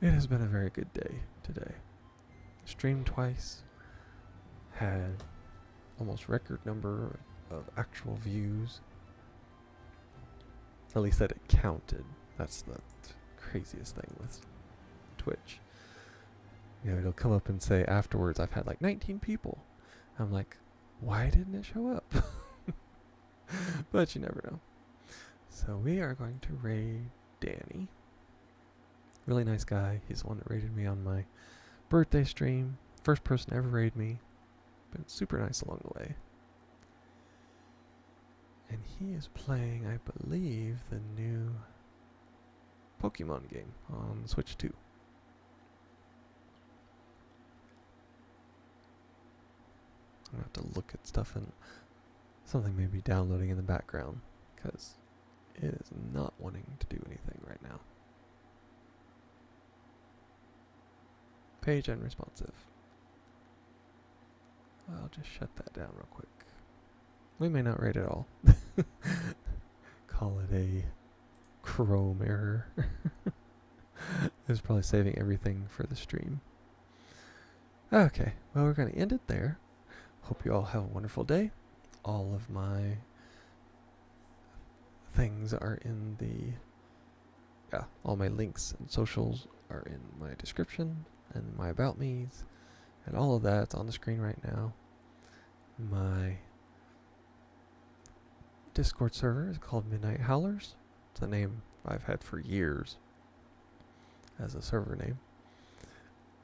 It has been a very good day today. Streamed twice. Had almost record number of actual views. At least that it counted. That's the craziest thing with Twitch. You know, it'll come up and say afterwards, I've had like 19 people. I'm like, why didn't it show up? But you never know. So we are going to raid Danny. Really nice guy. He's the one that raided me on my birthday stream. First person to ever raid me. Been super nice along the way. And he is playing, I believe, the new Pokemon game on Switch 2. I'm going to have to look at stuff and something may be downloading in the background because it is not wanting to do anything right now. Page unresponsive. I'll just shut that down real quick. We may not raid at all. Call it a Chrome error. It's probably saving everything for the stream. Okay, well, we're going to end it there. Hope you all have a wonderful day. All of my things are in the... all my links and socials are in my description and my about me's. And all of that's on the screen right now. My Discord server is called Midnight Howlers. It's a name I've had for years as a server name.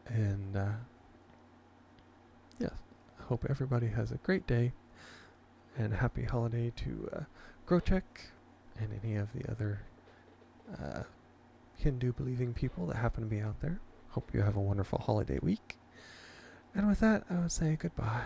And yes, I hope everybody has a great day and a happy holiday to Grocheck and any of the other Hindu believing people that happen to be out there. Hope you have a wonderful holiday week. And with that, I would say goodbye.